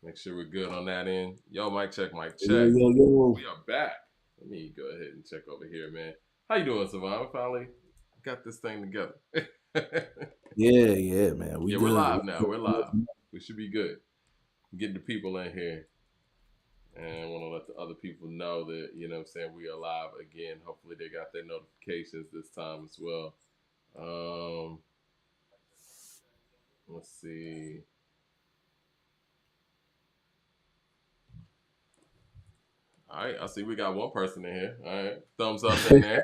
Make sure we're good on that end. Yo, mic check, mic Yo, check. yo, yo. We are back. Let me go ahead and check over here, man. How you doing, Savon? Finally got this thing together. Yeah, yeah, man. We Yeah, we're good. live now. We're live. We should be good. Getting the people in here. And I want to let the other people know that, what I'm saying, we are live again. Hopefully they got their notifications this time as well. Um, let's see. All right, I see we got one person in here. All right, thumbs up in there.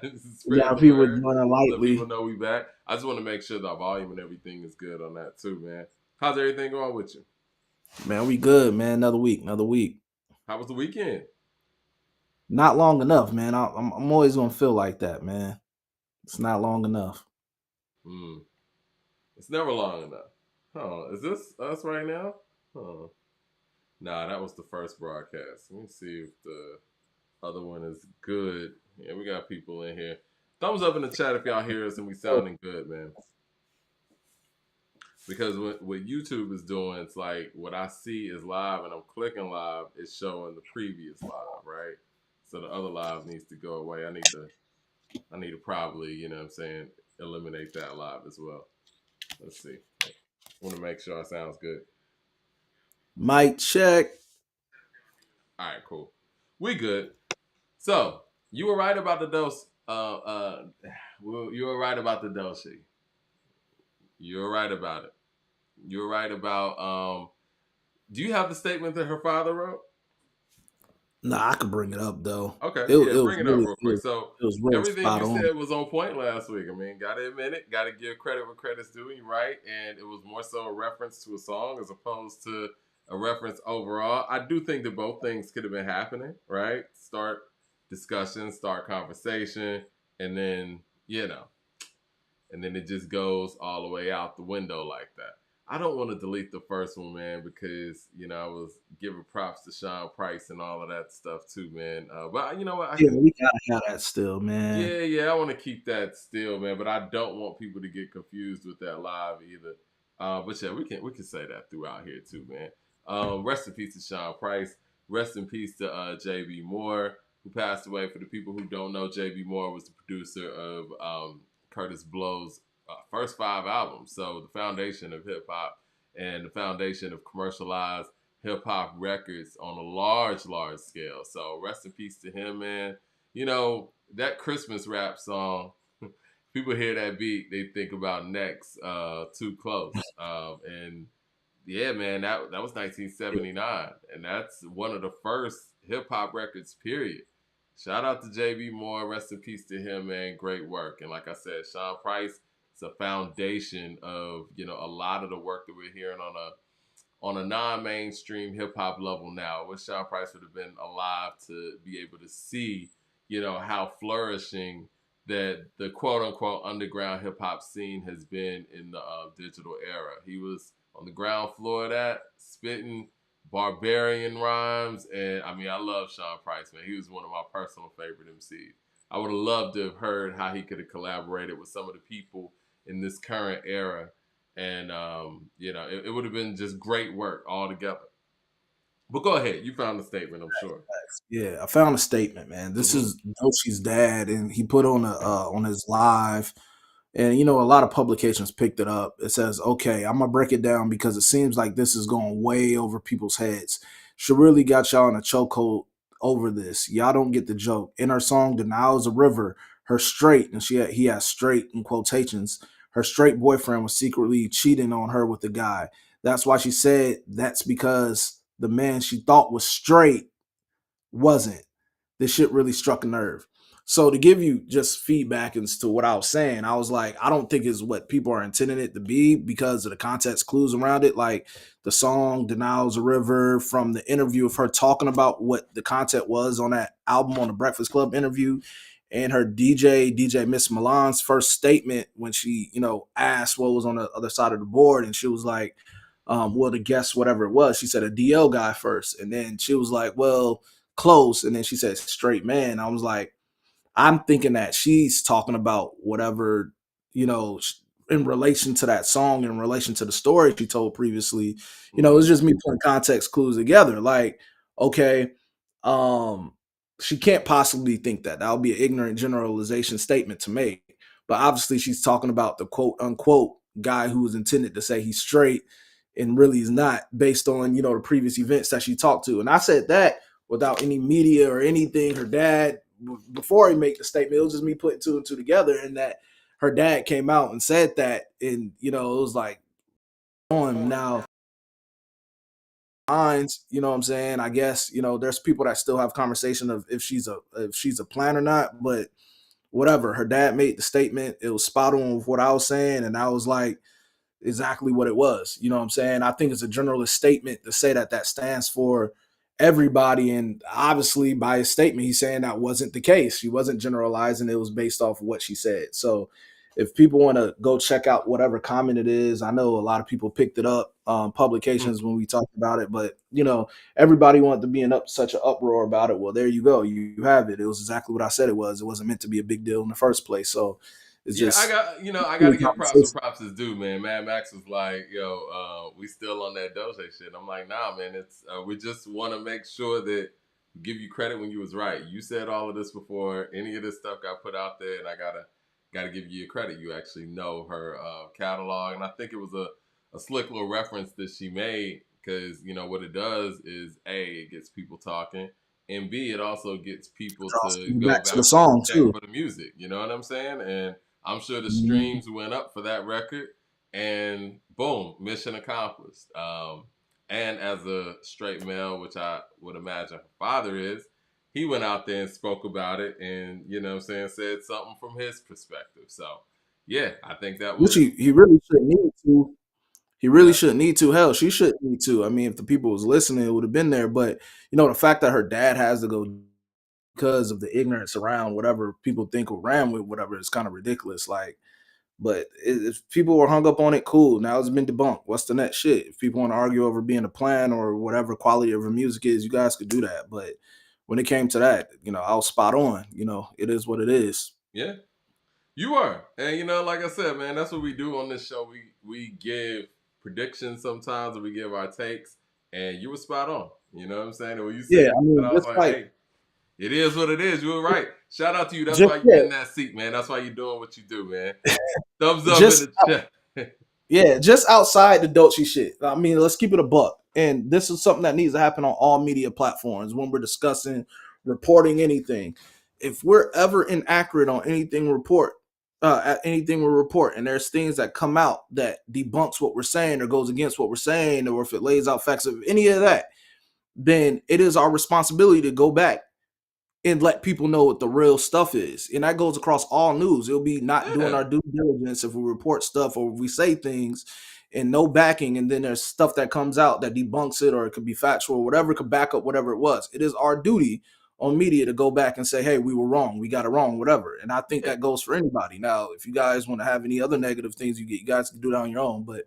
We Spread got the people word. joining Let people lightly. know we back. I just want to make sure the volume and everything is good on that too, man. How's everything going with you? Man, we good, man. Another week, another week. How was the weekend? Not long enough, man. I'm always gonna feel like that, man. It's not long enough. Hmm. It's never long enough. Huh? Is this us right now? Huh. Nah, that was the first broadcast. Let me see if the other one is good. Yeah, we got people in here. Thumbs up in the chat if y'all hear us and we sounding good, man. Because what YouTube is doing, it's like what I see is live and I'm clicking live, it's showing the previous live, right? So the other live needs to go away. I need to probably, you know what I'm saying, eliminate that live as well. Let's see. I want to make sure it sounds good. Mic check. All right, cool. We good. So you were right about the dose. Well, you were right about the Doechii. You were right about it. You were right about. Do you have the statement that her father wrote? Nah, I could bring it up though. Okay, It, yeah, it was bring it up really, real it quick. was, So it was really everything spot you on. said was on point last week. I mean, gotta admit it, gotta give credit where credit's due. You're right, and it was more so a reference to a song as opposed to a reference overall. I do think that both things could have been happening, right? Start discussion, start conversation, and then and then it just goes all the way out the window like that. I don't want to delete the first one, man, because I was giving props to Sean Price and all of that stuff too, man. But you know what? I Yeah, can, we gotta have that still, man. yeah, I want to keep that still, man. But I don't want people to get confused with that live either. But yeah, we can say that throughout here too, man. Rest in peace to Sean Price. Rest in peace to JB Moore, who passed away. For the people who don't know, JB Moore was the producer of Curtis Blow's first 5 albums. So the foundation of hip hop and the foundation of commercialized hip hop records on a large, large scale. So rest in peace to him, man. That Christmas rap song, people hear that beat, they think about Next, Too Close. And yeah, man, that was 1979. And that's one of the first hip hop records, period. Shout out to JB Moore. Rest in peace to him, man. Great work. And like I said, Sean Price is a foundation of, a lot of the work that we're hearing on a non-mainstream hip hop level now. I wish Sean Price would have been alive to be able to see, how flourishing that the quote unquote underground hip hop scene has been in the digital era. He was on the ground floor of that, spitting barbarian rhymes. And I mean, I love Sean Price, man. He was one of my personal favorite MCs. I would have loved to have heard how he could have collaborated with some of the people in this current era, and it would have been just great work all together. But go ahead, you found the statement, I'm sure. Yeah, I found a statement, man. This Mm-hmm. is Doechii's dad, and he put on his live. And a lot of publications picked it up. It says, "Okay, I'm gonna break it down because it seems like this is going way over people's heads. She really got y'all in a chokehold over this. Y'all don't get the joke. In her song, "Denial is a River," her straight, and he has straight in quotations. Her straight boyfriend was secretly cheating on her with the guy. That's why she said that's because the man she thought was straight wasn't. This shit really struck a nerve." So to give you just feedback as to what I was saying, I was like, I don't think it's what people are intending it to be because of the context clues around it, like the song "Denial's a River," from the interview of her talking about what the content was on that album on the Breakfast Club interview, and her DJ Miss Milan's first statement when she, asked what was on the other side of the board, and she was like, well, to guess whatever it was, she said a DL guy first, and then she was like, well, close, and then she said straight man. I was like, I'm thinking that she's talking about whatever, you know, in relation to that song, in relation to the story she told previously. You know, Mm-hmm. it's just me putting context clues together. Like, okay, um, she can't possibly think that. That would be an ignorant generalization statement to make. But obviously, she's talking about the quote unquote guy who was intended to say he's straight and really is not, based on, you know, the previous events that she talked to. And I said that without any media or anything. Her dad, before he made the statement, it was just me putting two and two together, and that her dad came out and said that, and you know, it was like on now minds, you know what I'm saying? I guess, you know, there's people that still have conversation of if she's a plan or not, but whatever. Her dad made the statement. It was spot on with what I was saying, and I was like, exactly what it was. You know what I'm saying? I think it's a generalist statement to say that that stands for everybody. And obviously, by his statement, he's saying that wasn't the case. She wasn't generalizing. It was based off of what she said. So if people want to go check out whatever comment it is, I know a lot of people picked it up, publications when we talked about it, but you know, everybody wanted to be in such an uproar about it. Well, there you go. You have it. It was exactly what I said it was. It wasn't meant to be a big deal in the first place. So it's Yeah, just I got to give props where props is due, man. Mad Max was like, yo, we still on that Doechii shit. I'm like, nah, man, it's we just want to make sure that give you credit when you was right. You said all of this before any of this stuff got put out there, and I gotta give you your credit. You actually know her catalog, and I think it was a slick little reference that she made, because you know what it does is A, it gets people talking, and B, it also gets people to go back to the back and song check too. for the music. You know what I'm saying? And I'm sure the Mhm. streams went up for that record, and boom, mission accomplished. And as a straight male, which I would imagine her father is, he went out there and spoke about it, and you know what I'm saying, said something from his perspective. So yeah, I think that Which was he really shouldn't need to. He really yeah, shouldn't need to. Hell, she shouldn't need to. I mean, if the people was listening, it would have been there. But you know, the fact that her dad has to go because of the ignorance around whatever people think or ran with, whatever, is kind of ridiculous. Like, but if people were hung up on it, cool. Now it's been debunked. What's the next shit? If people want to argue over being a plan or whatever quality of her music is, you guys could do that. But when it came to that, you know, I was spot on. You know, it is what it is. yeah. You are, and you know, like I said, man, that's what we do on this show. We give predictions sometimes, and we give our takes, and you were spot on. You know what I'm saying? And when you said Yeah, I that, mean, I was just like, like hey, it is what it is. You were right. Shout out to you. That's just why you're yeah, in that seat, man. That's why you're doing what you do, man. Thumbs up in just the chat. yeah, just outside the Doechii shit. I mean, let's keep it a buck. And this is something that needs to happen on all media platforms when we're discussing reporting anything. If we're ever inaccurate on anything report, at anything we report, and there's things that come out that debunks what we're saying or goes against what we're saying, or if it lays out facts of any of that, then it is our responsibility to go back and let people know what the real stuff is. And that goes across all news. It'll be not doing Yeah, our due diligence if we report stuff or if we say things and no backing, and then there's stuff that comes out that debunks it, or it could be factual, or whatever, could back up whatever it was. It is our duty on media to go back and say, hey, we were wrong, we got it wrong, whatever. And I think yeah. that goes for anybody. Now, if you guys want to have any other negative things, you guys can do that on your own, but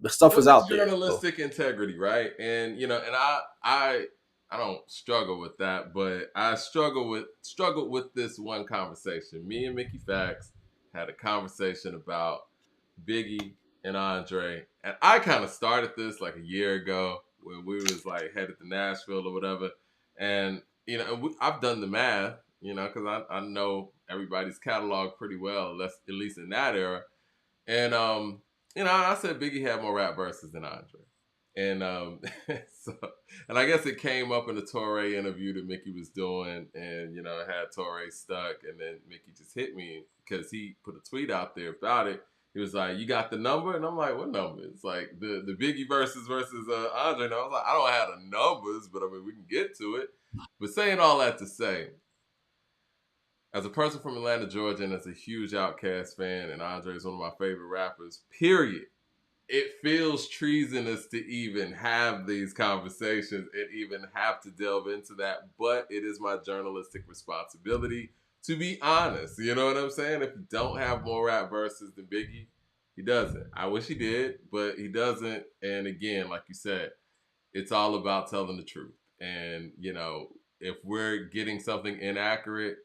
the stuff Well, is it's out there. So journalistic integrity, right? And you know, and I don't struggle with that, but I struggled with this one conversation. Me and Mickey Fax had a conversation about Biggie and Andre, and I kind of started this like a year ago when we was like headed to Nashville or whatever, and you know, I've done the math, you know, because I know everybody's catalog pretty well, at least in that era, and you know, I said Biggie had more rap verses than Andre. And so, and I guess it came up in the Torre interview that Mickey was doing, and you know, it had Torre stuck, and then Mickey just hit me because he put a tweet out there about it. He was like, "You got the number?" And I'm like, "What number?" It's like the Biggie versus Andre. And I was like, "I don't have the numbers, but I mean, we can get to it." But saying all that to say, as a person from Atlanta, Georgia, and as a huge Outkast fan, and Andre is one of my favorite rappers, period, it feels treasonous to even have these conversations and even have to delve into that. But it is my journalistic responsibility to be honest. You know what I'm saying? If you don't have more rap verses than Biggie, he doesn't. I wish he did, but he doesn't. And again, like you said, it's all about telling the truth. And, you know, if we're getting something inaccurate,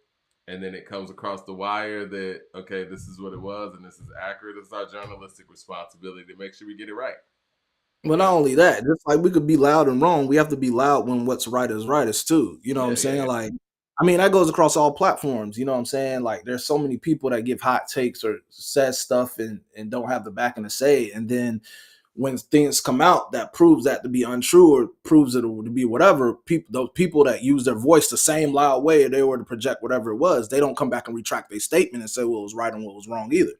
and then it comes across the wire that okay, this is what it was, and this is accurate. It's our journalistic responsibility to make sure we get it right. Well, You not know? only that, just like we could be loud and wrong, we have to be loud when what's right is right is too. You know what Yeah, I'm yeah, saying? yeah. Like, I mean, that goes across all platforms. You know what I'm saying? Like, there's so many people that give hot takes or says stuff and don't have the backing to say it. And then when things come out that proves that to be untrue or proves it to be whatever, people those people that use their voice the same loud way they were to project whatever it was, they don't come back and retract their statement and say what was right and what was wrong either.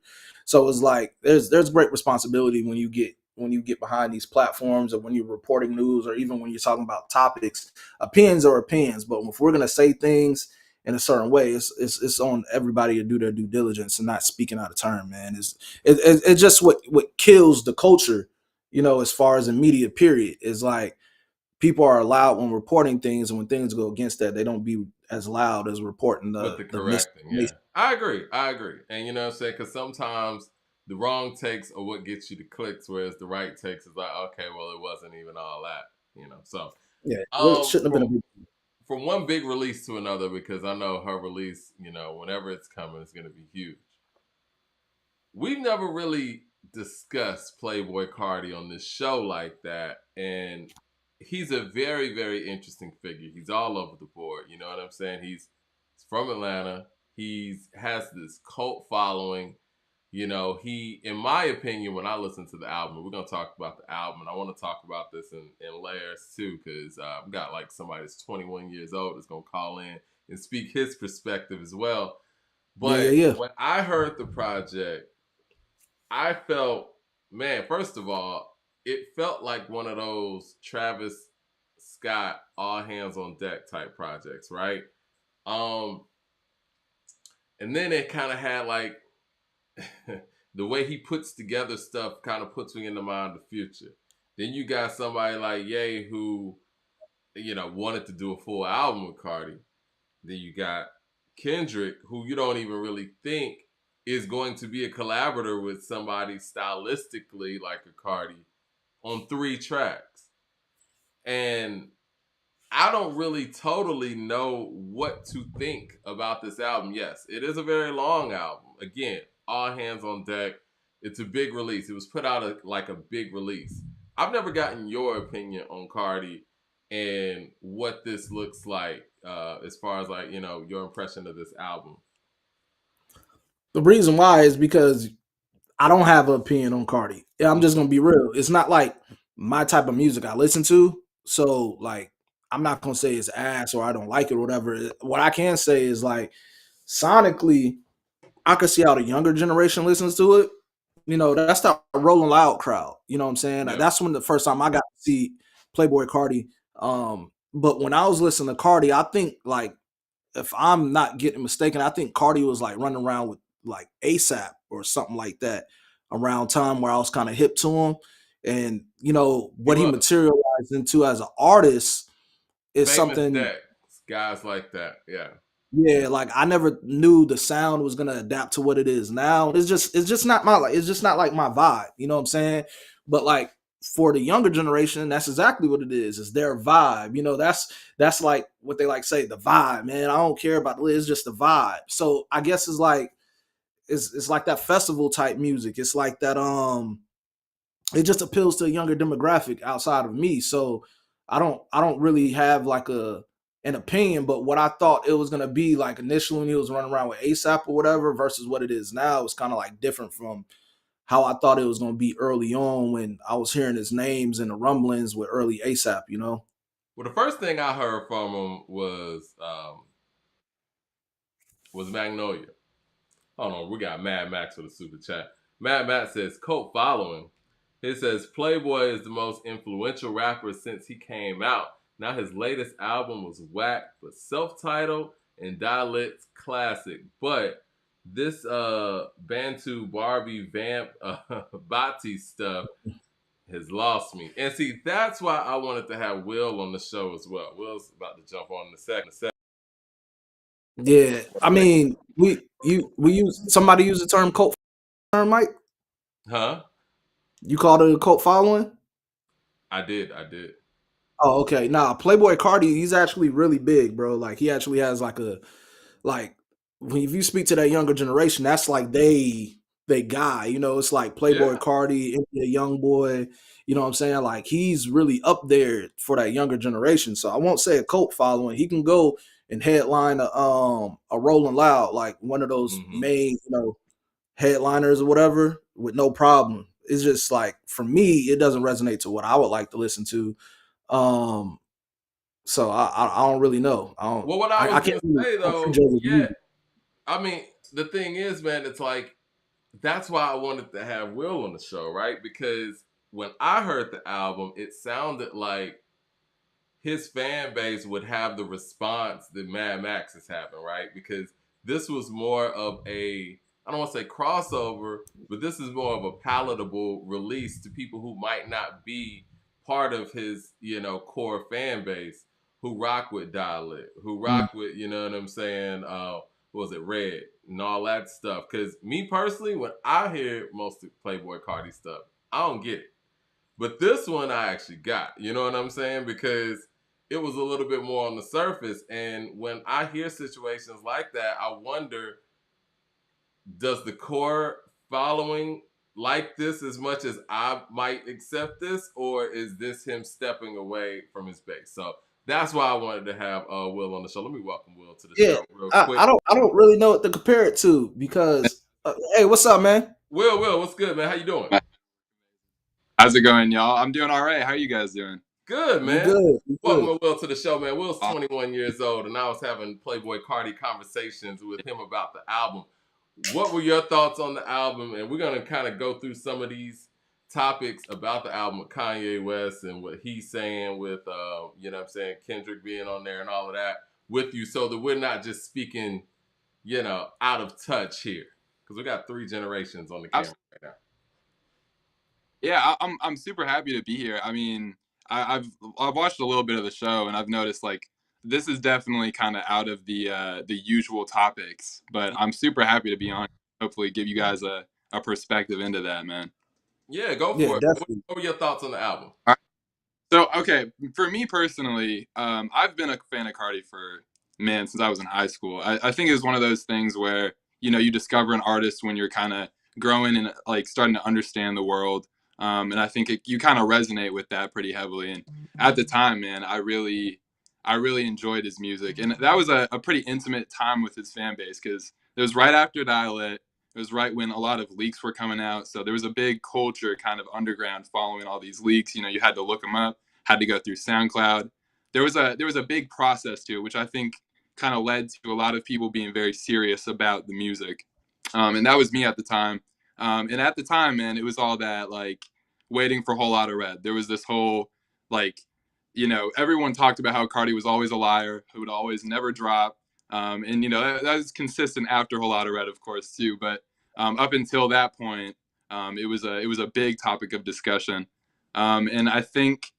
So it's like there's great responsibility when you get behind these platforms or when you're reporting news or even when you're talking about topics. Opinions are opinions, but if we're gonna say things in a certain way, it's on everybody to do their due diligence and not speaking out of turn, man. It's just what kills the culture, you know, as far as the media period, is like people are loud when reporting things, and when things go against that, they don't be as loud as reporting With the the correcting, yeah. misinformation. I agree. I agree. And you know what I'm saying? Because sometimes the wrong takes are what gets you the clicks, whereas the right takes is like, okay, well, it wasn't even all that, you know. So, Yeah, it shouldn't have been a from big. one big release to another, because I know her release, you know, whenever it's coming, it's going to be huge. We've never really discussed Playboi Carti on this show like that, and he's a very, very interesting figure. He's all over the board. You know what I'm saying? He's from Atlanta. He's has this cult following. You know, he, in my opinion, when I listen to the album, we're gonna talk about the album, and I want to talk about this in layers too, because I've got like somebody that's 21 years old that's gonna call in and speak his perspective as well. Yeah, yeah, But yeah. when I heard the project, I felt, man, first of all, it felt like one of those Travis Scott all hands on deck type projects, right? Um, and then it kind of had like the way he puts together stuff kind of puts me in the mind of the future. Then you got somebody like Ye who, you know, wanted to do a full album with Cardi. Then you got Kendrick, who you don't even really think is going to be a collaborator with somebody stylistically like a Cardi on 3 tracks. And I don't really totally know what to think about this album. Yes, it is a very long album. Again, all hands on deck. It's a big release. It was put out like a big release. I've never gotten your opinion on Cardi and what this looks like as far as like, you know, your impression of this album. The reason why is because I don't have an opinion on Cardi. Yeah, I'm just gonna be real. It's not like my type of music I listen to. So like I'm not gonna say it's ass or I don't like it or whatever. What I can say is like sonically, I could see how the younger generation listens to it. You know, that's that Rolling Loud crowd. You know what I'm saying? Yep. That's when the first time I got to see Playboi Carti. But when I was listening to Cardi, I think like if I'm not getting mistaken, I think Cardi was like running around with like ASAP or something like that around time where I was kind of hip to him. And you know He what he was. materialized into as an artist is Famous something. Dex, guys like that. Yeah. Yeah, like I never knew the sound was gonna adapt to what it is now. It's just not my like it's just not like my vibe. You know what I'm saying? But like for the younger generation, that's exactly what it is. It's their vibe. You know, that's like what they like say, the vibe, man. I don't care about the it's just the vibe. So I guess it's like that festival type music. It's like that it just appeals to a younger demographic outside of me. So I don't really have like an opinion, but what I thought it was gonna be like initially when he was running around with ASAP or whatever versus what it is now is kind of like different from how I thought it was gonna be early on when I was hearing his names and the rumblings with early ASAP, you know? Well, the first thing I heard from him was Magnolia. Hold on, we got Mad Max with a super chat. Mad Max says cult following. He says Playboy is the most influential rapper since he came out. Now his latest album was whack, but self-titled and Dialect's classic. But this Bantu Barbie Vamp Bati stuff has lost me. And see, that's why I wanted to have Will on the show as well. Will's about to jump on in a second. Yeah. I mean, we use somebody use the term cult term, Mike. Huh? You called it a cult following? I did. I did. Oh, okay. Nah, Playboy Cardi, he's actually really big, bro. Like he actually has like if you speak to that younger generation, that's like they guy. You know, it's like Playboi Yeah. Carti, a young boy. You know what I'm saying? Like he's really up there for that younger generation. So I won't say a cult following. He can go and headline a Rolling Loud, like one of those Hmm. main, headliners or whatever, with no problem. It's just like for me, it doesn't resonate to what I would like to listen to. Um, so I don't really know. Well, what I I was can't gonna really, say I don't though, prejudge his yeah, music. I mean, the thing is, man, it's like that's why I wanted to have Will on the show, right? Because when I heard the album, it sounded like his fan base would have the response that Mad Max is having, right? Because this was more of a, I don't want to say crossover, but this is more of a palatable release to people who might not be part of his, core fan base, who rock with Dial-It, who Mm. rock with, you know what I'm saying? What was it, Red, and all that stuff. Because me personally, when I hear most of Playboi Carti stuff, I don't get it. But this one I actually got. You know what I'm saying? Because it was a little bit more on the surface. And when I hear situations like that, I wonder, does the core following like this as much as I might accept this, or is this him stepping away from his base? So that's why I wanted to have Will on the show. Let me welcome Will to the Yeah, show real I, quick. I don't I don't really know what to compare it to because hey, what's up, man? Will, what's good, man? How you doing? How's it going, y'all? I'm doing all right. How are you guys doing? Good, We man. good, we good. Welcome Will to the show, man. Will's Awesome. 21 years old, and I was having Playboi Carti conversations with him about the album. What were your thoughts on the album? And we're gonna kind of go through some of these topics about the album with Kanye West and what he's saying with, what I'm saying, Kendrick being on there and all of that with you, so that we're not just speaking, out of touch here, because we got three generations on the camera right now. Yeah, I'm super happy to be here. I mean, I've watched a little bit of the show, and I've noticed like this is definitely kind of out of the usual topics, but I'm super happy to be on. Hopefully, give you guys a perspective into that, man. Yeah, go Yeah, for it. definitely. What were your thoughts on the album? So, okay, for me personally, I've been a fan of Cardi for, man, since I was in high school. I think it's one of those things where, you discover an artist when you're kind of growing and like starting to understand the world. And I think you kind of resonate with that pretty heavily. And at the time, man, I really enjoyed his music. And that was a pretty intimate time with his fan base because it was right after Dial-It. It was right when a lot of leaks were coming out. So there was a big culture kind of underground following all these leaks. You had to look them up, had to go through SoundCloud. There was a big process to it, which I think kind of led to a lot of people being very serious about the music. And that was me at the time. And at the time, man, it was all that like waiting for Whole Lotta Red. There was this whole like, everyone talked about how Carti was always a liar, who would always never drop. And that was consistent after Whole Lotta Red, of course, too. But up until that point, it was a big topic of discussion. And I think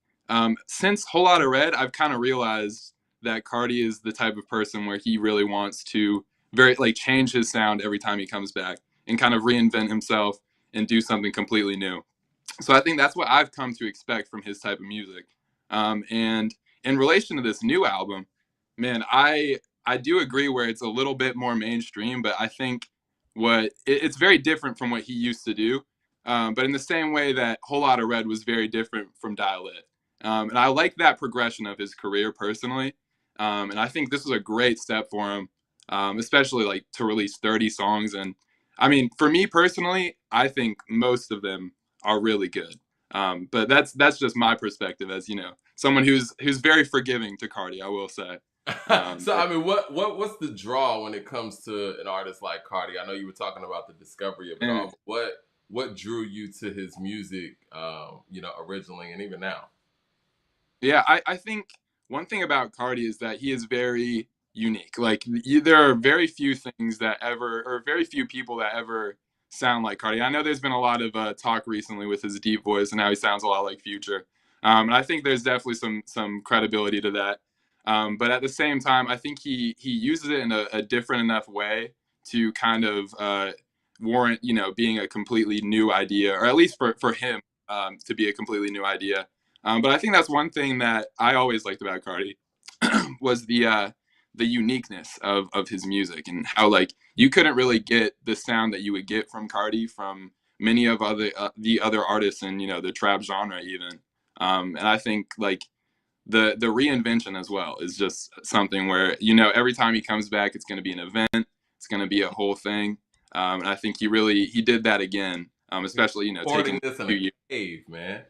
since Whole Lotta Red, I've kind of realized that Carti is the type of person where he really wants to very like change his sound every time he comes back and kind of reinvent himself and do something completely new. So I think that's what I've come to expect from his type of music. And in relation to this new album, man, I do agree where it's a little bit more mainstream, but I think it's very different from what he used to do. But in the same way that Whole Lotta Red was very different from Dial-It. And I like that progression of his career personally. And I think this was a great step for him, especially like to release 30 songs. And I mean, for me personally, I think most of them are really good. But that's just my perspective as someone who's very forgiving to Carti, I will say. So But I mean, what's the draw when it comes to an artist like Carti? I know you were talking about the discovery of it all, man, but what drew you to his music, originally and even now? yeah, I think one thing about Cardi is that he is very unique. Like there are very few things that ever, or very few people that ever sound like Cardi. I know there's been a lot of talk recently with his deep voice and how he sounds a lot like Future, and I think there's definitely some credibility to that. But at the same time, I think he uses it in a different enough way to kind of warrant being a completely new idea, or at least for him to be a completely new idea. But I think that's one thing that I always liked about Carti was the uniqueness of his music, and how like you couldn't really get the sound that you would get from Carti from many of the other artists in, you know, the trap genre even. And I think like the reinvention as well is just something where, you know, every time he comes back, it's going to be an event, it's going to be a whole thing. And I think he did that again, especially, you know, Recording taking this in 2 a years. cave, man.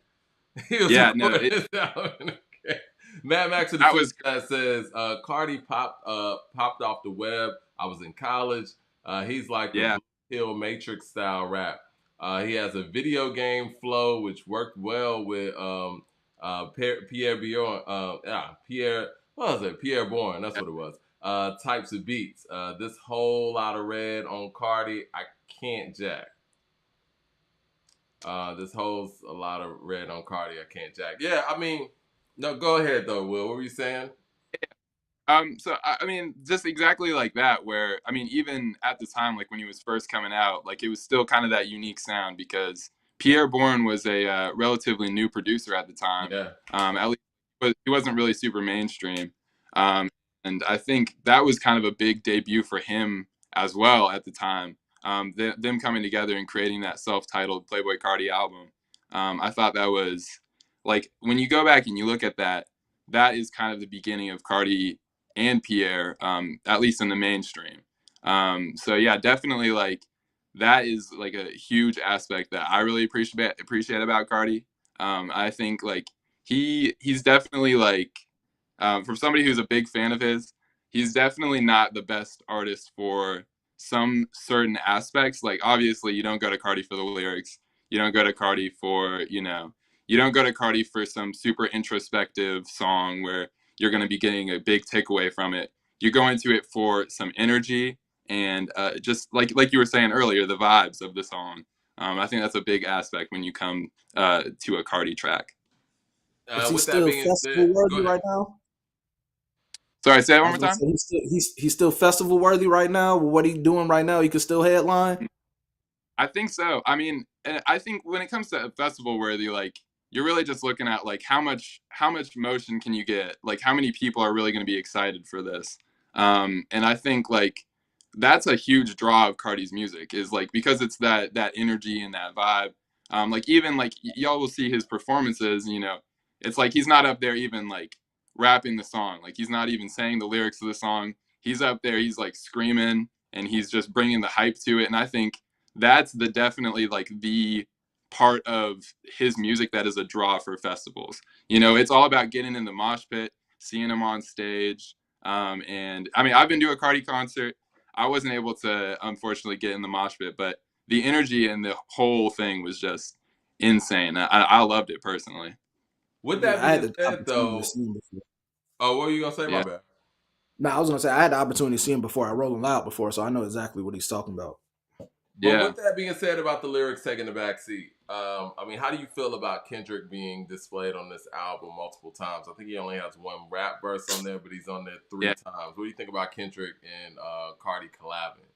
He was Yeah, no, recording this out in a cave. Mad Max in the that super was chat says, Carti popped off the web. I was in college. He's like the yeah, Blue Pill Matrix style rap. He has a video game flow which worked well with Pierre Bjorn. Pierre, what was it? Pierre Bourne. That's what it was. Types of beats. This whole lot of red on Carti, I can't jack. This holds a lot of red on Carti, I can't jack. Yeah, I mean, no, go ahead though, Will. What were you saying? So I mean, just exactly like that, where I mean, even at the time, like when he was first coming out, like it was still kind of that unique sound, because Pierre Bourne was a relatively new producer at the time. Yeah. At least but he wasn't really super mainstream. Um, and I think that was kind of a big debut for him as well at the time. Them coming together and creating that self-titled Playboi Carti album. I thought that was like, when you go back and you look at that, that is kind of the beginning of Carti and Pierre, at least in the mainstream. So yeah, definitely like that is like a huge aspect that I really appreciate about Carti. I think like he's definitely like, from somebody who's a big fan of his, he's definitely not the best artist for some certain aspects. Like obviously you don't go to Carti for the lyrics, you don't go to Carti for, you know, you don't go to Carti for some super introspective song where you're going to be getting a big takeaway from it. You go into it for some energy and just like you were saying earlier, the vibes of the song. I think that's a big aspect when you come to a Carti track. Is he With that still being festival said, go worthy ahead. right now? Sorry, say that I one was more gonna time. say he's still festival worthy right now. What he doing right now? He can still headline. I think so. I mean, I think when it comes to festival worthy, like you're really just looking at like how much motion can you get? Like how many people are really going to be excited for this? And I think like that's a huge draw of Carti's music, is like because it's that energy and that vibe. Like even like y'all will see his performances. You know, it's like he's not up there even like rapping the song. Like he's not even saying the lyrics of the song. He's up there. He's like screaming and he's just bringing the hype to it. And I think that's the definitely like the part of his music that is a draw for festivals. You know, it's all about getting in the mosh pit, seeing him on stage. And I mean, I've been to a Carti concert. I wasn't able to, unfortunately, get in the mosh pit, but the energy and the whole thing was just insane. I loved it personally. With that Yeah, I had being the said, opportunity to though, see him before. oh, what were you gonna say, my Yeah. bad? No, I was gonna say I had the opportunity to see him before. I rolled him out before, so I know exactly what he's talking about. But Yeah. with that being said about the lyrics taking the back seat, I mean, how do you feel about Kendrick being displayed on this album multiple times? I think he only has one rap verse on there, but he's on there three Yeah. times. What do you think about Kendrick and Carti collabing?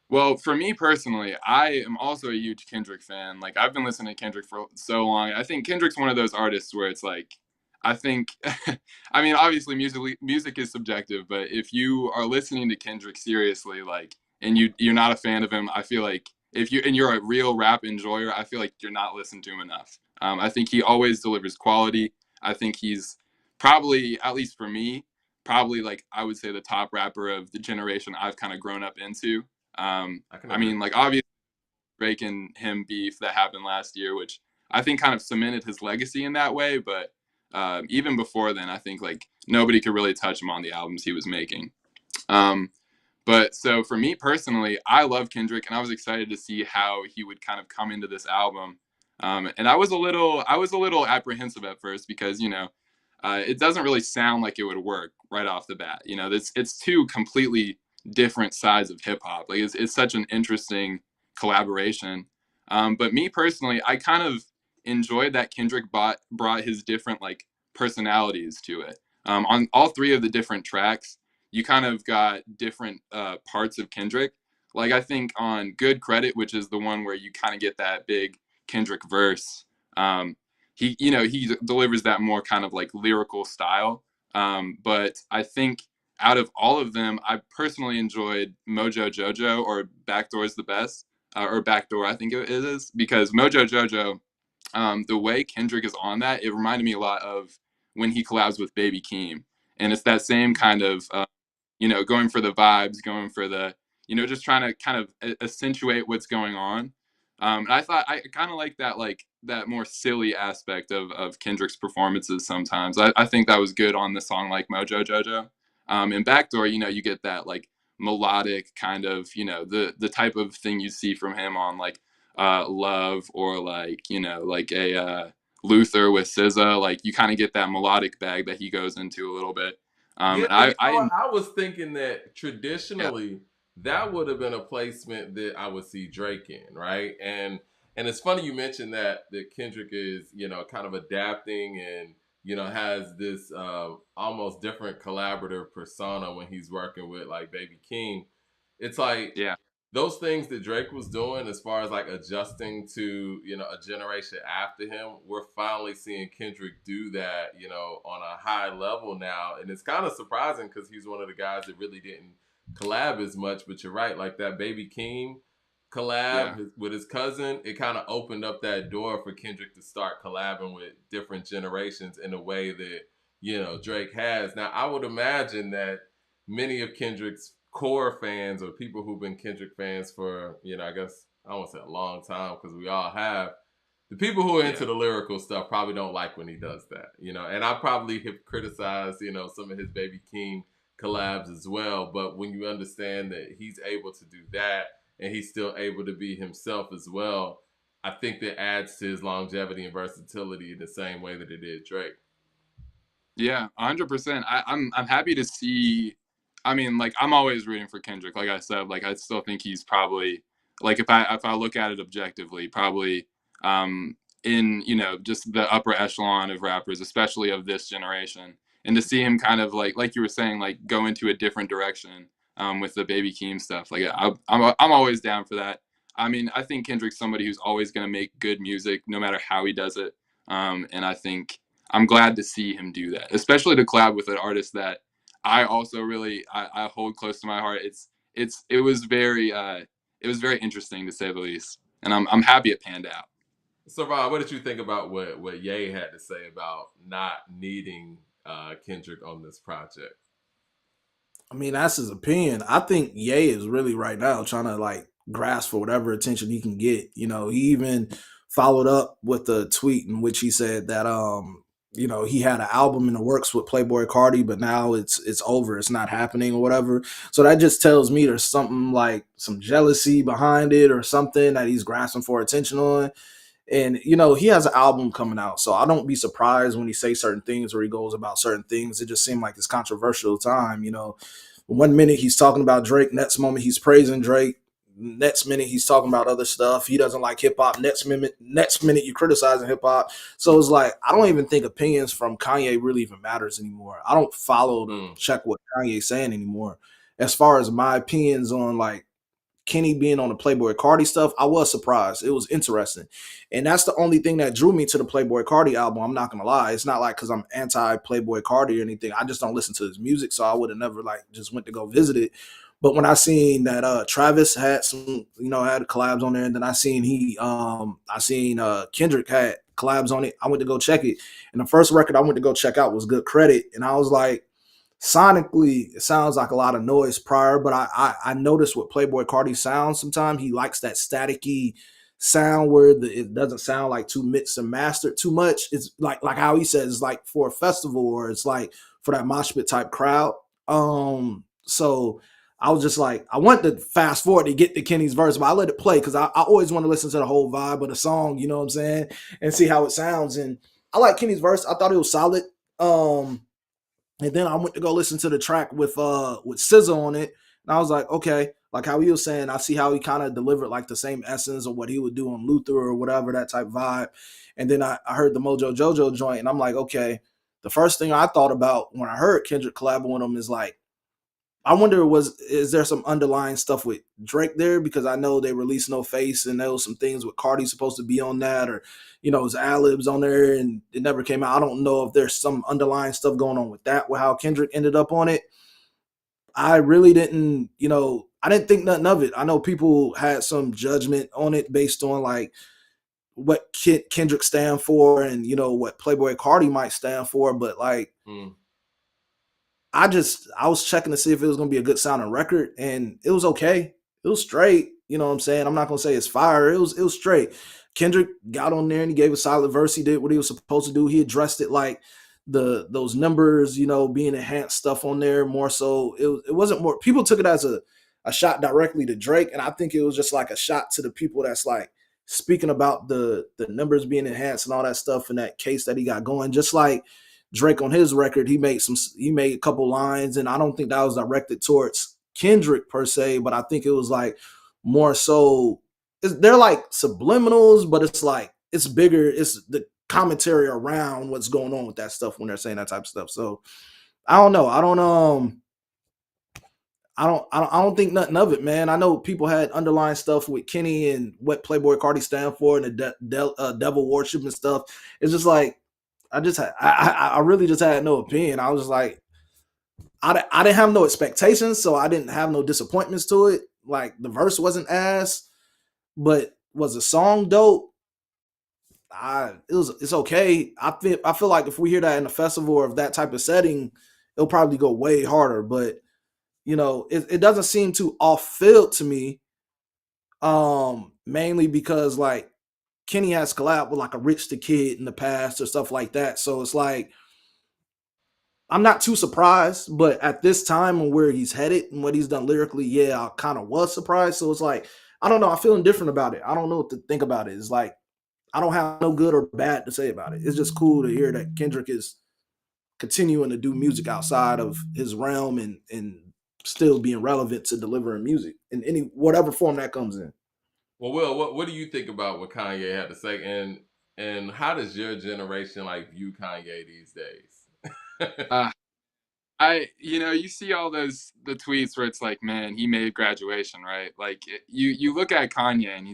Well, for me personally, I am also a huge Kendrick fan. Like I've been listening to Kendrick for so long. I think Kendrick's one of those artists where it's like, I think, I mean, obviously music is subjective, but if you are listening to Kendrick seriously, like, and you're not a fan of him, I feel like if you're a real rap enjoyer, I feel like you're not listening to him enough. I think he always delivers quality. I think he's probably, at least for me, probably like I would say the top rapper of the generation I've kind of grown up into. I can I agree. mean, like obviously Drake and him beef that happened last year, which I think kind of cemented his legacy in that way. But even before then, I think like nobody could really touch him on the albums he was making. Um, but so for me personally, I love Kendrick, and I was excited to see how he would kind of come into this album. And I was a little apprehensive at first because it doesn't really sound like it would work right off the bat. You know, it's two completely different sides of hip hop. Like it's such an interesting collaboration. But me personally, I kind of enjoyed that Kendrick brought his different like personalities to it. On all three of the different tracks, you kind of got different parts of Kendrick. Like I think on Good Credit, which is the one where you kind of get that big Kendrick verse, he delivers that more kind of like lyrical style. But I think out of all of them, I personally enjoyed Mojo Jojo, or Backdoor's the best, or Backdoor, I think it is, because Mojo Jojo, the way Kendrick is on that, it reminded me a lot of when he collabs with Baby Keem. And it's that same kind of, going for the vibes, going for the, just trying to kind of accentuate what's going on. And I thought I kind of like that more silly aspect of Kendrick's performances sometimes. I think that was good on the song like Mojo Jojo. And Backdoor, you get that like melodic kind of, the type of thing you see from him on like Love, or like, like a Luther with SZA. Like you kind of get that melodic bag that he goes into a little bit. Yeah, And I was thinking that yeah, traditionally that would have been a placement that I would see Drake in, right? And it's funny you mentioned that Kendrick is, kind of adapting and has this almost different collaborative persona when he's working with like Baby King. It's like yeah, those things that Drake was doing as far as like adjusting to, a generation after him, we're finally seeing Kendrick do that, on a high level now. And it's kind of surprising because he's one of the guys that really didn't collab as much. But you're right, like that Baby King yeah, collab with his cousin, it kind of opened up that door for Kendrick to start collabing with different generations in a way that, Drake has. Now, I would imagine that many of Kendrick's core fans, or people who've been Kendrick fans for, I guess I don't want to say a long time because we all have. The people who are into yeah, the lyrical stuff probably don't like when he does that, And I probably have criticized, some of his Baby King collabs as well. But when you understand that he's able to do that and he's still able to be himself as well, I think that adds to his longevity and versatility in the same way that it did Drake. yeah, 100%. I'm happy to see. I mean, like I'm always rooting for Kendrick. Like I said, like I still think he's probably, like if I look at it objectively, probably in just the upper echelon of rappers, especially of this generation. And to see him kind of like you were saying, like go into a different direction with the Baby Keem stuff. Like I'm always down for that. I mean, I think Kendrick's somebody who's always going to make good music, no matter how he does it. And I think I'm glad to see him do that, especially to collab with an artist that I also really I hold close to my heart. It was very interesting to say the least, and I'm happy it panned out. So, Ron, what did you think about what Ye had to say about not needing Kendrick on this project? I mean, that's his opinion. I think Ye is really right now trying to like grasp for whatever attention he can get. He even followed up with a tweet in which he said that he had an album in the works with Playboi Carti, but now it's over. It's not happening or whatever. So that just tells me there's something like some jealousy behind it or something that he's grasping for attention on. And he has an album coming out, so I don't be surprised when he says certain things or he goes about certain things. It just seemed like this controversial time. 1 minute he's talking about Drake, next moment he's praising Drake, next minute he's talking about other stuff. He doesn't like hip hop. Next minute you criticizing hip hop. So it's like I don't even think opinions from Kanye really even matters anymore. I don't follow to check what Kanye's saying anymore. As far as my opinions on like Kenny being on the Playboi Carti stuff, I was surprised. It was interesting. And that's the only thing that drew me to the Playboi Carti album. I'm not going to lie. It's not like because I'm anti Playboi Carti or anything. I just don't listen to his music. So I would have never like just went to go visit it. But when I seen that Travis had some, had collabs on there, and then I seen Kendrick had collabs on it, I went to go check it. And the first record I went to go check out was Good Credit. And I was like, sonically, it sounds like a lot of noise prior, but I noticed what Playboi Carti sounds sometimes. He likes that staticky sound where it doesn't sound like too mixed and mastered too much. It's like how he says, it's like for a festival or it's like for that mosh pit type crowd. So I was just like, I want to fast forward to get to Kenny's verse, but I let it play because I always want to listen to the whole vibe of the song, you know what I'm saying, and see how it sounds. And I like Kenny's verse. I thought it was solid. And then I went to go listen to the track with SZA on it. And I was like, okay, like how he was saying, I see how he kind of delivered like the same essence of what he would do on Luther or whatever, that type vibe. And then I heard the Mojo Jojo joint, and I'm like, okay, the first thing I thought about when I heard Kendrick collabing with him is like, I wonder is there some underlying stuff with Drake there? Because I know they released No Face and there was some things with Cardi supposed to be on that, or his ad-libs on there and it never came out. I don't know if there's some underlying stuff going on with that, with how Kendrick ended up on it. I really didn't, I didn't think nothing of it. I know people had some judgment on it based on like what Kendrick stand for and what Playboi Carti might stand for, but like I was checking to see if it was gonna be a good sounding record, and it was okay. It was straight. You know what I'm saying? I'm not gonna say it's fire. It was straight. Kendrick got on there and he gave a solid verse. He did what he was supposed to do. He addressed it like those numbers, being enhanced stuff on there more so. It wasn't more. People took it as a shot directly to Drake, and I think it was just like a shot to the people that's like speaking about the numbers being enhanced and all that stuff in that case that he got going. Just like Drake on his record, he made a couple lines, and I don't think that was directed towards Kendrick per se, but I think it was like more so. They're like subliminals, but it's like it's bigger. It's the commentary around what's going on with that stuff when they're saying that type of stuff. So I don't know. I don't think nothing of it, man. I know people had underlying stuff with Kenny and what Playboi Carti stand for and the devil worship and stuff. It's just like I really just had no opinion. I was just like, I didn't have no expectations, so I didn't have no disappointments to it. Like the verse wasn't ass, but was the song dope? It's okay. I feel like if we hear that in a festival or of that type of setting, it'll probably go way harder. But it doesn't seem too off field to me. Mainly because like Kenny has collabed with like a Rich the Kid in the past or stuff like that. So it's like I'm not too surprised, but at this time and where he's headed and what he's done lyrically, yeah, I kind of was surprised. So it's like, I don't know, I'm feeling different about it. I don't know what to think about it. It's like I don't have no good or bad to say about it. It's just cool to hear that Kendrick is continuing to do music outside of his realm and still being relevant to delivering music in any whatever form that comes in. Well, Will, what do you think about what Kanye had to say, and how does your generation like view Kanye these days? Uh, you see all the tweets where it's like, man, he made graduation, right? Like you look at Kanye and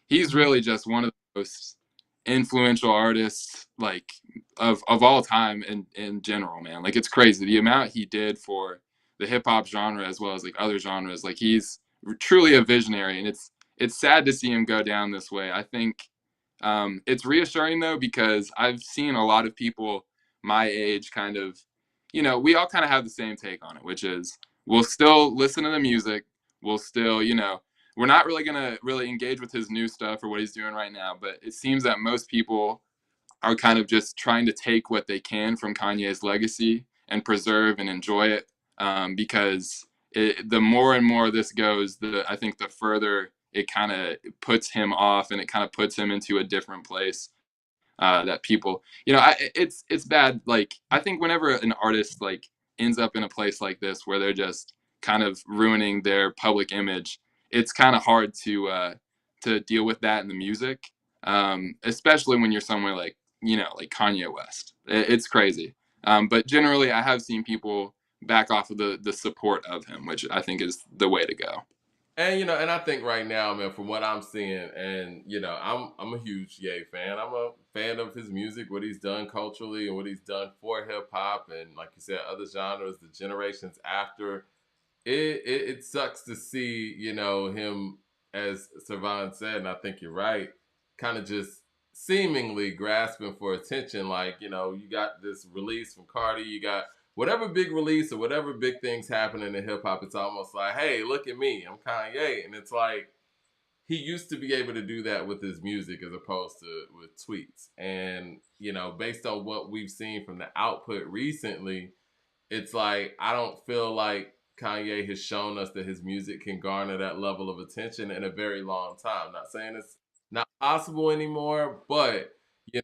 he's really just one of the most influential artists like of all time in general, man. Like it's crazy the amount he did for the hip hop genre as well as like other genres. Like he's truly a visionary, and it's sad to see him go down this way. I think it's reassuring though because I've seen a lot of people my age kind of, we all kind of have the same take on it, which is we'll still listen to the music. We'll still, we're not really going to really engage with his new stuff or what he's doing right now. But it seems that most people are kind of just trying to take what they can from Kanye's legacy and preserve and enjoy it. Because the more and more this goes, I think the further it kind of puts him off and it kind of puts him into a different place. That people, it's bad. Like I think whenever an artist like ends up in a place like this where they're just kind of ruining their public image, it's kind of hard to deal with that in the music, especially when you're somewhere like like Kanye West. It's crazy. But generally, I have seen people back off of the support of him, which I think is the way to go. And and I think right now, man, from what I'm seeing, and I'm a huge Ye fan. I'm a fan of his music, what he's done culturally, and what he's done for hip hop, and like you said, other genres, the generations after. It sucks to see him, as Savon said, and I think you're right, kind of just seemingly grasping for attention. Like you got this release from Carti, you got whatever big release or whatever big things happening in hip hop, it's almost like, hey, look at me, I'm Kanye. And it's like he used to be able to do that with his music as opposed to with tweets. And, based on what we've seen from the output recently, it's like I don't feel like Kanye has shown us that his music can garner that level of attention in a very long time. Not saying it's not possible anymore, but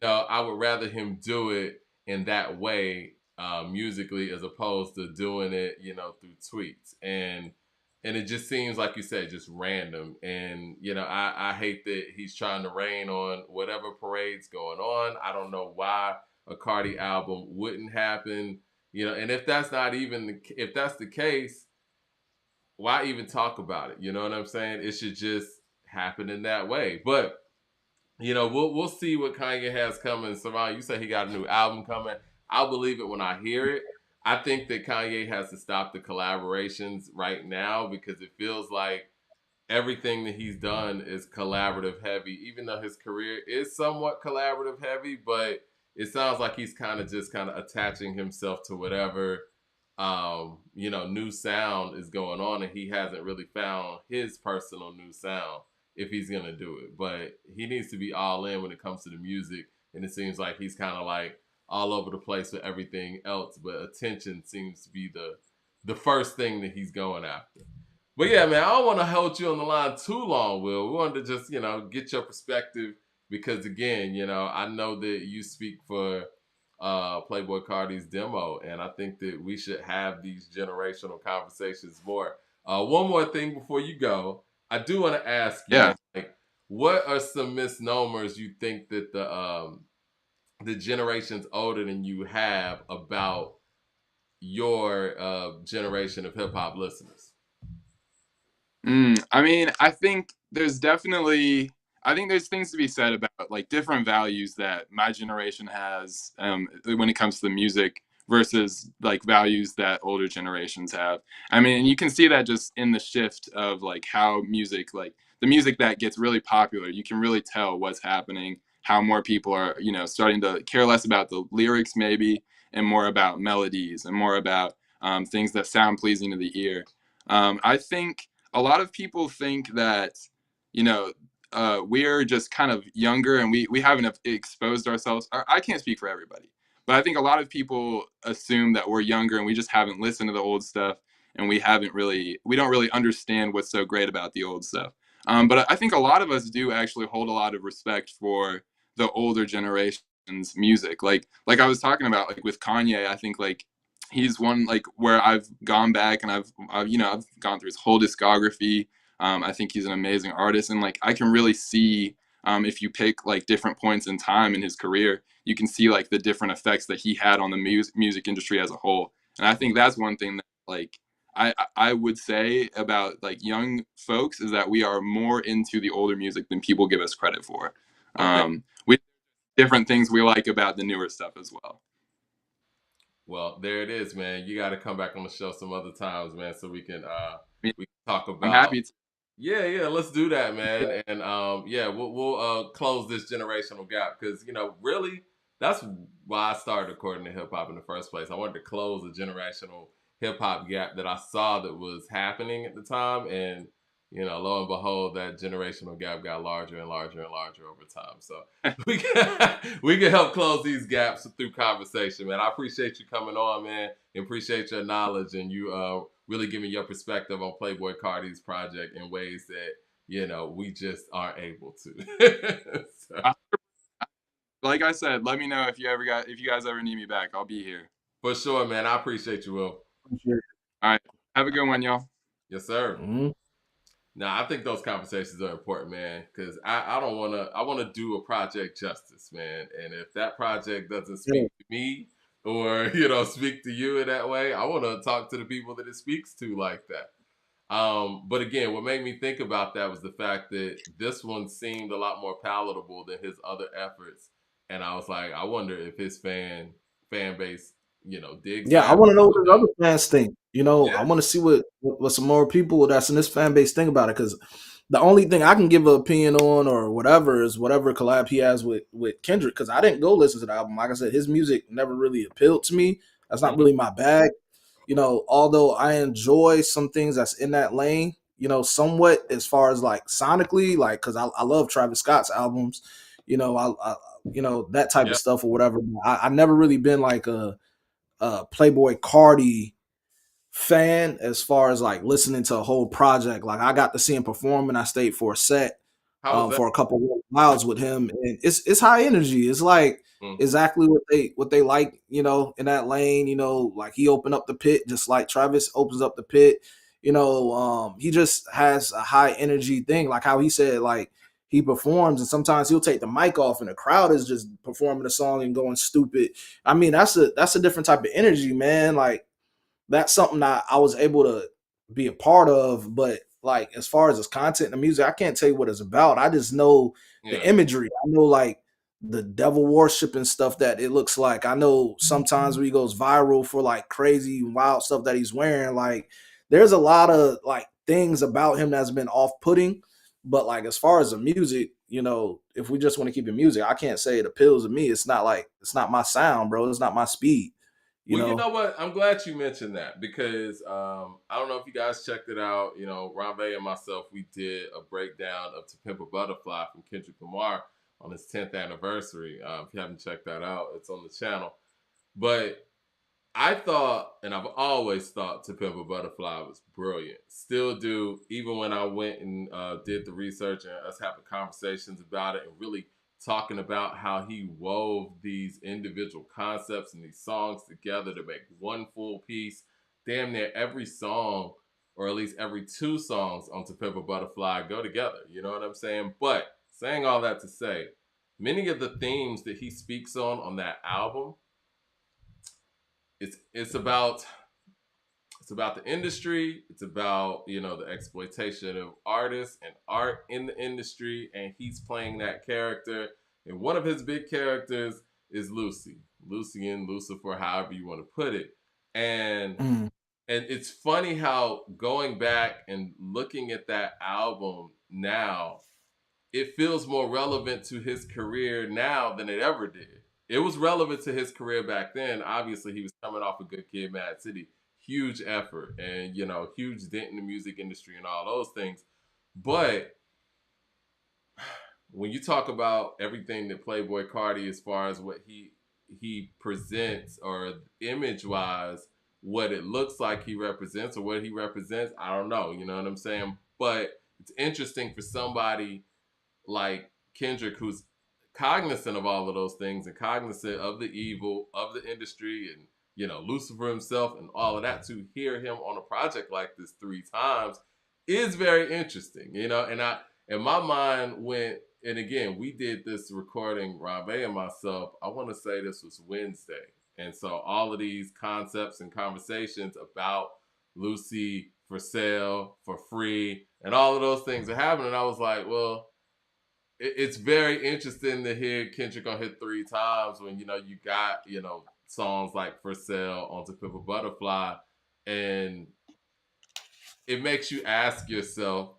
I would rather him do it in that way musically as opposed to doing it, through tweets. And it just seems like you said, just random. And I hate that he's trying to rain on whatever parade's going on. I don't know why a Cardi album wouldn't happen. And if that's not even if that's the case, why even talk about it? You know what I'm saying? It should just happen in that way. But we'll see what Kanye has coming. Savannah, you say he got a new album coming. I'll believe it when I hear it. I think that Kanye has to stop the collaborations right now because it feels like everything that he's done is collaborative heavy, even though his career is somewhat collaborative heavy, but it sounds like he's kind of attaching himself to whatever new sound is going on, and he hasn't really found his personal new sound if he's gonna do it. But he needs to be all in when it comes to the music, and it seems like he's kind of like all over the place with everything else, but attention seems to be the first thing that he's going after. But yeah, man, I don't want to hold you on the line too long, Will. We wanted to just, get your perspective because again, I know that you speak for Playboi Carti's demo, and I think that we should have these generational conversations more. One more thing before you go, I do want to ask you, Yeah. like, what are some misnomers you think that the generations older than you have about your generation of hip hop listeners? I mean, I think there's things to be said about like different values that my generation has when it comes to the music versus like values that older generations have. I mean, you can see that just in the shift of like how music, like the music that gets really popular, you can really tell what's happening, how more people are, starting to care less about the lyrics maybe and more about melodies and more about things that sound pleasing to the ear. I think a lot of people think that, we're just kind of younger and we haven't exposed ourselves. I can't speak for everybody, but I think a lot of people assume that we're younger and we just haven't listened to the old stuff and we don't really understand what's so great about the old stuff. But I think a lot of us do actually hold a lot of respect for the older generation's music. Like I was talking about, like with Kanye, I think like he's one like where I've gone back and I've gone through his whole discography. I think he's an amazing artist, and like I can really see if you pick like different points in time in his career, you can see like the different effects that he had on the music industry as a whole. And I think that's one thing that like I would say about like young folks is that we are more into the older music than people give us credit for. Okay. We different things we like about the newer stuff as well. Well, there it is, man. You got to come back on the show some other times, man, so we can talk I'm about. happy to. Yeah, let's do that, man. And yeah, we'll close this generational gap because really that's why I started according to hip hop in the first place. I wanted to close the generational hip hop gap that I saw that was happening at the time, and lo and behold, that generational gap got larger and larger and larger over time. So we can help close these gaps through conversation, man. I appreciate you coming on, man. And appreciate your knowledge and you really giving your perspective on Playboi Carti's project in ways that we just aren't able to. So. Like I said, let me know if you guys ever need me back. I'll be here. For sure, man. I appreciate you, Will. All right. Have a good one, y'all. Yes, sir. Mm-hmm. Now, I think those conversations are important, man, because I don't want to. I want to do a project justice, man. And if that project doesn't speak to me or speak to you in that way, I want to talk to the people that it speaks to like that. But again, what made me think about that was the fact that this one seemed a lot more palatable than his other efforts, and I was like, I wonder if his fan base, digs. Yeah, I want to know what the other fans think. Yeah. I want to see what some more people that's in this fan base think about it. Because the only thing I can give an opinion on or whatever is whatever collab he has with Kendrick. Because I didn't go listen to the album. Like I said, his music never really appealed to me. That's not really my bag. Although I enjoy some things that's in that lane. Somewhat as far as like sonically, like because I love Travis Scott's albums. I that type of stuff or whatever. I never really been like a Playboi Carti fan as far as like listening to a whole project. Like I got to see him perform and I stayed for a set for a couple of miles with him, and it's high energy. It's like exactly what they like, in that lane. Like he opened up the pit just like Travis opens up the pit. He just has a high energy thing, like how he said, like he performs and sometimes he'll take the mic off and the crowd is just performing the song and going stupid. I mean, that's a different type of energy, man. Like that's something that I was able to be a part of. But like as far as his content and the music, I can't tell you what it's about. I just know the imagery. I know like the devil worship and stuff that it looks like. I know sometimes when he goes viral for like crazy wild stuff that he's wearing, like there's a lot of like things about him that's been off-putting. But like as far as the music, you know, if we just want to keep it music, I can't say it appeals to me. It's not like it's not my sound, bro. It's not my speed, you Well, you know. know what? I'm glad you mentioned that because I don't know if you guys checked it out. You know, Ronve and myself, we did a breakdown of To Pimp a Butterfly from Kendrick Lamar on his 10th anniversary. If you haven't checked that out, it's on the channel. But I thought, and I've always thought, To Pimp a Butterfly was brilliant. Still do, even when I went and did the research and us having conversations about it and really talking about how he wove these individual concepts and these songs together to make one full piece. Damn near every song, or at least every two songs on To Pimp a Butterfly go together. You know what I'm saying? But saying all that to say, many of the themes that he speaks on that album, it's about the industry. It's about, you know, the exploitation of artists and art in the industry, and he's playing that character. And one of his big characters is Lucian, Lucifer, however you want to put it. And Mm. and it's funny how going back and looking at that album now, it feels more relevant to his career now than it ever did. It was relevant to his career back then. Obviously, he was coming off a Good Kid, Mad City, huge effort, and you know, huge dent in the music industry and all those things. But when you talk about everything that Playboi Carti, as far as what he presents or image wise, what it looks like he represents or what he represents, I don't know. You know what I'm saying? But it's interesting for somebody like Kendrick, who's cognizant of all of those things and cognizant of the evil of the industry and, you know, Lucifer himself and all of that, to hear him on a project like this three times is very interesting, you know. And I, in my mind, went, and again, we did this recording, Rabe and myself, I want to say this was Wednesday. And so all of these concepts and conversations about Lucy for sale, for free, and all of those things are happening. I was like, well, it's very interesting to hear Kendrick on hit three times when, you know, you got, you know, songs like For Sale on To Pimp a Butterfly, and it makes you ask yourself,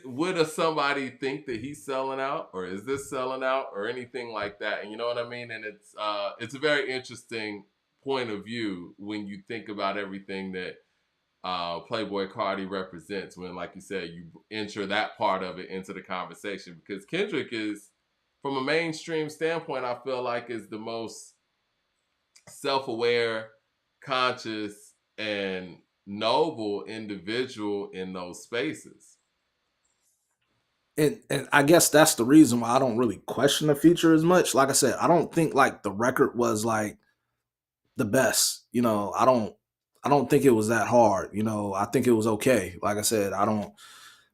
would somebody think that he's selling out, or is this selling out, or anything like that? And you know what I mean? And it's a very interesting point of view when you think about everything that Playboi Carti represents, when, like you said, you enter that part of it into the conversation. Because Kendrick is, from a mainstream standpoint, I feel like is the most self-aware, conscious, and noble individual in those spaces. And I guess that's the reason why I don't really question the feature as much. Like I said, I don't think like the record was like the best. You know, I don't think it was that hard. You know, I think it was okay. Like I said, I don't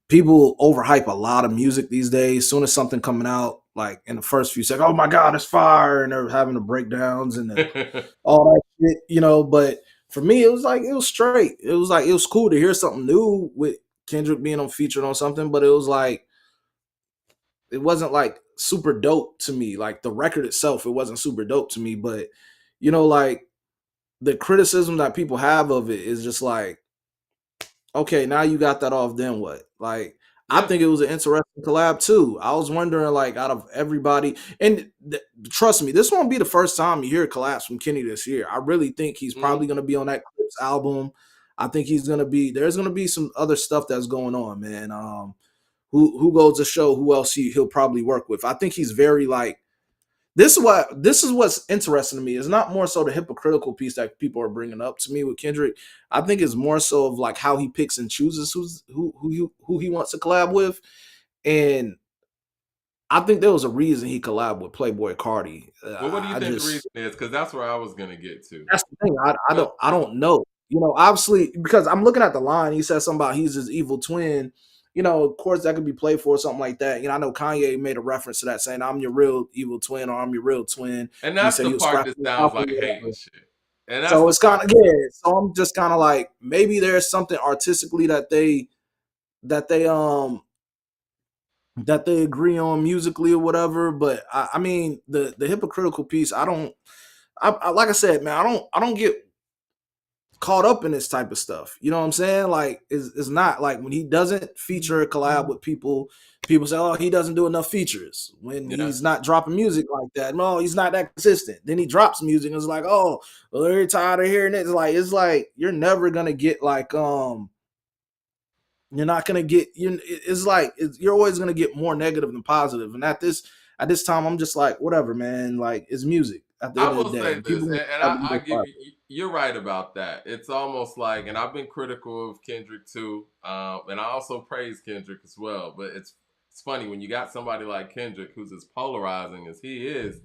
people overhype a lot of music these days. As soon as something coming out, like in the first few seconds, oh my god, it's fire, and they're having the breakdowns and all that shit, you know. But for me, it was like it was straight. It was like it was cool to hear something new with Kendrick being on featured on something, but it was like it wasn't like super dope to me. Like the record itself, it wasn't super dope to me. But you know, like the criticism that people have of it is just like, okay, now you got that off, then what? Like, I Yeah. think it was an interesting collab too. I was wondering, like, out of everybody, and trust me, this won't be the first time you hear collabs from Kenny this year. I really think he's Mhm. probably going to be on that Clips album. I think he's going to be. There's going to be some other stuff that's going on, man. Who goes to show who else he'll probably work with? I think he's very like this is what's interesting to me. It's not more so the hypocritical piece that people are bringing up to me with Kendrick. I think it's more so of like how he picks and chooses who he wants to collab with, and I think there was a reason he collabed with Playboi Carti. Well, what do you I think the reason just is? Because that's where I was gonna get to. that's the thing. Well, I don't know. You know, obviously because I'm looking at the line. He says something about he's his evil twin. You know, of course that could be played for something like that. You know, I know Kanye made a reference to that, saying I'm your real evil twin or I'm your real twin. and And he that's said the he was part that scrapping his sounds mouth or like hate whatever. and shit. And that's So the it's part. kind of yeah. So I'm just kind of like maybe there's something artistically that they that they agree on musically or whatever. But I mean, the hypocritical piece, I like I said, man, I don't get caught up in this type of stuff. You know what I'm saying? Like, it's not like when he doesn't feature a collab with people. People say, "Oh, he doesn't do enough features." When Yeah. he's not dropping music like that, no, he's not that consistent. Then he drops music, and it's like, "Oh, well, they're tired of hearing it." It's like you're never gonna get like you're not gonna get you. It's like you're always gonna get more negative than positive. And at this time, I'm just like, whatever, man. Like, it's music at the I end of the will day, say and this, people and have to I be give quiet. you, you're right about that. It's almost like, and I've been critical of Kendrick too, and I also praise Kendrick as well. But it's funny when you got somebody like Kendrick who's as polarizing as he is.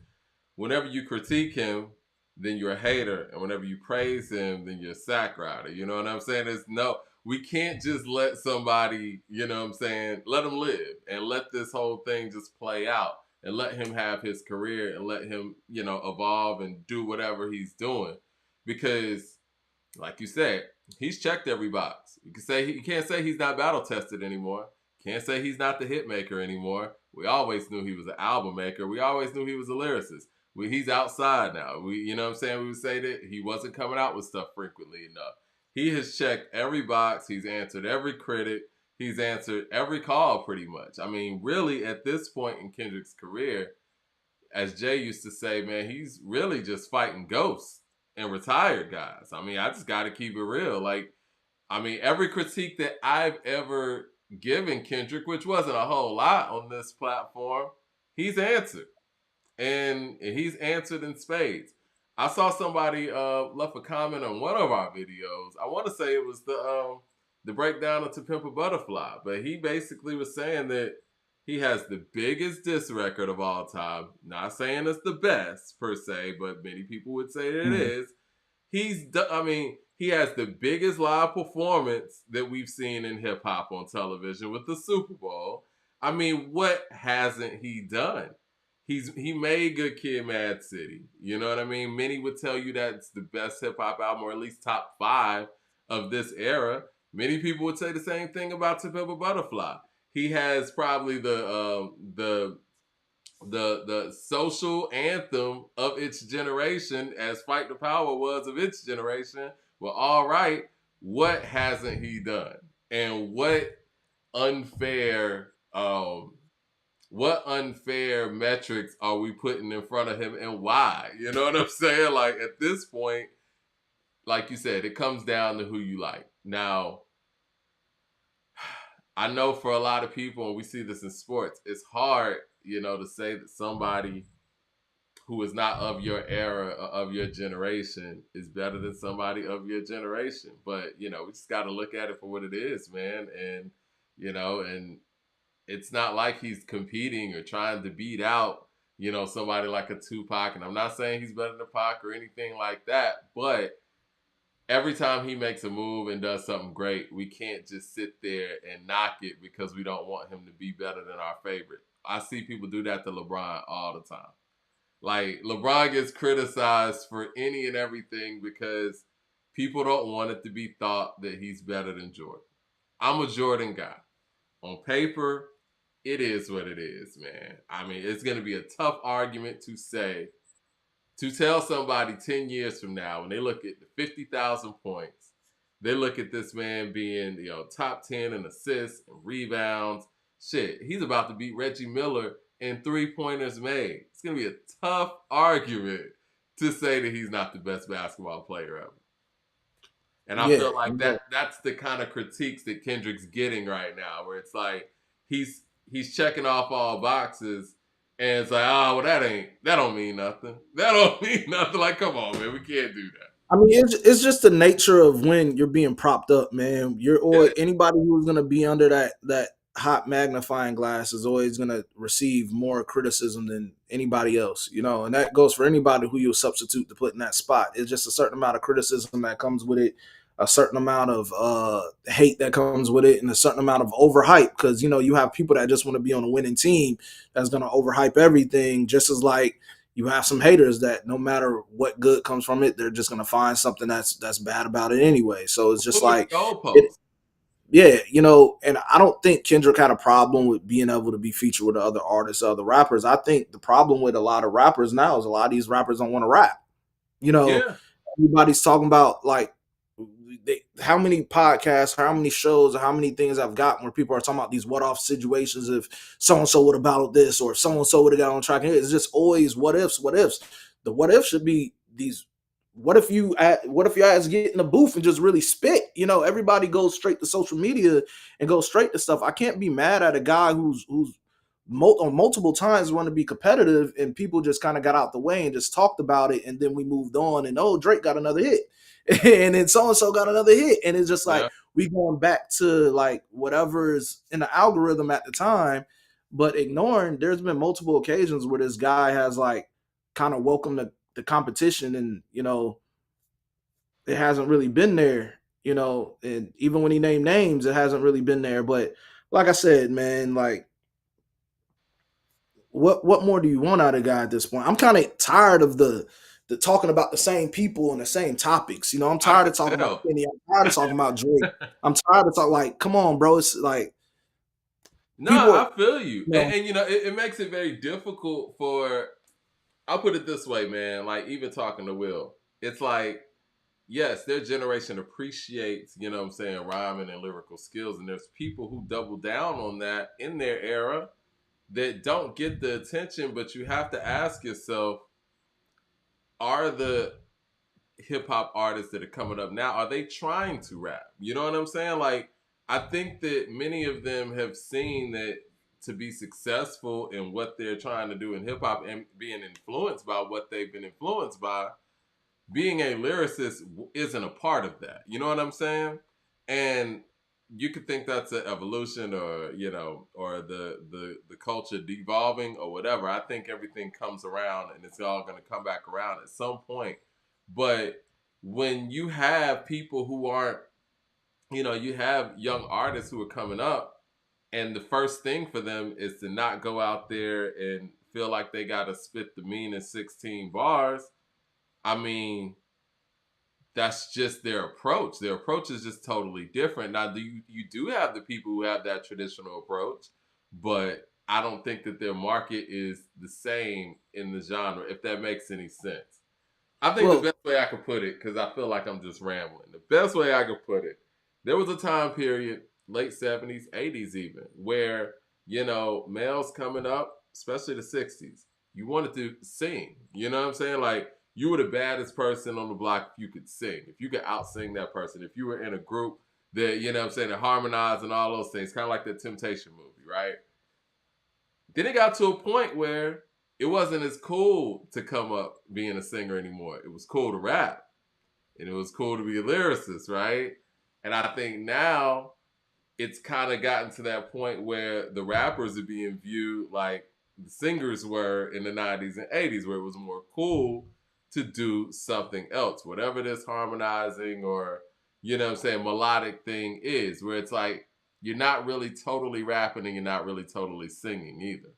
Whenever you critique him, then you're a hater, and whenever you praise him, then you're a sack rider. You know what I'm saying? There's no, we can't just let somebody, you know what I'm saying, let him live and let this whole thing just play out and let him have his career and let him, you know, evolve and do whatever he's doing. Because, like you said, he's checked every box. You can't say he's not battle tested anymore. Can't say he's not the hit maker anymore. We always knew he was an album maker. We always knew he was a lyricist. He's outside now. You know what I'm saying? We would say that he wasn't coming out with stuff frequently enough. He has checked every box. He's answered every critic. He's answered every call pretty much. I mean, really, at this point in Kendrick's career, as Jay used to say, man, he's really just fighting ghosts and retired guys. I mean, I just got to keep it real. Like, I mean, every critique that I've ever given Kendrick, which wasn't a whole lot on this platform, he's answered. And he's answered in spades. I saw somebody left a comment on one of our videos. I want to say it was the breakdown of To Pimp a Butterfly, but he basically was saying that he has the biggest diss record of all time. Not saying it's the best per se, but many people would say that it is. I mean, he has the biggest live performance that we've seen in hip hop on television with the Super Bowl. I mean, what hasn't he done? He made Good Kid, Mad City. You know what I mean? Many would tell you that's the best hip hop album, or at least top 5 of this era. Many people would say the same thing about To Pimp a Butterfly. He has probably the social anthem of its generation, as Fight the Power was of its generation. Well, all right, what hasn't he done? And unfair what unfair metrics are we putting in front of him, and why? You know what I'm saying? Like, at this point, like you said, it comes down to who you like. Now, I know for a lot of people, and we see this in sports, it's hard, you know, to say that somebody who is not of your era or of your generation is better than somebody of your generation. But, you know, we just got to look at it for what it is, man. And, you know, and it's not like he's competing or trying to beat out, you know, somebody like a Tupac. And I'm not saying he's better than Pac or anything like that, but every time he makes a move and does something great, we can't just sit there and knock it because we don't want him to be better than our favorite. I see people do that to LeBron all the time. Like, LeBron gets criticized for any and everything because people don't want it to be thought that he's better than Jordan. I'm a Jordan guy. On paper, it is what it is, man. I mean, it's going to be a tough argument to tell somebody 10 years from now, when they look at the 50,000 points, they look at this man being, you know, top 10 in assists and rebounds. Shit, he's about to beat Reggie Miller in three-pointers made. It's going to be a tough argument to say that he's not the best basketball player ever. And I feel like that's the kind of critiques that Kendrick's getting right now, where it's like he's checking off all boxes, and it's like, oh, well, that don't mean nothing. That don't mean nothing. Like, come on, man, we can't do that. I mean, it's just the nature of when you're being propped up, man. You're or anybody who's gonna be under that hot magnifying glass is always gonna receive more criticism than anybody else, you know. And that goes for anybody who you substitute to put in that spot. It's just a certain amount of criticism that comes with it, a certain amount of hate that comes with it, and a certain amount of overhype. Because you know you have people that just want to be on a winning team that's gonna overhype everything, just as like you have some haters that no matter what good comes from it, they're just gonna find something that's bad about it anyway. So it's just Who are the like goalposts? yeah, and I don't think Kendrick had a problem with being able to be featured with other artists, other rappers. I think the problem with a lot of rappers now is a lot of these rappers don't want to rap. You know, Yeah, everybody's talking about like how many podcasts, how many shows, or how many things I've gotten where people are talking about these what off situations if so and so would have battled this or so and so would have got on track. And it's just always what ifs, what ifs. The what if should be these. What if you guys get in the booth and just really spit? Everybody goes straight to social media and goes straight to stuff. I can't be mad at a guy who's on multiple times want to be competitive, and people just kind of got out the way and just talked about it, and then we moved on. And Drake got another hit, and then so and so got another hit, and it's just like yeah. we going back to like whatever's in the algorithm at the time, but ignoring there's been multiple occasions where this guy has like kind of welcomed the competition, and it hasn't really been there. And even when he named names, it hasn't really been there. But like I said, man, like what more do you want out of a guy at this point? I'm kind of tired of the talking about the same people and the same topics. I'm I tired can of talking about tell. Kenny. I'm tired of talking about Drake. I'm tired of talking like, come on, bro. It's like No, people are, I feel you, you know, and it makes it very difficult for. I'll put it this way, man. Like even talking to Will, it's like yes, their generation appreciates, what I'm saying, rhyming and lyrical skills. And there's people who double down on that in their era that don't get the attention, but you have to ask yourself, are the hip hop artists that are coming up now, are they trying to rap? You know what I'm saying? Like, I think that many of them have seen that to be successful in what they're trying to do in hip hop and being influenced by what they've been influenced by, being a lyricist isn't a part of that. You know what I'm saying? And you could think that's an evolution or, or the culture devolving or whatever. I think everything comes around and it's all going to come back around at some point. But when you have people who aren't, you have young artists who are coming up and the first thing for them is to not go out there and feel like they got to spit the meanest 16 bars. I mean, that's just their approach. Their approach is just totally different. Now, you do have the people who have that traditional approach, but I don't think that their market is the same in the genre, if that makes any sense. I think the well, best way I could put it, because I feel like I'm just rambling, the best way I could put it, there was a time period, late 70s, 80s even, where, males coming up, especially the 60s, you wanted to sing. You know what I'm saying? Like, you were the baddest person on the block if you could sing, if you could out-sing that person, if you were in a group that, you know what I'm saying, that harmonized and all those things, kind of like the Temptation movie, right? Then it got to a point where it wasn't as cool to come up being a singer anymore. It was cool to rap. And it was cool to be a lyricist, right? And I think now it's kind of gotten to that point where the rappers are being viewed like the singers were in the 90s and 80s, where it was more cool to do something else, whatever this harmonizing or, what I'm saying, melodic thing is, where it's like you're not really totally rapping and you're not really totally singing either.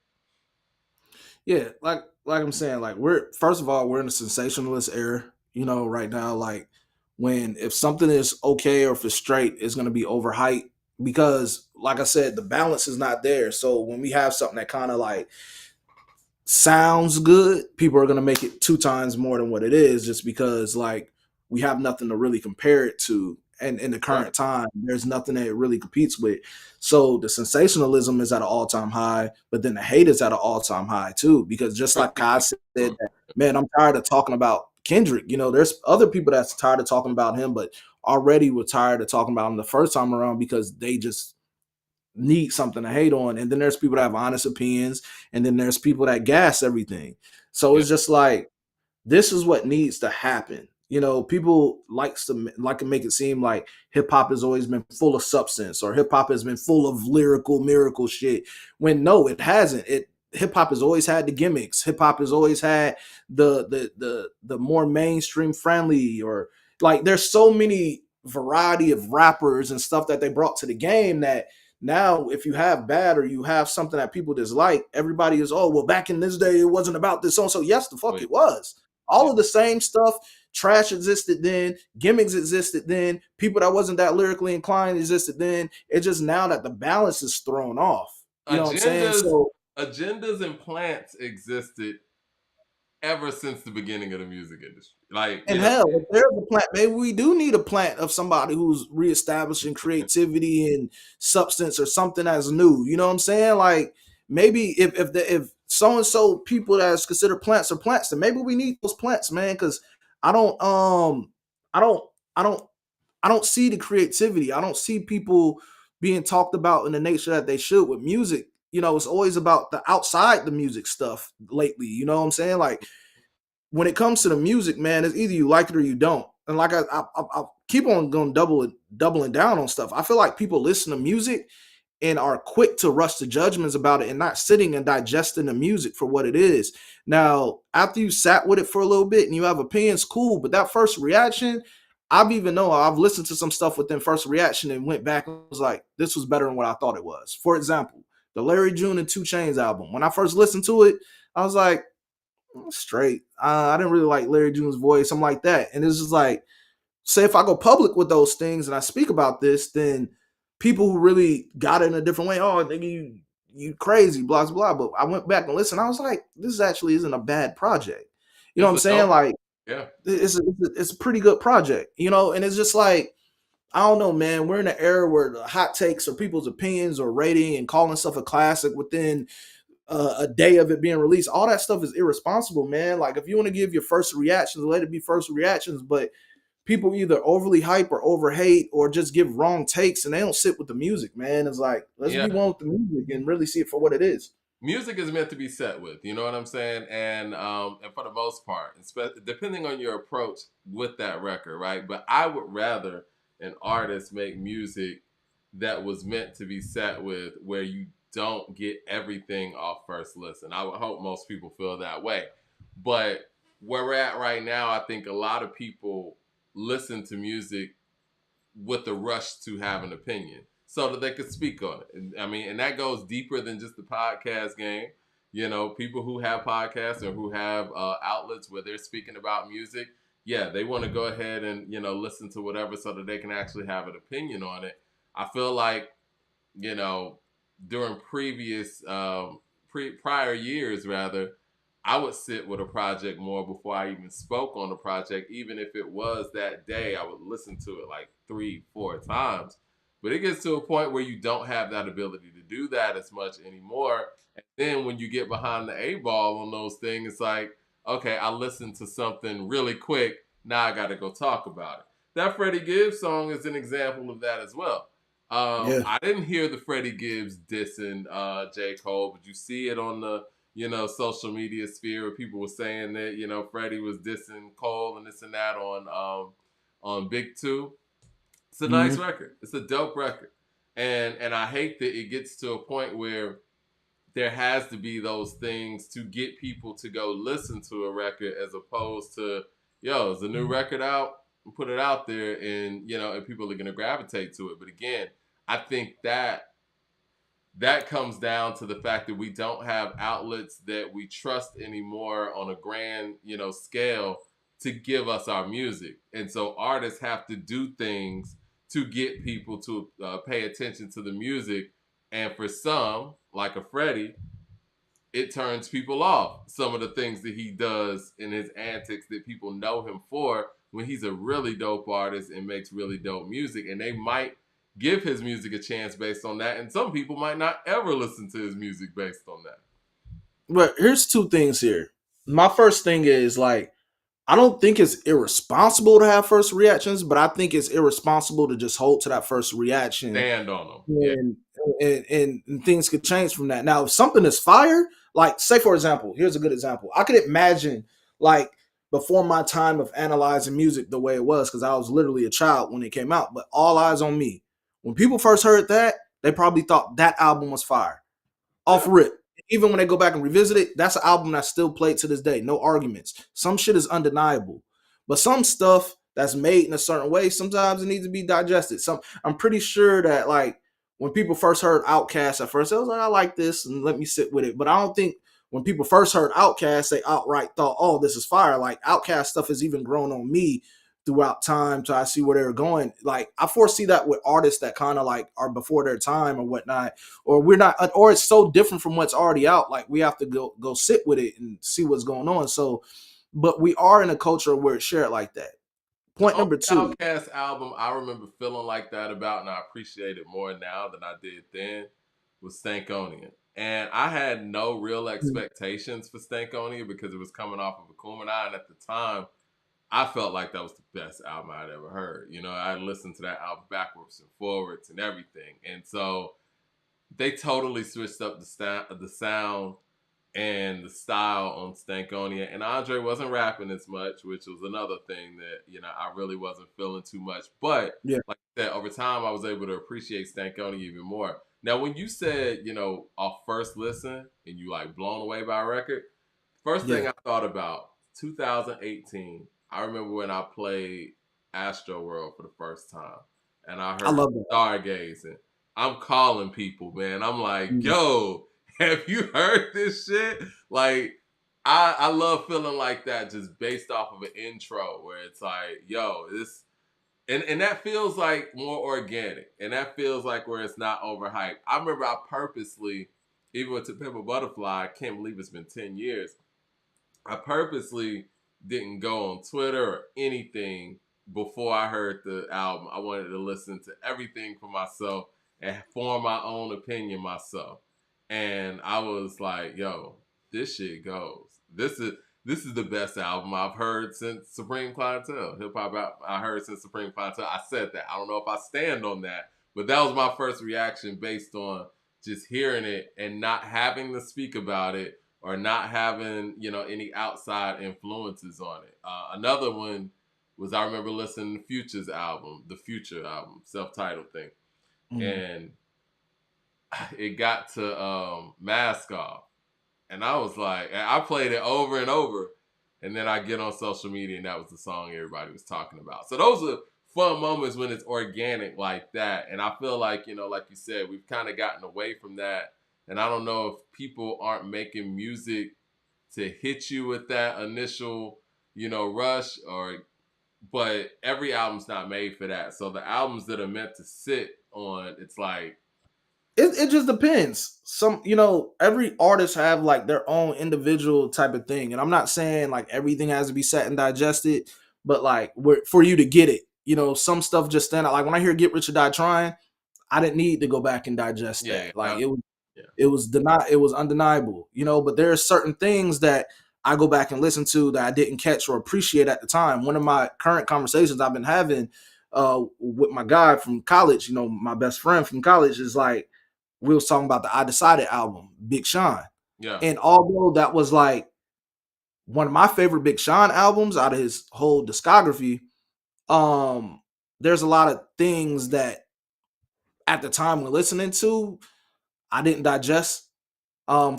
yeah, like I'm saying, like we're first of all we're in a sensationalist era, right now. Like when if something is okay or if it's straight, it's gonna be overhyped because, like I said, the balance is not there. So when we have something that kind of like sounds good, people are gonna make it 2 times more than what it is, just because like we have nothing to really compare it to. And in the Right. current time, there's nothing that it really competes with. So the sensationalism is at an all-time high, but then the hate is at an all-time high too. Because just like I said, that, man, I'm tired of talking about Kendrick. There's other people that's tired of talking about him, but already were tired of talking about him the first time around because they just need something to hate on. And then there's people that have honest opinions, and then there's people that gas everything. So Yeah. it's just like this is what needs to happen. People like to make it seem like hip hop has always been full of substance or hip hop has been full of lyrical miracle shit. When no, it hasn't. Hip hop has always had the gimmicks. Hip hop has always had the more mainstream friendly, or like there's so many variety of rappers and stuff that they brought to the game that now if you have bad or you have something that people dislike, everybody is, oh well, back in this day it wasn't about this so. Yes, the fuck Wait. it was. All Yeah. of the same stuff trash existed then, gimmicks existed then, people that wasn't that lyrically inclined existed then. It's just now that the balance is thrown off. You know what I'm saying? Agendas, So agendas and plants existed ever since the beginning of the music industry. Like, and hell, if there's a plant, maybe we do need a plant of somebody who's reestablishing creativity and substance or something that's new. You know what I'm saying? Like maybe if so and so people that's considered plants are plants, then maybe we need those plants, man. Because I don't I don't I don't I don't see the creativity. I don't see people being talked about in the nature that they should with music. You know, it's always about the outside the music stuff lately. You know what I'm saying? Like when it comes to the music, man, it's either you like it or you don't. And like I keep on going doubling down on stuff. I feel like people listen to music and are quick to rush to judgments about it and not sitting and digesting the music for what it is. Now, after you sat with it for a little bit and you have opinions, cool. But that first reaction, I've listened to some stuff within first reaction and went back and was like, this was better than what I thought it was. For example, the Larry June and 2 Chainz album. When I first listened to it, I was like, straight. I didn't really like Larry June's voice, something like that. And it's just like, say if I go public with those things and I speak about this, then people who really got it in a different way, oh, nigga, you crazy, blah, blah, blah. But I went back and listened. I was like, this actually isn't a bad project. You know what I'm saying? Like, yeah, it's a pretty good project, you know? And it's just like, I don't know, man. We're in an era where the hot takes or people's opinions or rating and calling stuff a classic within a day of it being released, all that stuff is irresponsible, man. Like if you want to give your first reactions, let it be first reactions, but people either overly hype or over hate or just give wrong takes and they don't sit with the music, man. It's like, let's be one with the music and really see it for what it is. Music is meant to be set with, you know what I'm saying? And for the most part, depending on your approach with that record, right? But I would rather an artist make music that was meant to be set with, where you don't get everything off first listen. I would hope most people feel that way. But where we're at right now, I think a lot of people listen to music with the rush to have an opinion so that they could speak on it. And, I mean, and that goes deeper than just the podcast game. You know, people who have podcasts or who have outlets where they're speaking about music, yeah, they want to go ahead and, you know, listen to whatever so that they can actually have an opinion on it. I feel like, you know, during previous prior years rather, I would sit with a project more before I even spoke on the project. Even if it was that day, I would listen to it like 3-4 times. But it gets to a point where you don't have that ability to do that as much anymore. And then when you get behind the 8 ball on those things, it's like, okay, I listened to something really quick. Now I got to go talk about it. That Freddy Gibbs song is an example of that as well. I didn't hear the Freddy Gibbs dissing J. Cole, but you see it on the, you know, social media sphere where people were saying that, you know, Freddie was dissing Cole and this and that on Big 2. It's a nice record. It's a dope record. And I hate that it gets to a point where there has to be those things to get people to go listen to a record as opposed to, yo, is a new record out? Put it out there and, you know, and people are going to gravitate to it. But again, I think that comes down to the fact that we don't have outlets that we trust anymore on a grand, you know, scale to give us our music. And so artists have to do things to get people to pay attention to the music. And for some, like a Freddie, it turns people off. Some of the things that he does in his antics that people know him for, when he's a really dope artist and makes really dope music, and they might give his music a chance based on that, and some people might not ever listen to his music based on that. But here's 2 things here. My first thing is, like, I don't think it's irresponsible to have first reactions, but I think it's irresponsible to just hold to that first reaction. Stand on them. And things could change from that. Now, if something is fire, like, say, for example, here's a good example. I could imagine, like, before my time of analyzing music the way it was, because I was literally a child when it came out, but All Eyes on Me. When people first heard that, they probably thought that album was fire. Off rip. Even when they go back and revisit it, that's an album that's still played to this day. No arguments. Some shit is undeniable. But some stuff that's made in a certain way, sometimes it needs to be digested. I'm pretty sure that, like, when people first heard Outkast at first, I was like, I like this and let me sit with it. But I don't think when people first heard Outkast, they outright thought, "Oh, this is fire." Like Outkast stuff has even grown on me throughout time, so I see where they're going. Like I foresee that with artists that kind of like are before their time or whatnot, or we're not, or it's so different from what's already out. Like we have to go sit with it and see what's going on. So, but we are in a culture where it's shared like that. The Point only number two. Outkast album I remember feeling like that about, and I appreciate it more now than I did then, was Stankonia. And I had no real expectations for Stankonia because it was coming off of Akumina, and at the time, I felt like that was the best album I'd ever heard. You know, I listened to that album backwards and forwards and everything. And so they totally switched up the sound and the style on Stankonia. And Andre wasn't rapping as much, which was another thing that, you know, I really wasn't feeling too much. But Yeah, like I said, over time, I was able to appreciate Stankonia even more. Now, when you said, you know, off first listen and you like blown away by a record, first thing yeah, I thought about, 2018, I remember when I played Astro World for the first time and I I heard love that. Stargazing. I'm calling people, man. I'm like, Mhm. yo, have you heard this shit? Like, I love feeling like that just based off of an intro where it's like, yo, this and that feels like more organic. And that feels like where it's not overhyped. I remember I purposely, even with To Pimp a Butterfly, I can't believe it's been 10 years. I purposely didn't go on Twitter or anything before I heard the album. I wanted to listen to everything for myself and form my own opinion myself. And I was like, yo, this shit goes. This is the best album I've heard since Supreme Clientele. Hip hop I heard since Supreme Clientele. I said that. I don't know if I stand on that, but that was my first reaction based on just hearing it and not having to speak about it or not having, you know, any outside influences on it. Another one was I remember listening to Future's album, the Future album, self-titled thing, Mhm. and it got to Mask Off, and I was like, and I played it over and over, and then I get on social media, and that was the song everybody was talking about. So those are fun moments when it's organic like that, and I feel like, you know, like you said, we've kind of gotten away from that, and I don't know if people aren't making music to hit you with that initial, you know, rush or but every album's not made for that. So the albums that are meant to sit on, it's like, It just depends. Some, you know, every artist have like their own individual type of thing, and I'm not saying like everything has to be sat and digested, but like for you to get it, you know, some stuff just stand out. Like when I hear "Get Rich or Die Trying," I didn't need to go back and digest yeah, yeah, that. Like yeah, it was undeniable, you know. But there are certain things that I go back and listen to that I didn't catch or appreciate at the time. One of my current conversations I've been having with my guy from college, you know, my best friend from college, is like we was talking about the I Decided album, Big Sean. yeah, And although that was like one of my favorite Big Sean albums out of his whole discography, um, there's a lot of things that at the time when listening to, I didn't digest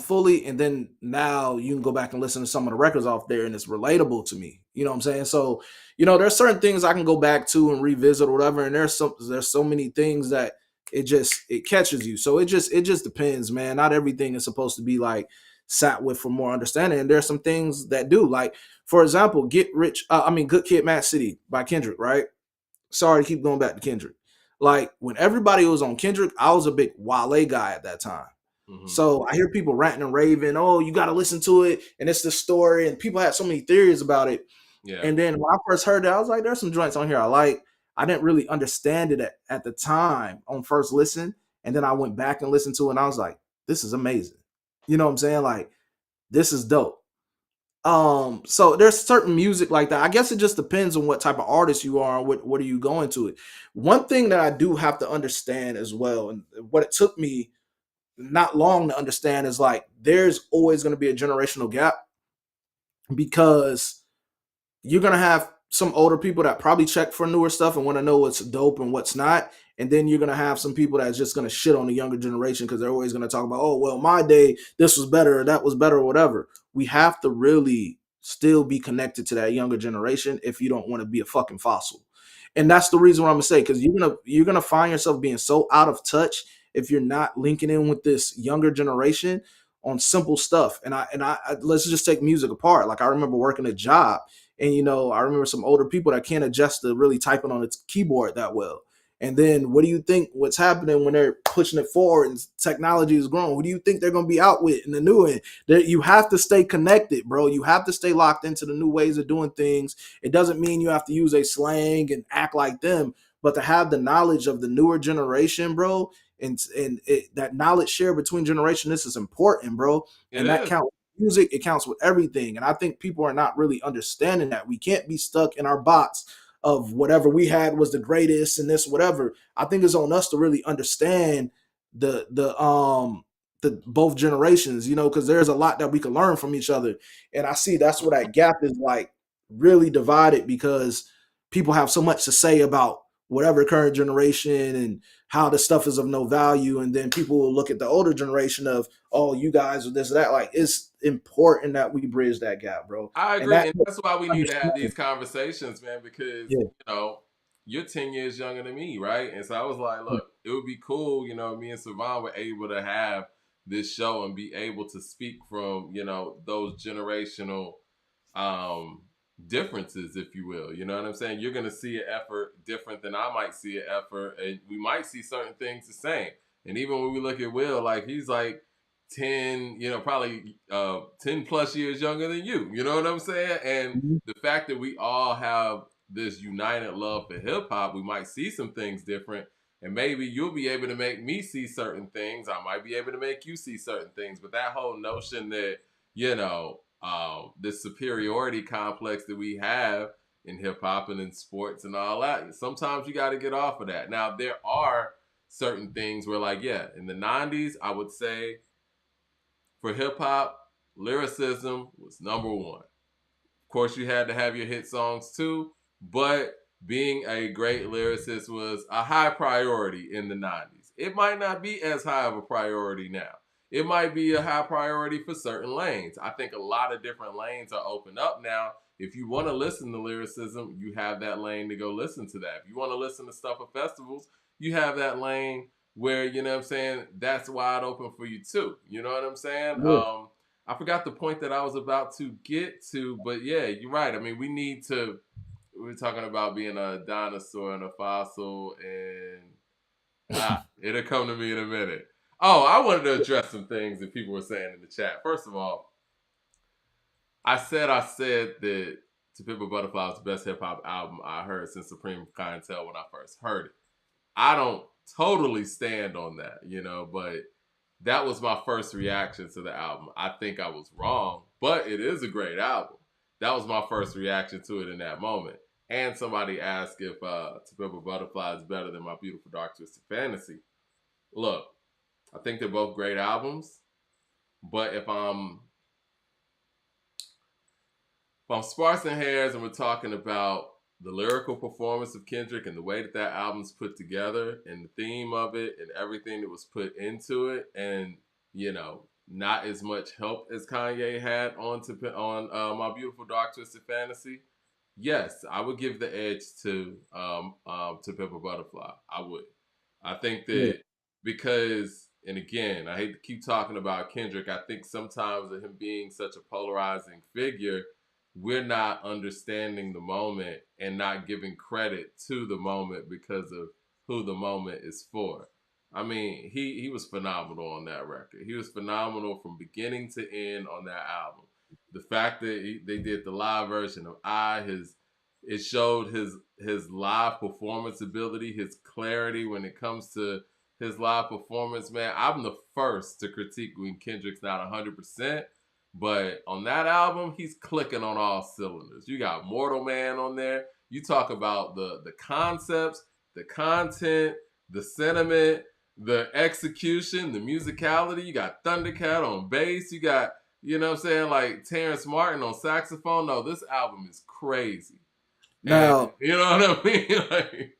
fully, and then now you can go back and listen to some of the records off there and it's relatable to me, you know what I'm saying? So, you know, there's certain things I can go back to and revisit or whatever, and there's so many things that it catches you. So it just depends, man. Not everything is supposed to be like sat with for more understanding, and there's some things that do, like for example, Good Kid Mad City by Kendrick, right? Sorry to keep going back to Kendrick. Like when everybody was on Kendrick, I was a big Wale guy at that time. hmm, So I hear people ranting and raving, oh, you got to listen to it. And it's the story. And people had so many theories about it. yeah, And then when I first heard it, I was like, there's some joints on here I like. I didn't really understand it at the time on first listen. And then I went back and listened to it and I was like, this is amazing. You know what I'm saying? Like, this is dope. So there's certain music like that. I guess it just depends on what type of artist you are and what are you going to it. One thing that I do have to understand as well, and what it took me not long to understand, is like there's always going to be a generational gap, because you're gonna have some older people that probably check for newer stuff and want to know what's dope and what's not. And then you're gonna have some people that's just gonna shit on the younger generation because they're always gonna talk about, oh well, my day this was better or that was better or whatever. We have to really still be connected to that younger generation if you don't want to be a fucking fossil. And that's the reason what I'm gonna say, because you're gonna find yourself being so out of touch if you're not linking in with this younger generation. on simple stuff. And I let's just take music apart. Like I remember working a job, and I remember some older people that can't adjust to really typing on its keyboard that well. And then what do you think what's happening when they're pushing it forward and technology is growing? What do you think they're going to be out with in the new end? You have to stay connected, bro. You have to stay locked into the new ways of doing things. It doesn't mean you have to use a slang and act like them, but to have the knowledge of the newer generation, bro, that knowledge share between generations, this is important, bro. And that counts. Music, it counts with everything. And I think people are not really understanding that. We can't be stuck in our box of whatever we had was the greatest and this whatever. I think it's on us to really understand the both generations, because there's a lot that we can learn from each other. And I see that's where that gap is like really divided, because people have so much to say about whatever current generation and how the stuff is of no value. And then people will look at the older generation of, oh, you guys are this or that. Like, it's important that we bridge that gap, bro. I agree. And that's why we need to have these conversations, man, because, you're 10 years younger than me, right? And so I was like, look, it would be cool, me and Savon were able to have this show and be able to speak from, those generational differences, if you will. You know what I'm saying? You're going to see an effort different than I might see an effort, and we might see certain things the same. And even when we look at Will, like, he's like 10, probably 10 plus years younger than you. You know what I'm saying? And the fact that we all have this united love for hip hop, we might see some things different. And maybe you'll be able to make me see certain things. I might be able to make you see certain things. But that whole notion that, this superiority complex that we have in hip hop and in sports and all that, sometimes you got to get off of that. Now, there are certain things where, like, in the 90s, I would say for hip hop, lyricism was number one. Of course, you had to have your hit songs too, but being a great lyricist was a high priority in the 90s. It might not be as high of a priority now. It might be a high priority for certain lanes. I think a lot of different lanes are opened up now. If you want to listen to lyricism, you have that lane to go listen to that. If you want to listen to stuff at festivals, you have that lane where, you know what I'm saying, that's wide open for you too. You know what I'm saying? Yeah. I forgot the point that I was about to get to, but yeah, you're right. I mean, we're talking about being a dinosaur and a fossil, and it'll come to me in a minute. Oh, I wanted to address some things that people were saying in the chat. First of all, I said that To Pimp a Butterfly was the best hip hop album I heard since Supreme Clientele when I first heard it. I don't totally stand on that, but that was my first reaction to the album. I think I was wrong, but it is a great album. That was my first reaction to it in that moment. And somebody asked if To Pimp a Butterfly is better than My Beautiful Dark Twisted Fantasy. Look, I think they're both great albums, but if I'm sparsing hairs and we're talking about the lyrical performance of Kendrick and the way that album's put together and the theme of it and everything that was put into it, and not as much help as Kanye had on My Beautiful Dark Twisted Fantasy, yes, I would give the edge to Pimp a Butterfly. I would. I think that because, and again, I hate to keep talking about Kendrick. I think sometimes of him being such a polarizing figure, we're not understanding the moment and not giving credit to the moment because of who the moment is for. I mean, he was phenomenal on that record. He was phenomenal from beginning to end on that album. The fact that they did the live version of it showed his live performance ability, his clarity when it comes to his live performance, man. I'm the first to critique when Kendrick's not 100%, but on that album, he's clicking on all cylinders. You got Mortal Man on there. You talk about the concepts, the content, the sentiment, the execution, the musicality. You got Thundercat on bass. You got, like Terrence Martin on saxophone. No, this album is crazy. Now, and, you know what I mean?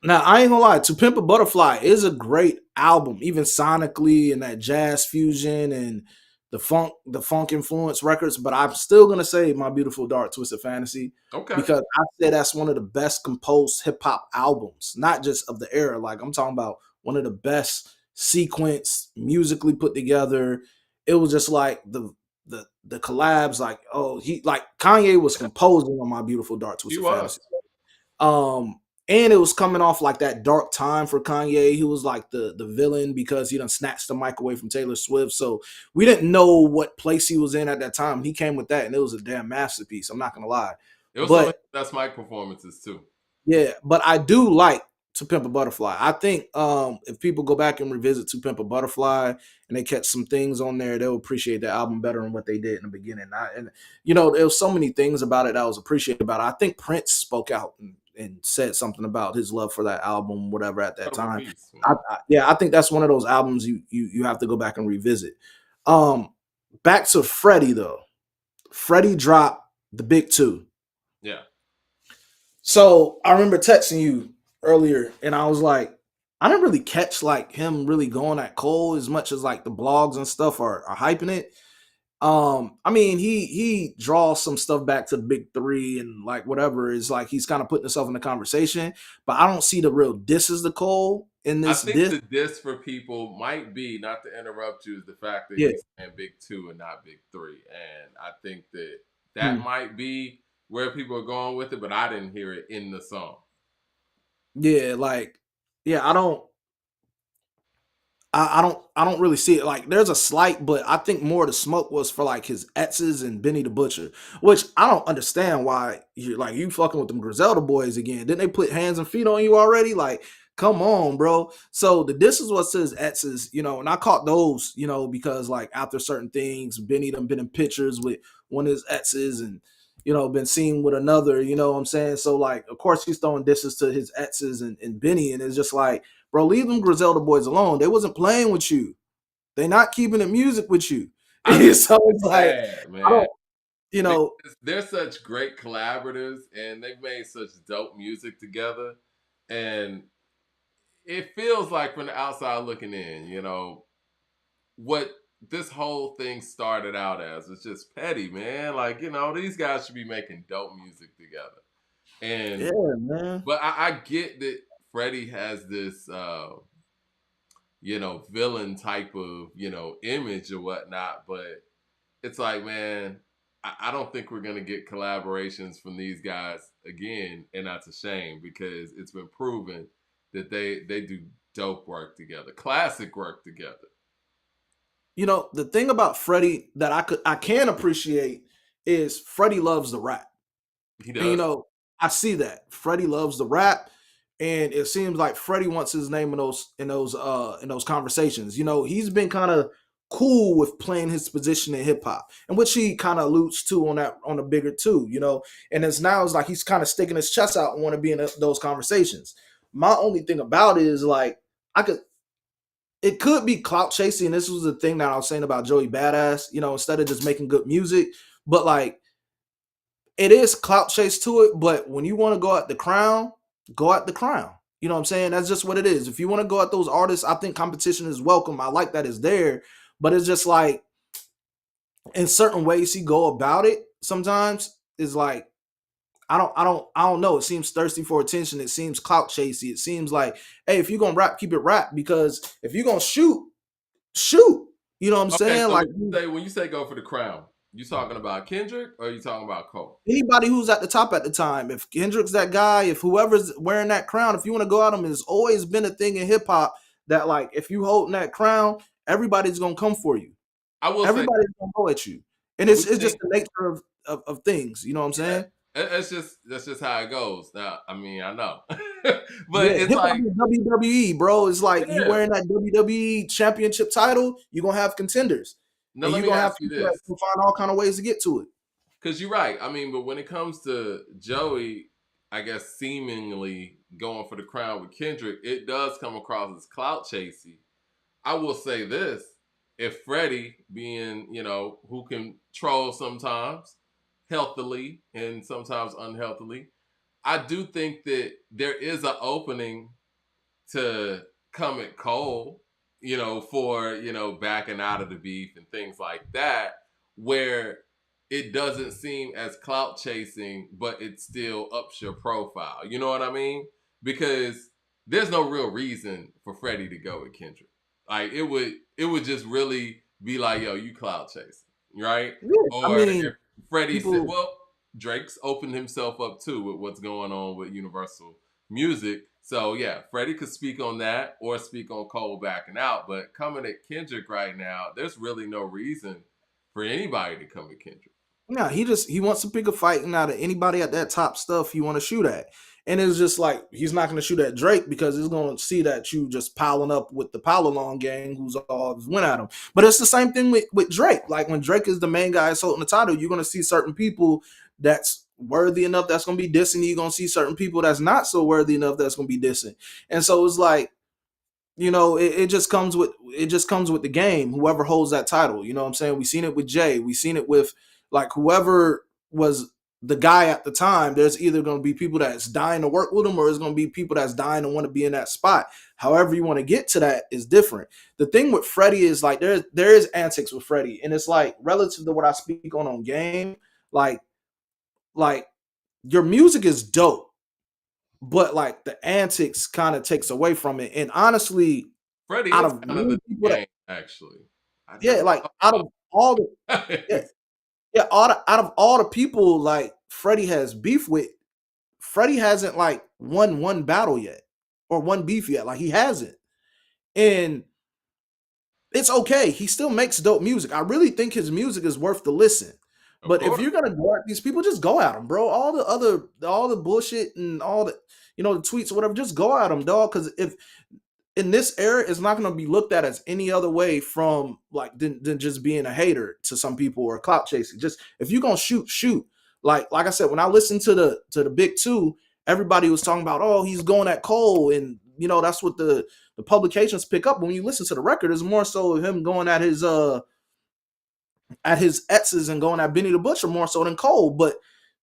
Now, I ain't gonna lie, To Pimp a Butterfly is a great album, even sonically, and that jazz fusion and the funk influence records, but I'm still gonna say My Beautiful Dark Twisted Fantasy. Okay. Because I say that's one of the best composed hip hop albums, not just of the era. Like, I'm talking about one of the best sequence, musically put together. it was just like the collabs, like, oh, he like Kanye was composing on My Beautiful Dark He Twisted Fantasy. was. And it was coming off like that dark time for Kanye. He was like the villain because he done snatched the mic away from Taylor Swift. So we didn't know what place he was in at that time. He came with that, and it was a damn masterpiece. I'm not gonna lie. It was some of But his best mic performances too. yeah, but I do like To Pimp a Butterfly. I think if people go back and revisit To Pimp a Butterfly and they catch some things on there, they'll appreciate the album better than what they did in the beginning. And you know, there was so many things about it that I was appreciated about it. I think Prince spoke out and said something about his love for that album, whatever, at that Incredible time. piece. Yeah, I think that's one of those albums you have to go back and revisit. Um, Back to Freddie though. Freddie dropped the Big Two. Yeah. So I remember texting you earlier, and I was like, I didn't really catch like him really going at Cole as much as like the blogs and stuff are hyping it. I mean, he draws some stuff back to the big three and like whatever, is like he's kind of putting himself in the conversation, but I don't see the real disses to Cole in I this think diss. the diss for people might be, not to interrupt you, is the fact that Yeah. he's saying Big Two and not Big Three. And I think that might be where people are going with it, but I didn't hear it in the song. Yeah, like, yeah, I don't really see it. Like, there's a slight, but I think more of the smoke was for like his exes and Benny the Butcher, which I don't understand why you fucking with them Griselda boys again. Didn't they put hands and feet on you already? Like, come on, bro. So this is what says exes, you know, and I caught those, you know, because like after certain things, Benny done been in pictures with one of his exes and you know, been seen with another, you know what I'm saying? So like, of course he's throwing disses to his exes and Benny, and it's just like, bro, leave them Griselda boys alone. They wasn't playing with you. They not keeping the music with you. So it's like, Sad, I man. don't, you know. They're such great collaborators, and they've made such dope music together. And it feels like from the outside looking in, you know, what this whole thing started out as was just petty, man. Like, you know, these guys should be making dope music together. And Yeah, man. but I get that Freddie has this you know, villain type of, you know, image or whatnot, but it's like, man, I don't think we're gonna get collaborations from these guys again, and that's a shame because it's been proven that they do dope work together, classic work together. You know, the thing about Freddie that I can appreciate is Freddie loves the rap. He And you does. know, I see that. Freddie loves the rap. And it seems like Freddie wants his name in those conversations. You know, he's been kind of cool with playing his position in hip hop, and which he kind of alludes to on the bigger two, you know. And it's like he's kind of sticking his chest out and want to be in those conversations. My only thing about it is like it could be clout chasing. This was the thing that I was saying about Joey Badass, you know, instead of just making good music, but like it is clout chase to it, but when you want to go at the crown, go at the crown. You know what I'm saying? That's just what it is. If you want to go at those artists, I think competition is welcome. I like that it's there, but it's just like in certain ways he go about it sometimes is like I don't know. It seems thirsty for attention. It seems clout chasey. It seems like, hey, if you're gonna rap, keep it rap, because if you're gonna shoot, shoot. You know what I'm Okay, saying? so Like when you say go for the crown, you talking about Kendrick or you talking about Cole? anybody who's at the top at the time, if Kendrick's that guy, if whoever's wearing that crown, if you want to go at him, it's always been a thing in hip hop that like if you holding that crown, everybody's gonna come for you. I will say, Everybody's gonna go at you, and so we it's just think, the nature of things. You know what I'm yeah, saying? it's just that's just how it goes. Now, I mean, I know, but Yeah, it's hip hop like, is WWE, bro. It's like you yeah. wearing that WWE championship title, you're gonna have contenders, Now and let you're me gonna have ask you people that this, can find all kind of ways to get to it. because you're right. I mean, but when it comes to Joey, I guess seemingly going for the crown with Kendrick, it does come across as clout chasey. I will say this: if Freddie, being you know who can troll sometimes healthily and sometimes unhealthily, I do think that there is an opening to come at Cole, you know, for, you know, backing out of the beef and things like that, where it doesn't seem as clout chasing, but it still ups your profile. You know what I mean? Because there's no real reason for Freddie to go with Kendrick. Like it would just really be like, yo, you clout chasing, right? Yeah, I Or if mean, Freddie said, people. well, Drake's opened himself up too with what's going on with Universal Music. So yeah, Freddie could speak on that or speak on Cole backing out. But coming at Kendrick right now, there's really no reason for anybody to come at Kendrick. Yeah, he wants to pick a fight, and out of anybody at that top stuff you want to shoot at. And it's just like he's not going to shoot at Drake because he's going to see that you just piling up with the Pile Along gang who's always went at him. But it's the same thing with Drake. Like when Drake is the main guy holding the title, you're going to see certain people that's worthy enough that's going to be dissing. You're going to see certain people that's not so worthy enough that's going to be dissing. And so it's like, you know, it just comes with the game. Whoever holds that title, you know what I'm saying? We seen it with Jay. We seen it with like whoever was the guy at the time. There's either going to be people that's dying to work with him, or it's going to be people that's dying to want to be in that spot. However you want to get to that is different. The thing with Freddie is like there is antics with Freddie, and it's like relative to what I speak on game. Like your music is dope, but like the antics kind of takes away from it. And honestly, Freddie out is of kind of the people that, game, actually. I yeah, never like thought out of all the, about yeah, it. out of all the people like Freddie has beef with, Freddie hasn't like won one battle yet or one beef yet. Like he hasn't, and it's okay. He still makes dope music. I really think his music is worth the listen. Of But if course. you're gonna go at these people, just go at them, bro. All the bullshit and all the the tweets or whatever, just go at them, dog. Because if in this era, it's not going to be looked at as any other way from like than just being a hater to some people or clout chasing. Just if you're gonna shoot. Like I said, when I listened to the Big Two, everybody was talking about, oh, he's going at Cole, and that's what the publications pick up. When you listen to the record, it's more so of him going at his exes and going at Benny the Butcher more so than Cole. But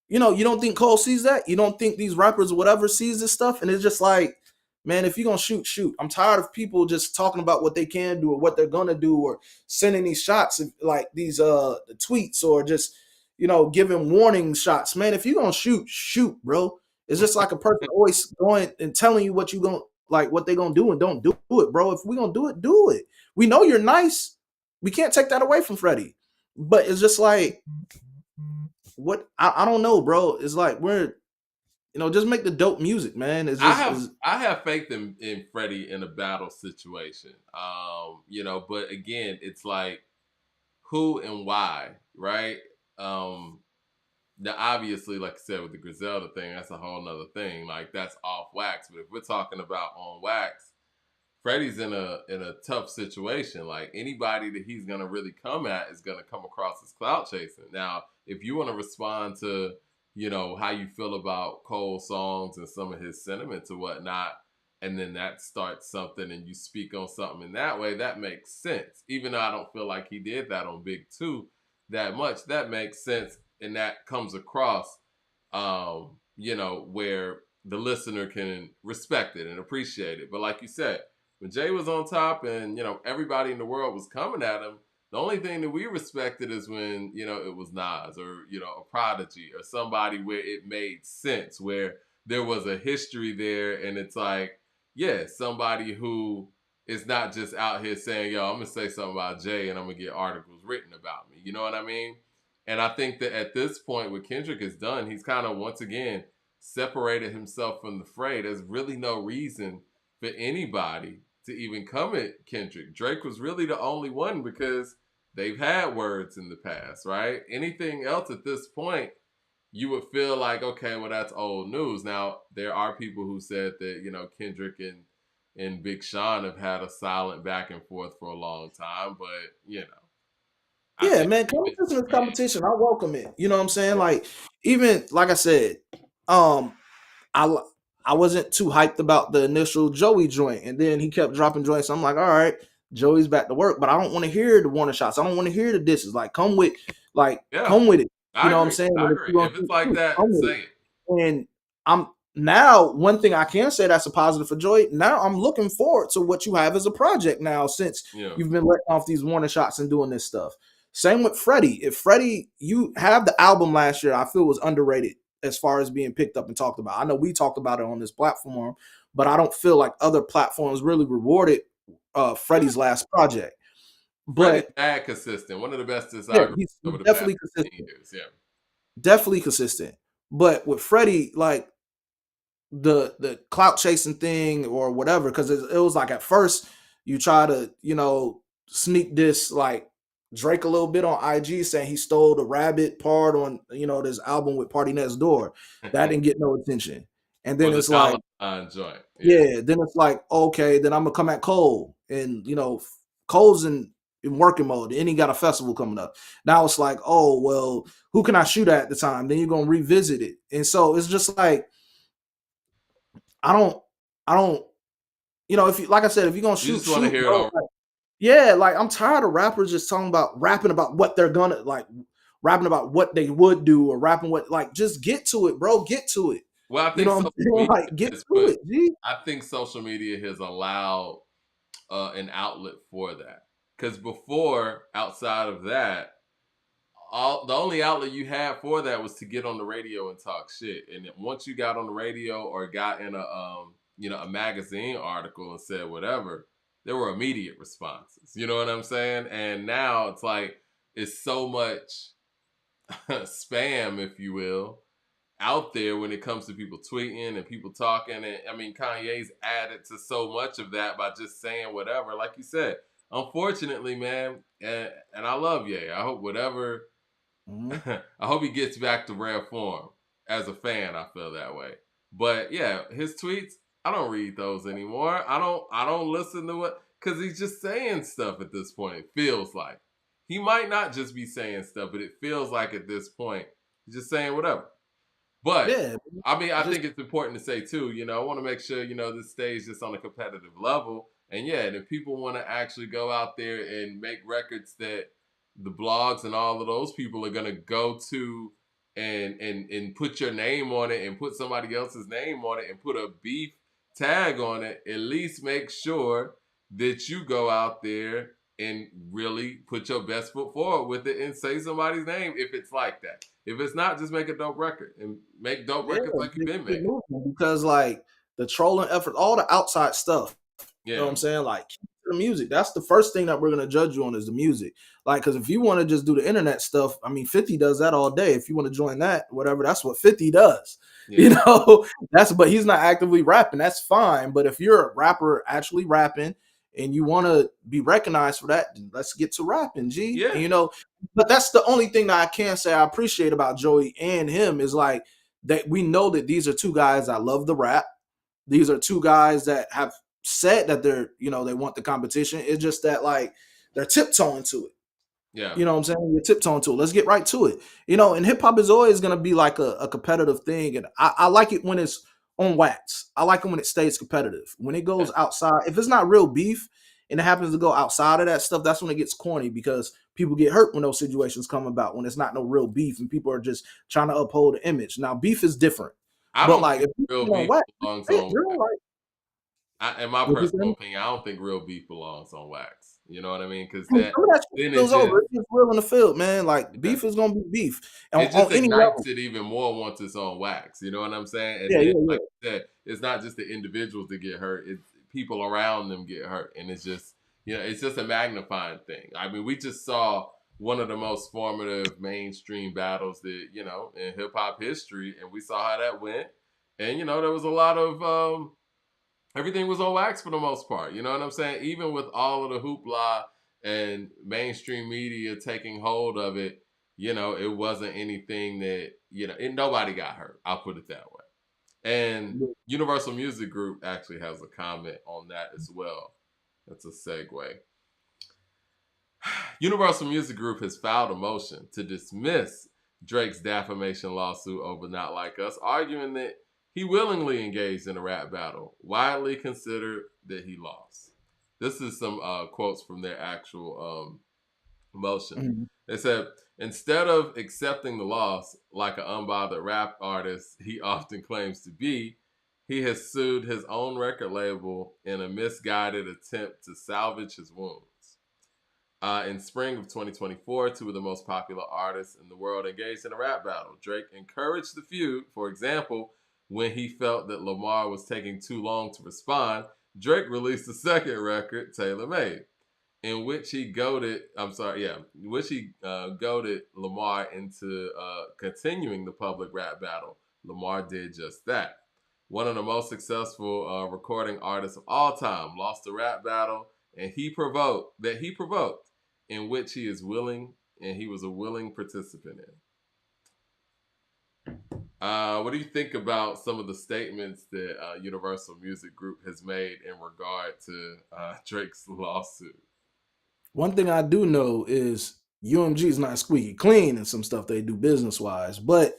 you don't think Cole sees that? You don't think these rappers or whatever sees this stuff? And it's just like, man, if you're gonna shoot. I'm tired of people just talking about what they can do or what they're gonna do or sending these shots like these the tweets or just giving warning shots. Man, if you're gonna shoot, bro. It's just like a person always going and telling you what you gonna like what they gonna do and don't do it, bro. If we're gonna do it, do it. We know you're nice. We can't take that away from Freddie. But it's just like what I don't know, bro. It's like we're just make the dope music, man. It's just I have faith in Freddie in a battle situation. But again, it's like who and why, right? Now obviously, like I said, with the Griselda thing, that's a whole nother thing. Like that's off wax. But if we're talking about on wax, Freddie's in a tough situation. Like anybody that he's gonna really come at is gonna come across as clout chasing. Now, if you want to respond to, how you feel about Cole's songs and some of his sentiments or whatnot, and then that starts something and you speak on something in that way, that makes sense. Even though I don't feel like he did that on Big Two that much, that makes sense and that comes across where the listener can respect it and appreciate it. But like you said, when Jay was on top and everybody in the world was coming at him, the only thing that we respected is when it was Nas or a Prodigy or somebody where it made sense, where there was a history there, and it's like, yeah, somebody who is not just out here saying, yo, I'm gonna say something about Jay and I'm gonna get articles written about me. You know what I mean? And I think that at this point, what Kendrick has done, he's kind of once again separated himself from the fray. There's really no reason for anybody to even come at Kendrick. Drake was really the only one because they've had words in the past, right? Anything else at this point, you would feel like, okay, well, that's old news. Now, there are people who said that, Kendrick and Big Sean have had a silent back and forth for a long time, but, I yeah, think man, competition is competition. I welcome it. You know what I'm saying? Like, even like I said, I I wasn't too hyped about the initial Joey joint, and then he kept dropping joints. I'm like, all right, Joey's back to work, but I don't want to hear the warning shots. I don't want to hear the disses. Like, come with yeah, it. You I know what I'm agree. saying? I And if agree. you're gonna If it's like that, come with say it. it. And I'm now one thing I can say that's a positive for Joy. Now I'm looking forward to what you have as a project now, since Yeah. you've been letting off these warning shots and doing this stuff. Same with Freddie. If Freddie, you have the album last year, I feel was underrated as far as being picked up and talked about. I know we talked about it on this platform, but I don't feel like other platforms really rewarded Freddie's last project. Freddie's But mad consistent. One of the best yeah, discographies he's over the past definitely 15 consistent. years. Yeah. Definitely consistent. But with Freddie, like the clout chasing thing or whatever, because it was like at first you try to, sneak this like Drake a little bit on IG saying he stole the rabbit part on, this album with Party Next Door. That didn't get no attention. And Or then the it's like, dollar sign joint. Yeah. yeah, then it's like, okay, then I'm gonna come at Cole. And Cole's in working mode. And he got a festival coming up. Now it's like, oh well, who can I shoot at the time? Then you're gonna revisit it. And so it's just like I don't, if you, like I said, if you're gonna You shoot, just want to shoot, hear it bro. on. Like, yeah, like I'm tired of rappers just rapping about what they're gonna like, rapping about what they would do or rapping what like just get to it, bro. Get to it. Well, I You think know what I'm social saying? media Like get has to put. it, G. I think social media has allowed an outlet for that. Because before, outside of that, the only outlet you had for that was to get on the radio and talk shit. And once you got on the radio or got in a magazine article and said whatever, there were immediate responses. You know what I'm saying? And now it's so much spam, if you will, out there when it comes to people tweeting and people talking. And I mean, Kanye's added to so much of that by just saying whatever. Like you said, unfortunately, man, and I love Ye. I hope whatever. Mhm. I hope he gets back to rare form. As a fan, I feel that way. But yeah, his tweets, I don't read those anymore. I don't listen to it because he's just saying stuff at this point. It feels like he might not just be saying stuff, but it feels like at this point he's just saying whatever. But Yeah, I mean, I just think it's important to say too. I want to make sure this stays just on a competitive level. And yeah, and if people want to actually go out there and make records that the blogs and all of those people are gonna go to and put your name on it and put somebody else's name on it and put a beef tag on it, at least make sure that you go out there and really put your best foot forward with it and say somebody's name if it's like that. If it's not, just make a dope record and make dope yeah, records like you've been keep making. moving because like the trolling effort, all the outside stuff. You know what Yeah, I'm saying? Like keep to the music. That's the first thing that we're gonna judge you on is the music. Like, because if you want to just do the internet stuff, I mean, 50 does that all day. If you want to join that, whatever, that's what 50 does. You yeah, know, but he's not actively rapping. That's fine. But if you're a rapper actually rapping and you want to be recognized for that, then let's get to rapping, G. And, yeah, but that's the only thing that I can say I appreciate about Joey and him is like that we know that these are two guys that love the rap. These are two guys that have said that they want the competition. It's just that like they're tiptoeing to it. yeah. You know what I'm saying? You're tiptoeing to it. Let's get right to it. And hip hop is always gonna be like a competitive thing. And I like it when it's on wax. I like it when it stays competitive. When it goes outside, if it's not real beef and it happens to go outside of that stuff, that's when it gets corny because people get hurt when those situations come about when it's not no real beef and people are just trying to uphold the image. Now, beef is different. I But don't like think if you real on beef wax, belongs it's on. real like In my what you personal saying? opinion, I don't think real beef belongs on wax. You know what I mean? Because Some of that shit then spills over. It's just real in the field, man. Like yeah, beef is gonna be beef it on just any ignites level. it even more once it's on wax. You know what I'm saying? And Yeah, then, yeah, like yeah. you said, it's not just the individuals that get hurt; it's people around them get hurt, and it's just it's just a magnifying thing. I mean, we just saw one of the most formative mainstream battles that in hip hop history, and we saw how that went. And there was a lot of everything was on wax for the most part. You know what I'm saying? Even with all of the hoopla and mainstream media taking hold of it, it wasn't anything that, nobody got hurt. I'll put it that way. And Universal Music Group actually has a comment on that as well. That's a segue. Universal Music Group has filed a motion to dismiss Drake's defamation lawsuit over Not Like Us, arguing that he willingly engaged in a rap battle, widely considered that he lost. This is some quotes from their actual motion. Mhm. They said, instead of accepting the loss like an unbothered rap artist he often claims to be, he has sued his own record label in a misguided attempt to salvage his wounds. In spring of 2024, two of the most popular artists in the world engaged in a rap battle. Drake encouraged the feud. For example, when he felt that Lamar was taking too long to respond, Drake released a second record, Tailor Made. which he goaded. I'm sorry, yeah, which he goaded Lamar into continuing the public rap battle. Lamar did just that. One of the most successful recording artists of all time lost the rap battle, and he provoked, in which he is willing and he was a willing participant in. What do you think about some of the statements that Universal Music Group has made in regard to Drake's lawsuit? One thing I do know is UMG is not squeaky clean in some stuff they do business wise, but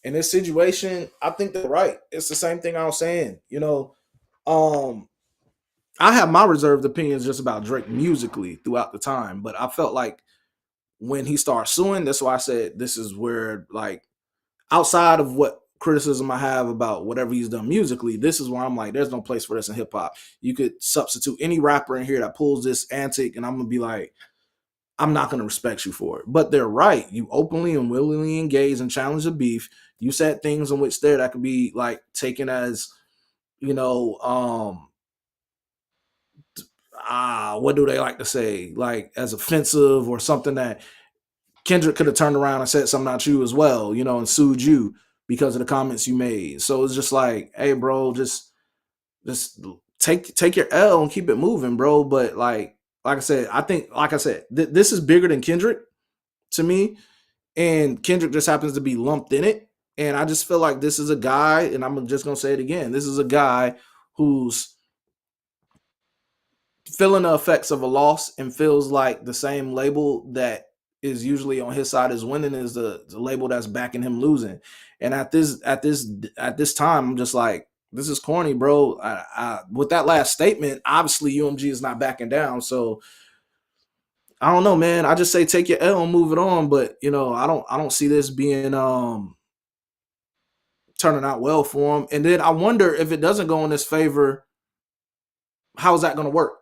in this situation, I think they're right. It's the same thing I was saying. Um, I have my reserved opinions just about Drake musically throughout the time, but I felt like when he started suing, that's why I said this is where, like, outside of what criticism I have about whatever he's done musically, this is where I'm like, there's no place for this in hip hop. You could substitute any rapper in here that pulls this antic, and I'm gonna be like, I'm not gonna respect you for it. But they're right. You openly and willingly engage and challenge the beef. You said things in which there that could be like taken as, you know, what do they like to say? Like as offensive or something that Kendrick could have turned around and said something not true as well, and sued you because of the comments you made. So it's just like, hey, bro, just take your L and keep it moving, bro. But like I said, I think, like I said, this is bigger than Kendrick to me, and Kendrick just happens to be lumped in it. And I just feel like this is a guy, and I'm just gonna say it again. This is a guy who's feeling the effects of a loss and feels like the same label that is usually on his side is winning is the label that's backing him losing. And at this time, I'm just like, this is corny, bro. With that last statement, obviously UMG is not backing down. So I don't know, man. I just say take your L and move it on. But I don't see this being turning out well for him. And then I wonder if it doesn't go in his favor, how is that going to work?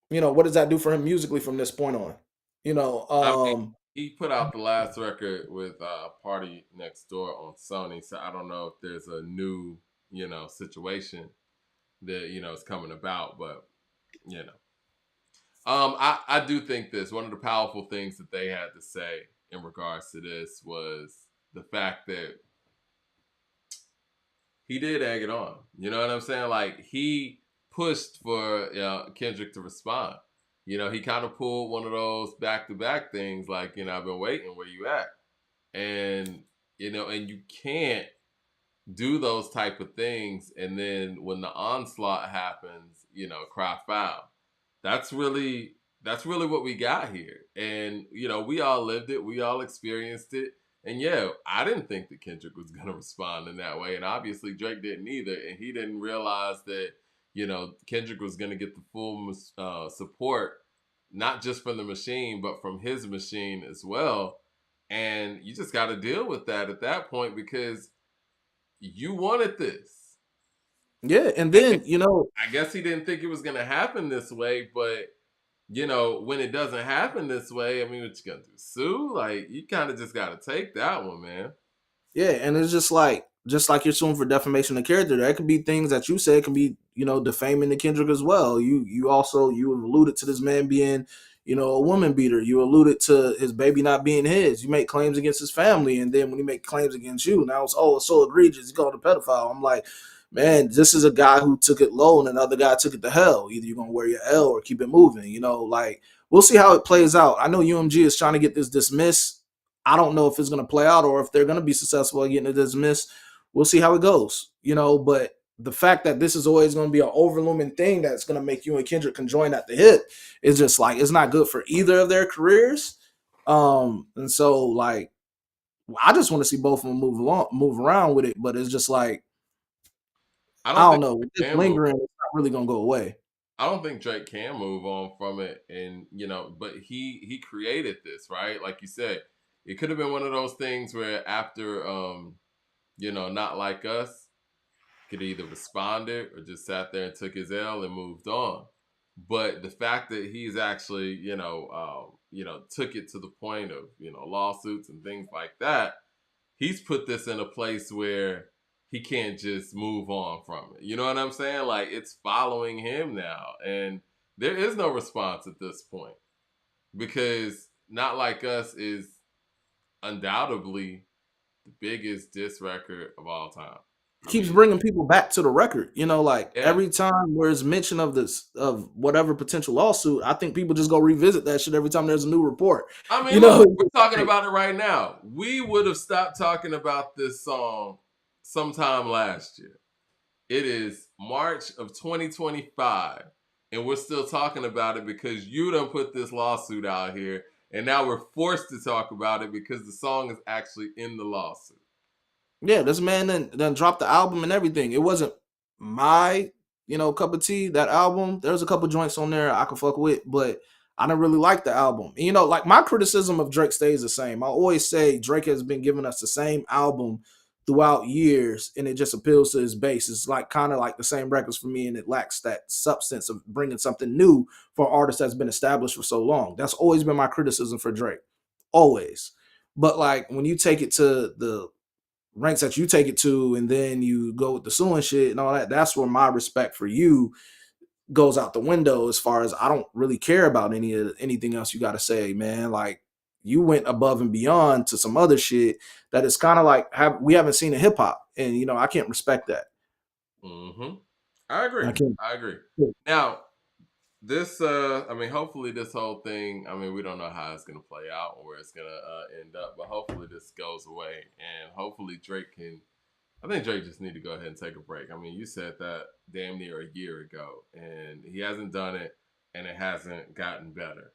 What does that do for him musically from this point on? You know, I mean, um, he put out the last record with Party Next Door on Sony, so I don't know if there's a new, situation that is coming about, but you know, I do think this one of the powerful things that they had to say in regards to this was the fact that he did egg it on. You know what I'm saying? Like he pushed for Kendrick to respond. He kind of pulled one of those back to back things, like I've been waiting. Where you at? And and you can't do those type of things, and then when the onslaught happens, cry foul. That's really what we got here, and we all lived it, we all experienced it. And yeah, I didn't think that Kendrick was going to respond in that way. And obviously Drake didn't either. And he didn't realize that, Kendrick was going to get the full support, not just from the machine, but from his machine as well. And you just got to deal with that at that point because you wanted this. yeah. And then, I guess he didn't think it was going to happen this way, but when it doesn't happen this way, I mean, what you gonna do? Sue? Like, you kind of just gotta take that one, man. yeah. And it's just like you're suing for defamation of character. That could be things that you say can be, defaming the Kendrick as well. You also, you alluded to this man being, a woman beater. You alluded to his baby not being his. You make claims against his family. And then when he make claims against you, now it's so egregious. He called a pedophile. I'm like, man, this is a guy who took it low and another guy took it to hell. Either you're going to wear your L or keep it moving. Like, we'll see how it plays out. I know UMG is trying to get this dismissed. I don't know if it's going to play out or if they're going to be successful at getting it dismissed. We'll see how it goes, but the fact that this is always going to be an overlooming thing that's going to make you and Kendrick conjoin at the hip is just like, it's not good for either of their careers. And so like, I just want to see both of them move around with it, but it's just like, I I don't don't know. With this lingering, it's not really going to go away. I don't think Drake can move on from it, and but he created this, right? Like you said, it could have been one of those things where after Not Like Us, could either responded or just sat there and took his L and moved on. But the fact that he's actually, took it to the point of, lawsuits and things like that, he's put this in a place where he can't just move on from it. You know what I'm saying? Like it's following him now, and there is no response at this point. because Not Like Us is undoubtedly the biggest diss record of all time. I Keeps mean, bringing people back to the record. Like yeah. every time there's mention of this of whatever potential lawsuit, I think people just go revisit that shit every time there's a new report. I mean, You know, look, we're talking about it right now. We would have stopped talking about this song sometime last year. It is March of 2025, and we're still talking about it because you done put this lawsuit out here, and now we're forced to talk about it because the song is actually in the lawsuit. yeah, this man then dropped the album and everything. It wasn't my, cup of tea, that album. There's a couple joints on there I could fuck with, but I didn't really like the album. Like my criticism of Drake stays the same. I always say Drake has been giving us the same album throughout years, and it just appeals to his base. It's like kind of like the same records for me, and it lacks that substance of bringing something new for an artist that's been established for so long. That's always been my criticism for Drake. Always. But like when you take it to the ranks that you take it to, and then you go with the suing shit and all that, that's where my respect for you goes out the window. As far as I don't really care about anything else you got to say, man. Like you went above and beyond to some other shit that is kind of like we haven't seen in hip hop, and I can't respect that. Mm-hmm. I agree. I can't. I agree. Now, this, I mean, hopefully this whole thing, I mean, we don't know how it's going to play out or where it's going to end up, but hopefully this goes away, and hopefully Drake can, I think Drake just need to go ahead and take a break. I mean, you said that damn near a year ago, and he hasn't done it, and it hasn't gotten better.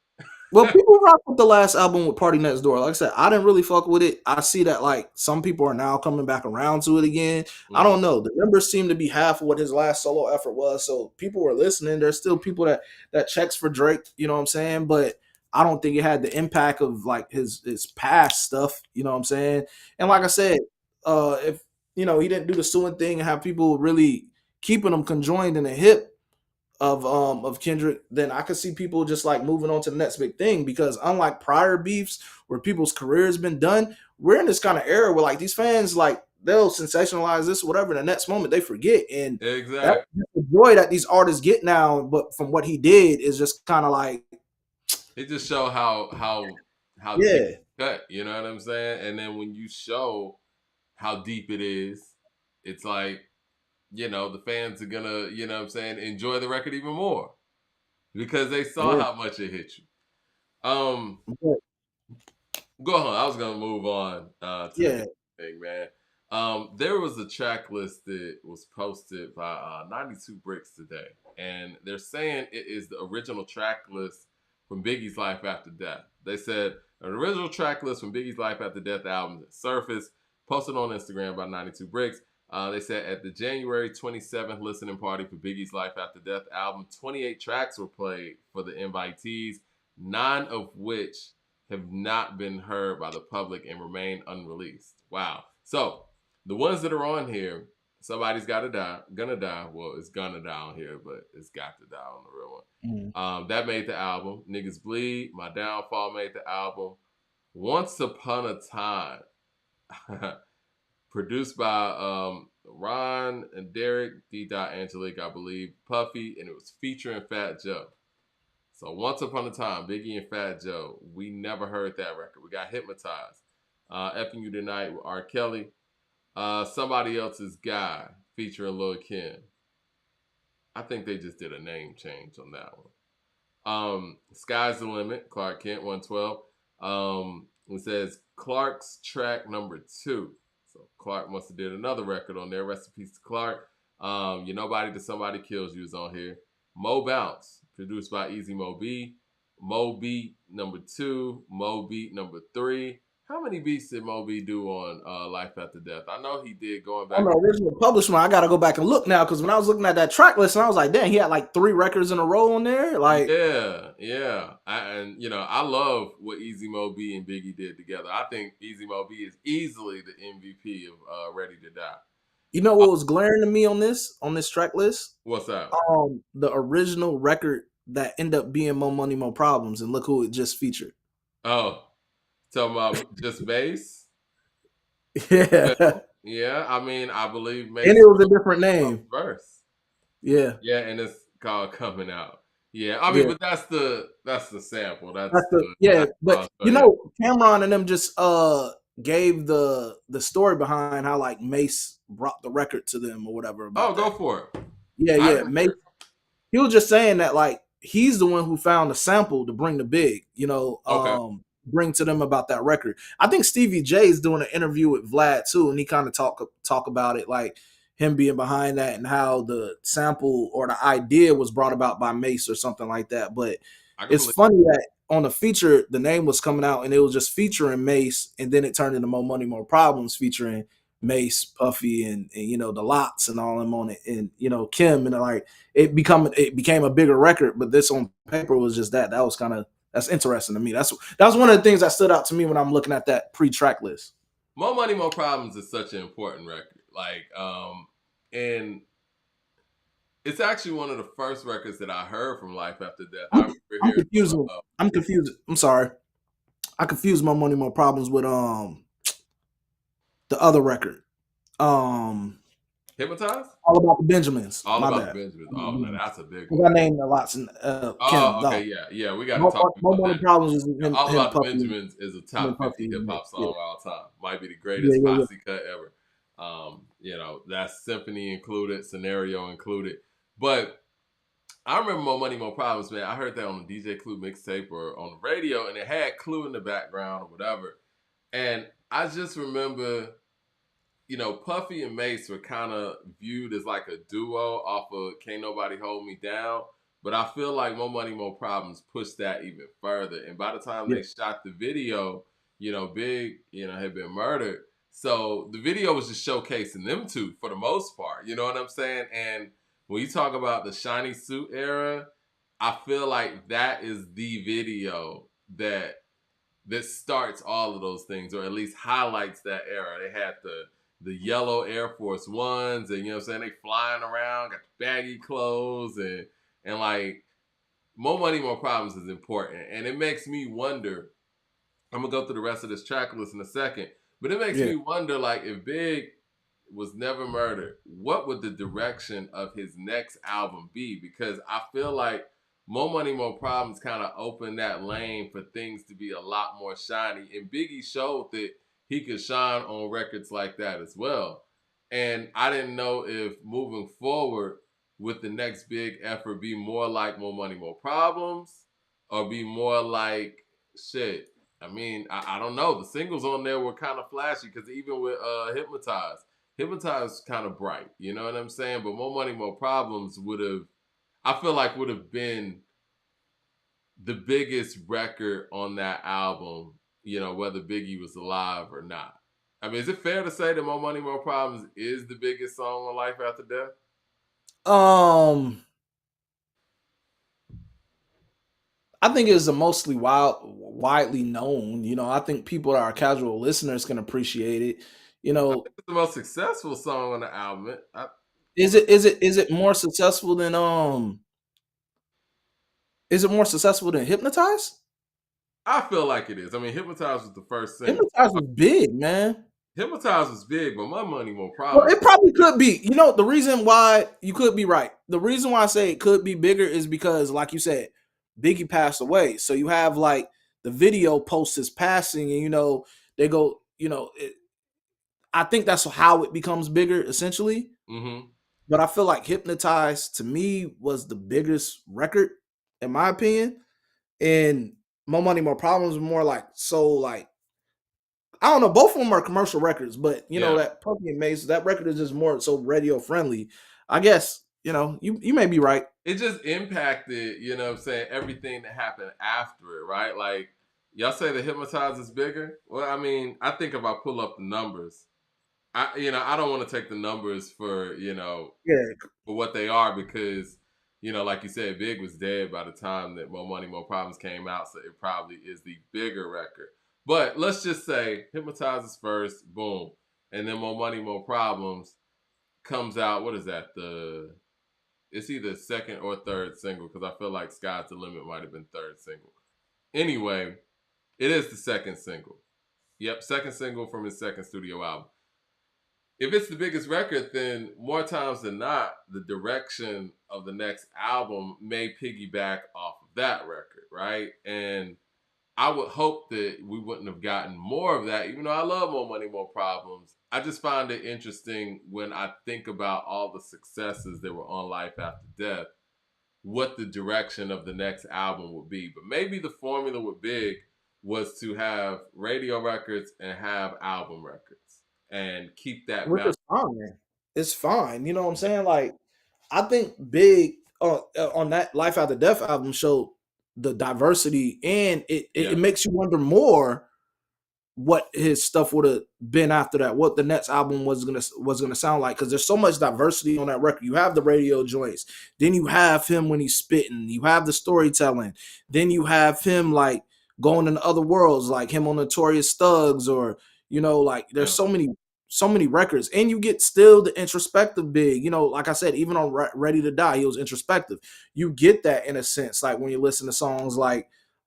Well, people rock with the last album with Party Next Door. Like I said, I didn't really fuck with it. I see that like some people are now coming back around to it again. I don't know. The numbers seem to be half of what his last solo effort was. So people were listening. There's still people that checks for Drake, you know what I'm saying? But I don't think it had the impact of like his past stuff, you know what I'm saying? And like I said, if he didn't do the suing thing and have people really keeping him conjoined in the hip of Kendrick, then I could see people just like moving on to the next big thing, because unlike prior beefs where people's career has been done, we're in this kind of era where like these fans like they'll sensationalize this or whatever, the next moment they forget, and Exactly. that's the joy that these artists get now. But from what he did is just kind of like it just show how yeah, deep cut, you know what I'm saying? And then when you show how deep it is, it's like, the fans are gonna, you know what I'm saying, enjoy the record even more because they saw how much it hit you. Go on. I was gonna move on to the next thing, man. There was a track list that was posted by 92 Bricks today, and they're saying it is the original track list from Biggie's Life After Death. They said an original track list from Biggie's Life After Death album surfaced, posted on Instagram by 92 Bricks. They said at the January 27th listening party for Biggie's Life After Death album, 28 tracks were played for the invitees, 9 of which have not been heard by the public and remain unreleased. Wow. So the ones that are on here, somebody's gonna die. Well, it's gonna die on here, but it's got to die on the real one. That made the album. Niggas Bleed, My Downfall made the album. Once Upon a Time, produced by Ron and Derek D. Angelique, I believe, Puffy, and it was featuring Fat Joe. So Once Upon a Time, Biggie and Fat Joe. We never heard that record. We got Hypnotized. Effing You Tonight with R. Kelly. Somebody Else's Guy featuring Lil Kim. I think they just did a name change on that one. Sky's the Limit, Clark Kent, 112. It says Clark's track number 2. So Clark must have did another record on there. Rest in peace to Clark. You're Nobody Till Somebody Kills You is on here. Mo Bounce, produced by Easy Mo B. Mo Beat number 2. Mo Beat number 3. How many beats did Mo B do on Life After Death? I know he did going back. On the original publishment, I got to go back and look now, because when I was looking at that track list, and I was like, damn, he had like 3 records in a row on there. Like, yeah. I love what Easy Mo B and Biggie did together. I think Easy Mo B is easily the MVP of Ready to Die. You know what was glaring to me on this track list? What's that? The original record that ended up being More Money, More Problems, and look who it just featured. Oh, talking about just bass? Yeah. Yeah, I mean, I believe maybe. And it was a different name. Verse. Yeah. Yeah, and it's called Coming Out. Yeah, I mean, Yeah. but that's the sample. That's That's the the yeah, that's but oh, yeah. Cameron and them just gave the story behind how like Mace brought the record to them or whatever Oh, about go that. for it. Yeah, I yeah. didn't hear Mace, it. he was just saying that like he's the one who found the sample to bring the big, Okay. bring to them about that record. I think Stevie J is doing an interview with Vlad too, and he kind of talk about it, like him being behind that and how the sample or the idea was brought about by Mace or something like that. But I can it's believe. funny that on the feature, the name was coming out and it was just featuring Mace, and then it turned into More Money, More Problems featuring Mace, Puffy, and the Lots and all them on it, and Kim, and like it became a bigger record. But this on paper was just that. That was that's interesting to me. That was one of the things that stood out to me when I'm looking at that pre-track list. More Money, More Problems is such an important record. Like, and it's actually one of the first records that I heard from Life After Death. I remember I'm hearing confused. I'm confused. I'm sorry. I confused More Money, More Problems with the other record. Hypnotized? All About the Benjamins. All My About the bad. Benjamins. Oh, no, that's a big one. I named the Lots and Kim. Oh, okay, No, yeah. We got to talk More about Money, that. Problems is All him About the Puffy, Benjamins is a him and top 50 Puffy. hip hop Yeah, song of all time. Might be the yeah, greatest yeah, posse cut ever. That's symphony included, scenario included. But I remember More Money, More Problems, man. I heard that on the DJ Clue mixtape or on the radio, and it had Clue in the background or whatever. And I just remember, Puffy and Mace were kind of viewed as like a duo off of Can't Nobody Hold Me Down. But I feel like More Money, More Problems pushed that even further. And by the time yeah. they shot the video, Big, had been murdered. So the video was just showcasing them two for the most part. You know what I'm saying? And when you talk about the shiny suit era, I feel like that is the video that starts all of those things, or at least highlights that era. They had the yellow Air Force Ones, and they flying around, got the baggy clothes, and like More Money, More Problems is important. And it makes me wonder. I'm gonna go through the rest of this track list in a second, but it makes Yeah. me wonder, like, if Big was never murdered, what would the direction of his next album be? Because I feel like More Money, More Problems kind of opened that lane for things to be a lot more shiny. And Biggie showed that he could shine on records like that as well. And I didn't know if moving forward with the next big effort be more like More Money, More Problems, or be more like shit. I mean, I don't know. The singles on there were kind of flashy because even with Hypnotized kind of bright, you know what I'm saying? But More Money, More Problems I feel like would have been the biggest record on that album, whether Biggie was alive or not. I mean, is it fair to say that More Money, More Problems is the biggest song on Life After Death? I think it's a mostly widely known. I think people that are casual listeners can appreciate it. I think it's the most successful song on the album. Is it more successful than Is it more successful than Hypnotize? I feel like it is. I mean, Hypnotized was the first single. Hypnotize was big, man. Hypnotized was big, but More Money, More Well, Problems. it probably could be. The reason why you could be right. The reason why I say it could be bigger is because, like you said, Biggie passed away. So you have like the video post his passing, and they go. I think that's how it becomes bigger, essentially. Mm-hmm. But I feel like Hypnotized to me was the biggest record, in my opinion. And More Money, More Problems were more like I don't know. Both of them are commercial records, but Yeah. that Puffy and Mace, that record is just more so radio friendly. I guess you may be right. It just impacted, everything that happened after it, right? Like, y'all say the Hypnotize is bigger. Well, I mean, I think if I pull up the numbers, I don't want to take the numbers for, Yeah, for what they are because, like you said, Big was dead by the time that More Money, More Problems came out, so it probably is the bigger record. But let's just say Hypnotize is first, boom, and then More Money, More Problems comes out. What is that? It's either second or third single because I feel like Sky's the Limit might have been third single. Anyway, it is the second single. Yep, second single from his second studio album. if it's the biggest record, then more times than not, the direction of the next album may piggyback off of that record, right? And I would hope that we wouldn't have gotten more of that, even though I love More Money, More Problems. I just find it interesting when I think about all the successes that were on Life After Death, what the direction of the next album would be. But maybe the formula with Big was to have radio records and have album records and keep that Which is balance. fine. It's fine. You know what I'm saying? Like, I think Big on that Life After Death album showed the diversity, and it Yeah, makes you wonder more what his stuff would have been after that, what the next album was gonna sound like, because there's so much diversity on that record. You have the radio joints, then you have him when he's spitting, you have the storytelling, then you have him like going into other worlds, like him on Notorious Thugs, or like there's yeah. so many records, and you get still the introspective Big. Like I said, even on Ready to Die, he was introspective. You get that in a sense, like when you listen to songs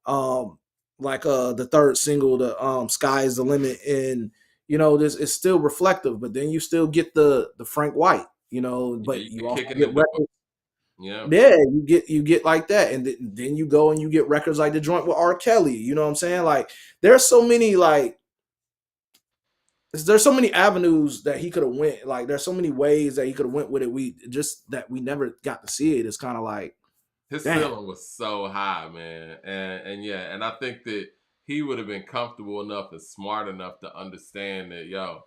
um the third single, the Sky is the Limit, and this is still reflective, but then you still get the Frank White, Yeah, but you you get also kicking the get door. records. Yeah. Yeah, you get like that, and then you go and you get records like the joint with R. Kelly. You know what I'm saying? Like, there's so many there's so many avenues that he could have went. Like, there's so many ways that he could have went with it. We just that we never got to see it. It's kind of like, His damn. ceiling was so high, man. And yeah, and I think that he would have been comfortable enough and smart enough to understand that, yo,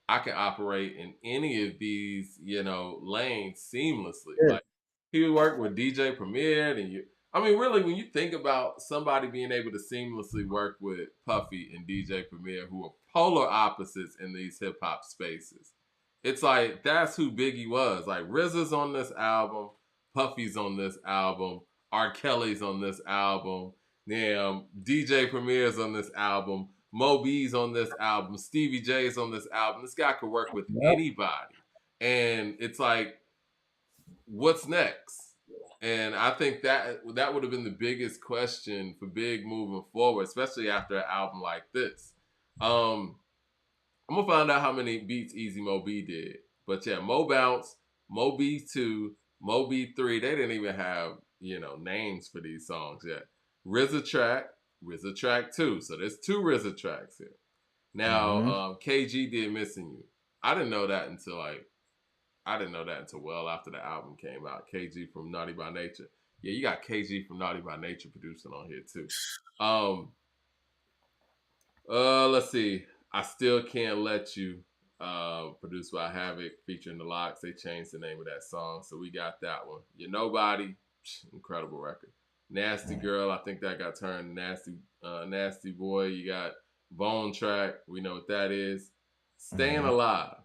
I can operate in any of these, lanes seamlessly. Yeah, Like, he would work with DJ Premier, and I mean, really, when you think about somebody being able to seamlessly work with Puffy and DJ Premier, who are polar opposites in these hip hop spaces, it's like that's who Biggie was. Like, RZA's on this album, Puffy's on this album, R. Kelly's on this album, damn, DJ Premier's on this album, Moby's on this album, Stevie J's on this album. This guy could work with yep. anybody. And it's like, what's next? And I think that would have been the biggest question for Big moving forward, especially after an album like this. Um, I'm gonna find out how many beats Easy Mo B did. But yeah, Mo Bounce, Mo B 2, Mo B 3, they didn't even have, names for these songs yet. RZA track 2. So there's 2 RZA tracks here. Now, Mm-hmm. KG did Missing You. I didn't know that until well after the album came out. KG from Naughty by Nature. Yeah, you got KG from Naughty by Nature producing on here too. Um, let's see. I Still Can't Let You, produced by Havoc, featuring the Locks. They changed the name of that song, so we got that one. You're Nobody, incredible record. Nasty Girl, I think that got turned Nasty Boy. You got Bone Track, we know what that is. Staying Alive,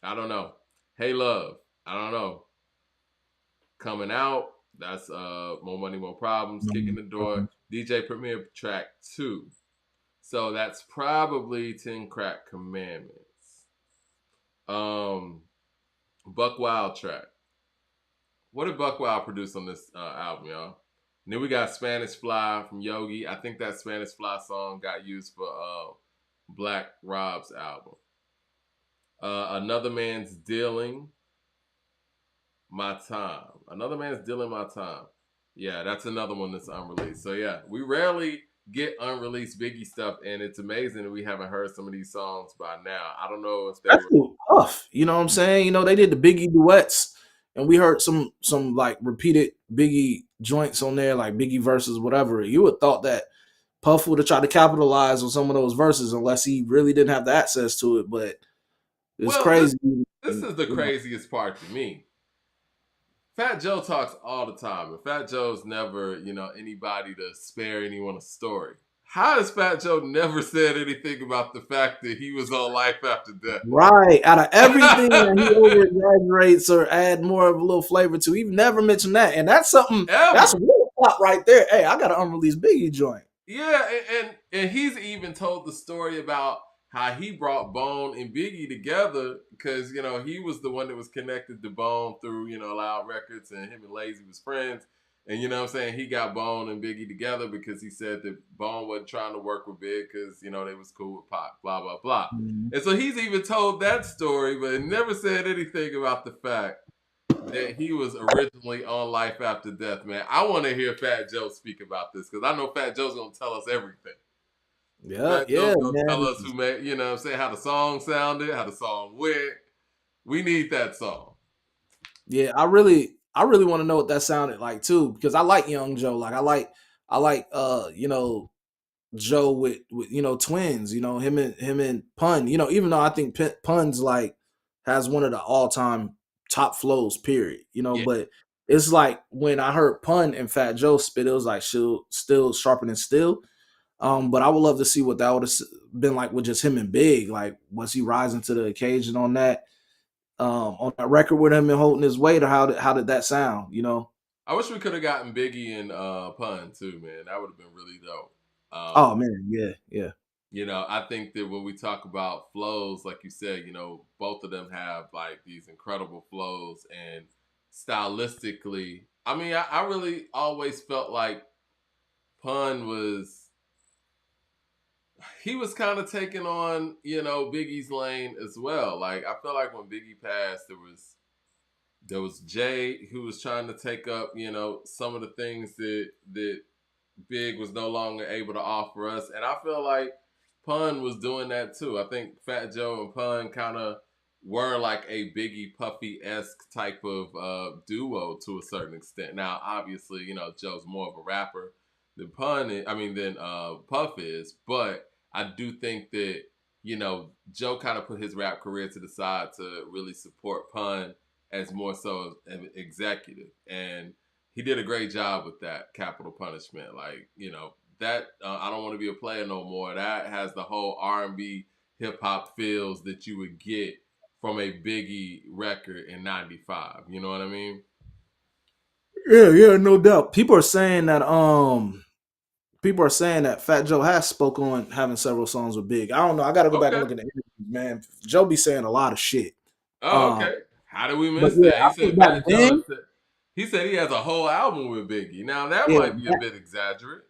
I don't know. Hey Love, I don't know. Coming Out, that's More Money, More Problems. Kicking the Door, DJ Premier track 2. So that's probably 10 Crack Commandments. Buck Wild track. What did Buck Wild produce on this album, y'all? And then we got Spanish Fly from Yogi. I think that Spanish Fly song got used for Black Rob's album. Another Man's Dealing My Time. Another Man's Dealing My Time. Yeah, that's another one that's unreleased. So yeah, we rarely get unreleased Biggie stuff, and it's amazing that we haven't heard some of these songs by now. I don't know if they were. Especially Puff, you know what I'm saying? They did the Biggie duets, and we heard some like repeated Biggie joints on there, like Biggie verses, whatever. You would have thought that Puff would have tried to capitalize on some of those verses, unless he really didn't have the access to it. But it's Well, this crazy. this is the craziest part to me. Fat Joe talks all the time, and Fat Joe's never, anybody to spare anyone a story. How has Fat Joe never said anything about the fact that he was on Life After Death? Right. Out of everything that he over exaggerates or add more of a little flavor to, he never mentioned that. And that's something that's Ever. a real plot right there. Hey, I got an unreleased Biggie joint. Yeah, and he's even told the story about how he brought Bone and Biggie together because he was the one that was connected to Bone through Loud Records, and him and Lazy was friends. And you know what I'm saying? He got Bone and Biggie together because he said that Bone wasn't trying to work with Big because, you know, they was cool with Pac, blah, blah, blah. Mhm. And so he's even told that story, but never said anything about the fact that he was originally on Life After Death, man. I want to hear Fat Joe speak about this because I know Fat Joe's going to tell us everything. Yeah, Fat yeah, Joe's going to tell man. us who made, you know what I'm saying, how the song sounded, how the song went. We need that song. Yeah, I really want to know what that sounded like too, because I like Young Joe. Like I like Joe with twins, him and Pun, even though I think Pun's like has one of the all-time top flows, period. Yeah. But it's like when I heard Pun and Fat Joe spit, it was like still sharper than still. But I would love to see what that would have been like with just him and Big. Like, was he rising to the occasion on that record with him and holding his weight, or how did that sound? I wish we could have gotten Biggie and Pun too, man. That would have been really dope. Oh man, yeah, yeah. You know, I think that when we talk about flows, like you said, you know, both of them have like these incredible flows, and stylistically, I mean, I really always felt like Pun was, he was kind of taking on, you know, Biggie's lane as well. Like I feel like when Biggie passed, there was Jay who was trying to take up, you know, some of the things that Big was no longer able to offer us. And I feel like Pun was doing that too. I think Fat Joe and Pun kind of were like a Biggie Puffy esque type of duo to a certain extent. Now, obviously, you know, Joe's more of a rapper than Puff is, but I do think that, you know, Joe kind of put his rap career to the side to really support Pun as more so an executive. And he did a great job with that Capital Punishment. Like, you know, that I Don't Want to Be a Player No More, that has the whole R&B hip hop feels that you would get from a Biggie record in 95. You know what I mean? Yeah, yeah, no doubt. People are saying that Fat Joe has spoke on having several songs with Big. I don't know. I got to go back and Okay. look at the interviews, man. Joe be saying a lot of shit. Oh, Um, okay. How did we but miss yeah, that? He I think said back Fat Joe then, he said he has a whole album with Biggie. Now that yeah, might be a bit exaggerated.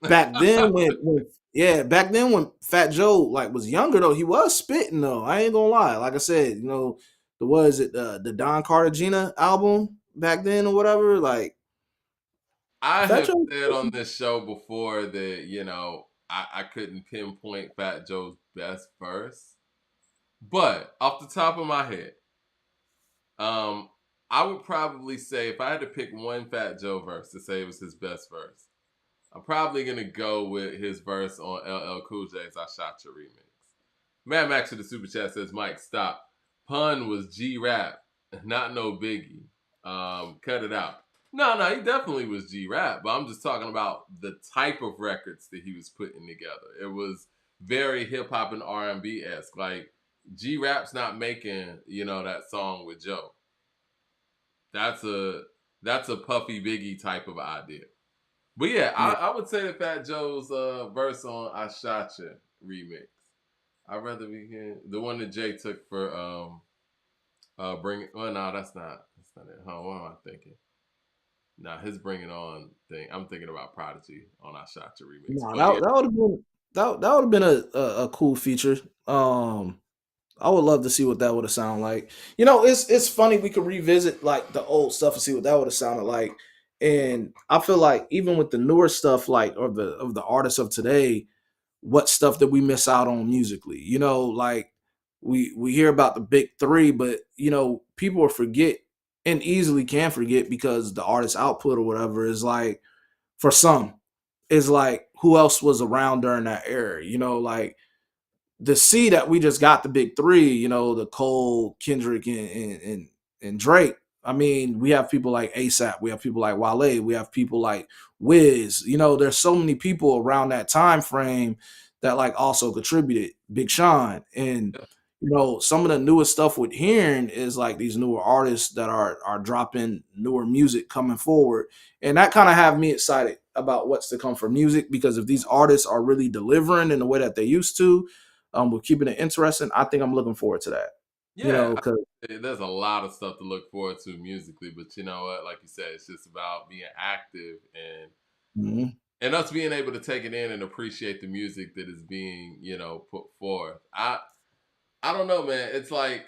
back then when Fat Joe like was younger though, he was spitting though. I ain't gonna lie. Like I said, the was it the Don Cartagena album back then or whatever. Like I Fat have Joe. said on this show before that, you know, I couldn't pinpoint Fat Joe's best verse. But off the top of my head, um, I would probably say if I had to pick one Fat Joe verse to say it was his best verse, I'm probably gonna go with his verse on LL Cool J's "I Shot Your" remix. Mad Max to the super chat says, "Mike, stop. Pun was G Rap, not no Biggie. Cut it out." No, no, he definitely was G Rap, but I'm just talking about the type of records that he was putting together. It was very hip hop and R&B esque. Like G Rap's not making, you know, that song with Joe. That's a Puffy Biggie type of idea. But yeah, Yeah. I would say that Fat Joe's verse on "I Shot Ya" remix. I'd rather we can the one that Jay took for bring it. Well, no, that's not it. Huh? What am I thinking? Nah, his Bring It On thing. I'm thinking about Prodigy on "I Shot Ya" remix. No, But yeah, that would have been that would have been a cool feature. I would love to see what that would have sounded like. It's funny we could revisit like the old stuff and see what that would have sounded like. And I feel like even with the newer stuff, like of the artists of today, what stuff did we miss out on musically? Like we hear about the big three, but people will forget and easily can forget because the artist output or whatever is like for some is like who else was around during that era, like the see that we just got the big three, the Cole, Kendrick, and Drake. I mean, we have people like ASAP, we have people like Wale, we have people like Wiz. There's so many people around that time frame that like also contributed. Big Sean, and some of the newest stuff with hearing is like these newer artists that are dropping newer music coming forward, and that kind of have me excited about what's to come for music because if these artists are really delivering in the way that they used to, we're keeping it interesting. I think I'm looking forward to that. Yeah, because there's a lot of stuff to look forward to musically, but you know what? Like you said, it's just about being active and us being able to take it in and appreciate the music that is being, put forth. I don't know, man. It's like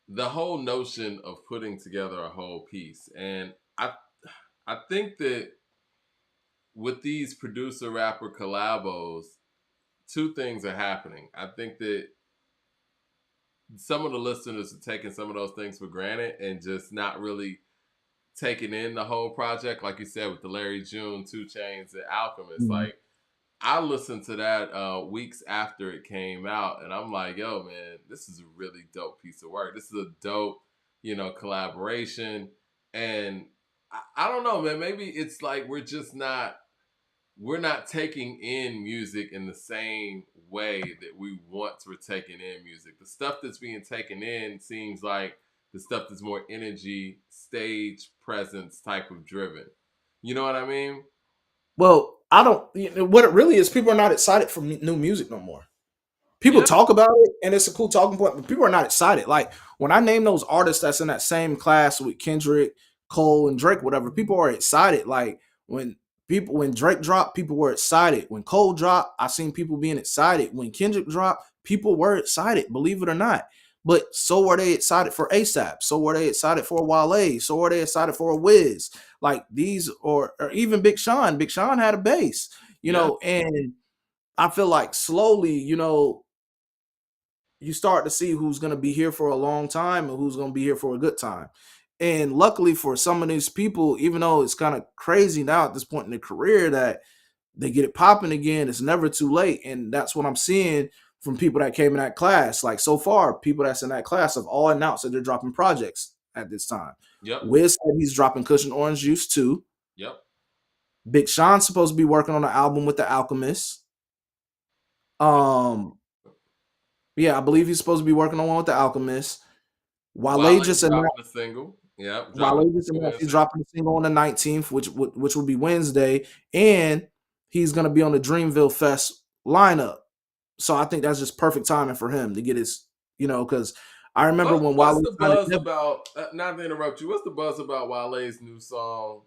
the whole notion of putting together a whole piece, and I think that with these producer rapper collabos, two things are happening. I think that some of the listeners are taking some of those things for granted and just not really taking in the whole project. Like you said, with the Larry June, 2 Chainz, and Alchemist. Mhm. Like, I listened to that weeks after it came out, and I'm like, yo, man, this is a really dope piece of work. This is a dope, collaboration. And I don't know, man. Maybe it's like we're not taking in music in the same way that we once were taking in music. The stuff that's being taken in seems like the stuff that's more energy, stage presence type of driven. You know what I mean? Well, I don't. What it really is, people are not excited for new music no more. People Yeah. talk about it and it's a cool talking point, but people are not excited. Like when I name those artists that's in that same class with Kendrick, Cole, and Drake, whatever, people are excited. Like when Drake dropped, people were excited. When Cole dropped, I seen people being excited. When Kendrick dropped, people were excited, believe it or not. But so were they excited for ASAP. So were they excited for Wale. So were they excited for a Wiz. Like these, or even Big Sean. Big Sean had a bass, Yeah. and I feel like slowly, you start to see who's going to be here for a long time and who's going to be here for a good time. And luckily for some of these people, even though it's kind of crazy now at this point in their career that they get it popping again, it's never too late. And that's what I'm seeing from people that came in that class. Like so far, people that's in that class have all announced that they're dropping projects at this time. Yep. Wiz said he's dropping Cushion Orange Juice too. Yep. Big Sean's supposed to be working on an album with the Alchemist. Um, yeah, I believe he's supposed to be working on one with the Alchemist. Wale Wale just announced. dropping a single. Yep. Dropping Wale a just single. announced he's dropping a single on the 19th, which will be Wednesday, and he's gonna be on the Dreamville Fest lineup. So I think that's just perfect timing for him to get his, because I remember when What's Wale the signed buzz it. about? Not to interrupt you. What's the buzz about Wale's new song?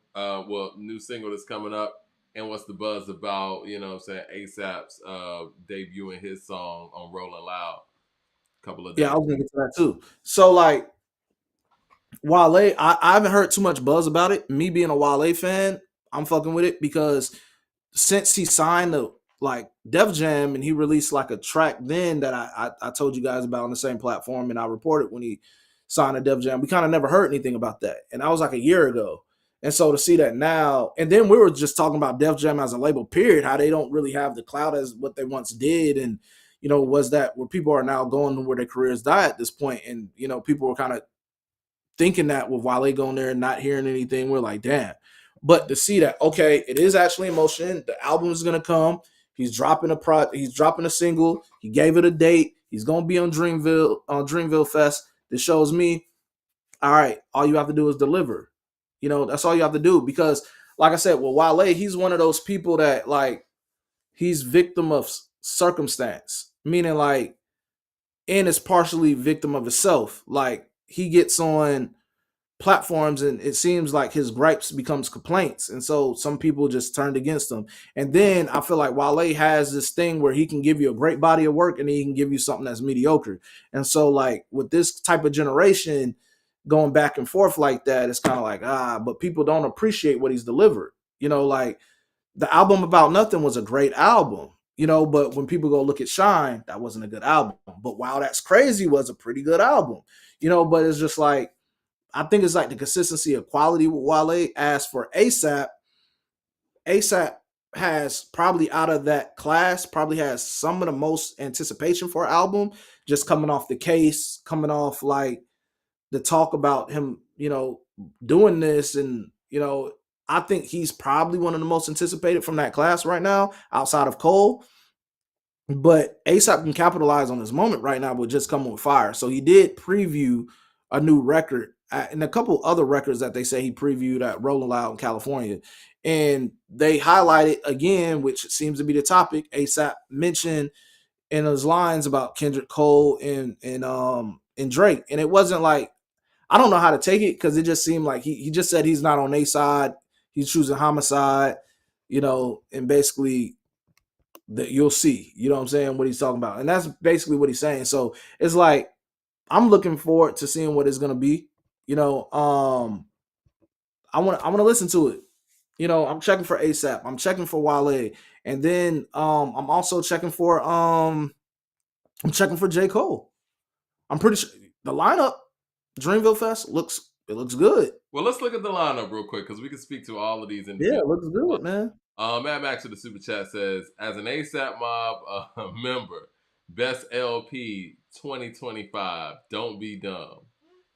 New single that's coming up. And what's the buzz about? What I'm saying, ASAP's debuting his song on Rolling Loud a couple of Yeah, days. I was gonna get to that too. So like Wale, I haven't heard too much buzz about it. Me being a Wale fan, I'm fucking with it because since he signed the like Def Jam and he released like a track then that I told you guys about on the same platform and I reported when he signed a Def Jam, we kind of never heard anything about that. And that was like a year ago. And so to see that now, and then we were just talking about Def Jam as a label, period, how they don't really have the clout as what they once did. And, was that where people are now going to where their careers die at this point. And, people were kind of thinking that with Wale going there and not hearing anything, we're like, damn. But to see that, okay, it is actually in motion. The album is gonna come. He's dropping He's dropping a single. He gave it a date. He's gonna be on Dreamville Fest. This shows me, all right. All you have to do is deliver. That's all you have to do because, like I said, with Wale, he's one of those people that like he's victim of circumstance, meaning like, and is partially victim of himself. Like he gets on platforms and it seems like his gripes becomes complaints, and so some people just turned against him. And then I feel like Wale has this thing where he can give you a great body of work and he can give you something that's mediocre. And so like with this type of generation going back and forth like that, it's kind of like but people don't appreciate what he's delivered. Like the album About Nothing was a great album, but when people go look at Shine, that wasn't a good album. But Wow That's Crazy was a pretty good album, but it's just like I think it's like the consistency of quality with Wale. As for ASAP, ASAP has probably out of that class, probably has some of the most anticipation for an album, just coming off the case, coming off like the talk about him, doing this. And, I think he's probably one of the most anticipated from that class right now, outside of Cole. But ASAP can capitalize on this moment right now with just coming with fire. So he did preview a new record and a couple other records that they say he previewed at Rolling Loud in California. And they highlighted again, which seems to be the topic. ASAP mentioned in his lines about Kendrick Cole and Drake, and it wasn't like, I don't know how to take it because it just seemed like he just said he's not on a side, he's choosing homicide, and basically that you'll see, you know what I'm saying, what he's talking about, and that's basically what he's saying. So it's like I'm looking forward to seeing what it's gonna be. You know, I want to listen to it. I'm checking for ASAP. I'm checking for Wale, and then I'm also checking for J. Cole. I'm pretty sure the lineup, Dreamville Fest looks good. Well, let's look at the lineup real quick because we can speak to all of these Yeah, it individuals. looks good, man. Mad Max to the super chat says, as an ASAP Mob member, best LP 2025. Don't be dumb.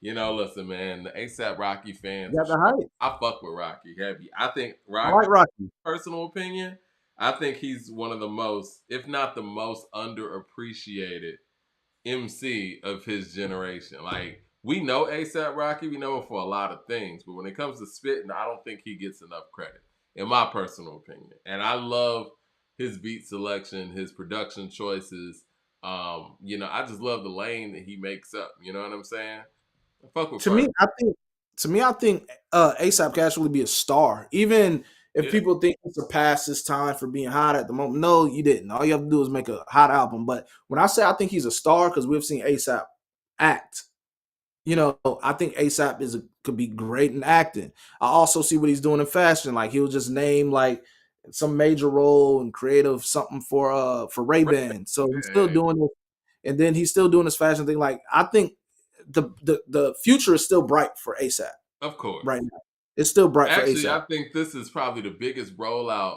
Listen, man, the ASAP Rocky fans. You got the hype. I fuck with Rocky heavy. I think I Rocky, like Rocky. personal opinion, I think he's one of the most, if not the most underappreciated MC of his generation. Like, we know ASAP Rocky, we know him for a lot of things, but when it comes to spitting, I don't think he gets enough credit, in my personal opinion. And I love his beat selection, his production choices. I just love the lane that he makes up. You know what I'm saying? I fuck with To me, I think ASAP can actually be a star, even if people think he surpassed his time for being hot at the moment. No, you didn't. All you have to do is make a hot album. But when I say I think he's a star, because we've seen ASAP act, I think ASAP could be great in acting. I also see what he's doing in fashion. Like, he'll just name like some major role and creative something for Ray-Ban. So he's still doing it, and then he's still doing this fashion thing. Like, I think the future is still bright for ASAP. Of course. Right now. It's still bright for ASAP. Actually, I think this is probably the biggest rollout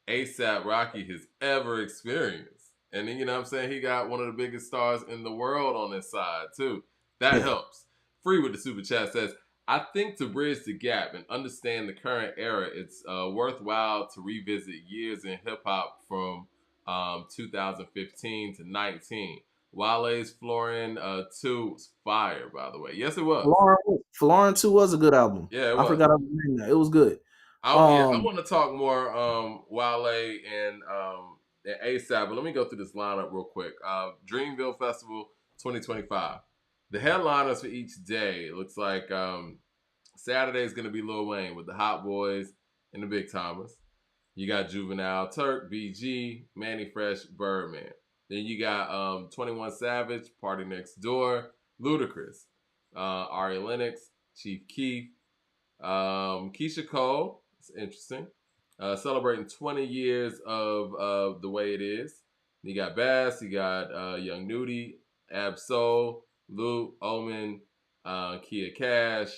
ASAP Rocky has ever experienced. And then, you know what I'm saying, he got one of the biggest stars in the world on his side, too. That helps. Free with the super chat says, I think to bridge the gap and understand the current era, it's worthwhile to revisit years in hip-hop from 2015 to 19. Wale's Florin 2 was fire, by the way. Yes, it was. Florin 2 was a good album. Yeah, I forgot I was name that. It was good. I want to talk more Wale and ASAP, but let me go through this lineup real quick. Dreamville Festival 2025. The headliners for each day, it looks like Saturday is going to be Lil Wayne with the Hot Boys and the Big Timers. You got Juvenile, Turk, BG, Manny Fresh, Birdman. Then you got 21 Savage, Party Next Door, Ludacris, Ari Lennox, Chief Keef, Keisha Cole. It's interesting. Celebrating 20 years of The Way It Is. You got Bass, you got Young Nudie, Ab Soul, Luke, Omen, Kia Cash,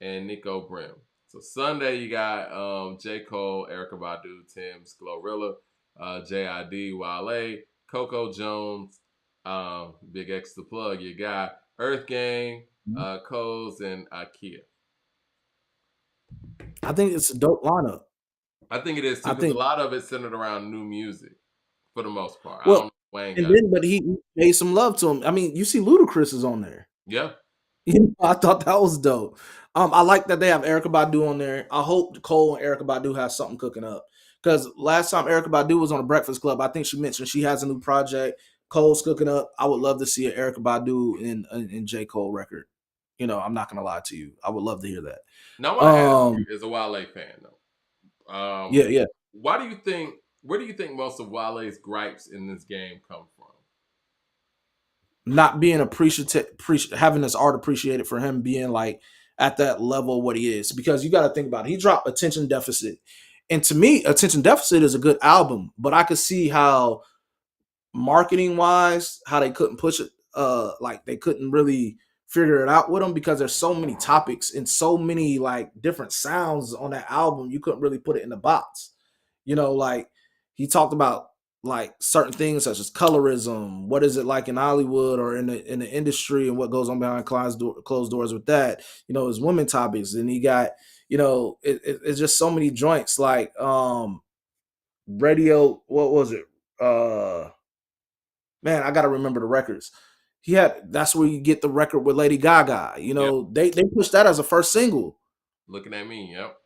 and Nico Brim. So Sunday you got J. Cole, Erykah Badu, Tim's, Glorilla, J.I.D., Wale, Coco Jones, Big X the Plug, you got Earth Gang, Coles, and IKEA. I think it's a dope lineup. I think it is too, because a lot of it centered around new music for the most part. Well, but he made some love to him. I mean, you see Ludacris is on there. Yeah. I thought that was dope. I like that they have Erykah Badu on there. I hope Cole and Erykah Badu have something cooking up. Because last time Erykah Badu was on the Breakfast Club, I think she mentioned she has a new project. Cole's cooking up. I would love to see an Erykah Badu in J. Cole record. I'm not going to lie to you. I would love to hear that. Now, what I ask you as a Wale fan, though. Yeah. Where do you think most of Wale's gripes in this game come from? Not being having this art appreciated for him being like at that level what he is. Because you got to think about it. He dropped Attention Deficit. And to me, Attention Deficit is a good album, but I could see how marketing wise, how they couldn't push it. Like they couldn't really figure it out with him because there's so many topics and so many like different sounds on that album. You couldn't really put it in the box. Like he talked about like certain things such as colorism. What is it like in Hollywood or in the industry, and what goes on behind closed doors with that? His women topics, and he got it's just so many joints like radio. What was it? Man, I gotta remember the records. That's where you get the record with Lady Gaga. They pushed that as a first single. Looking at Me, yep.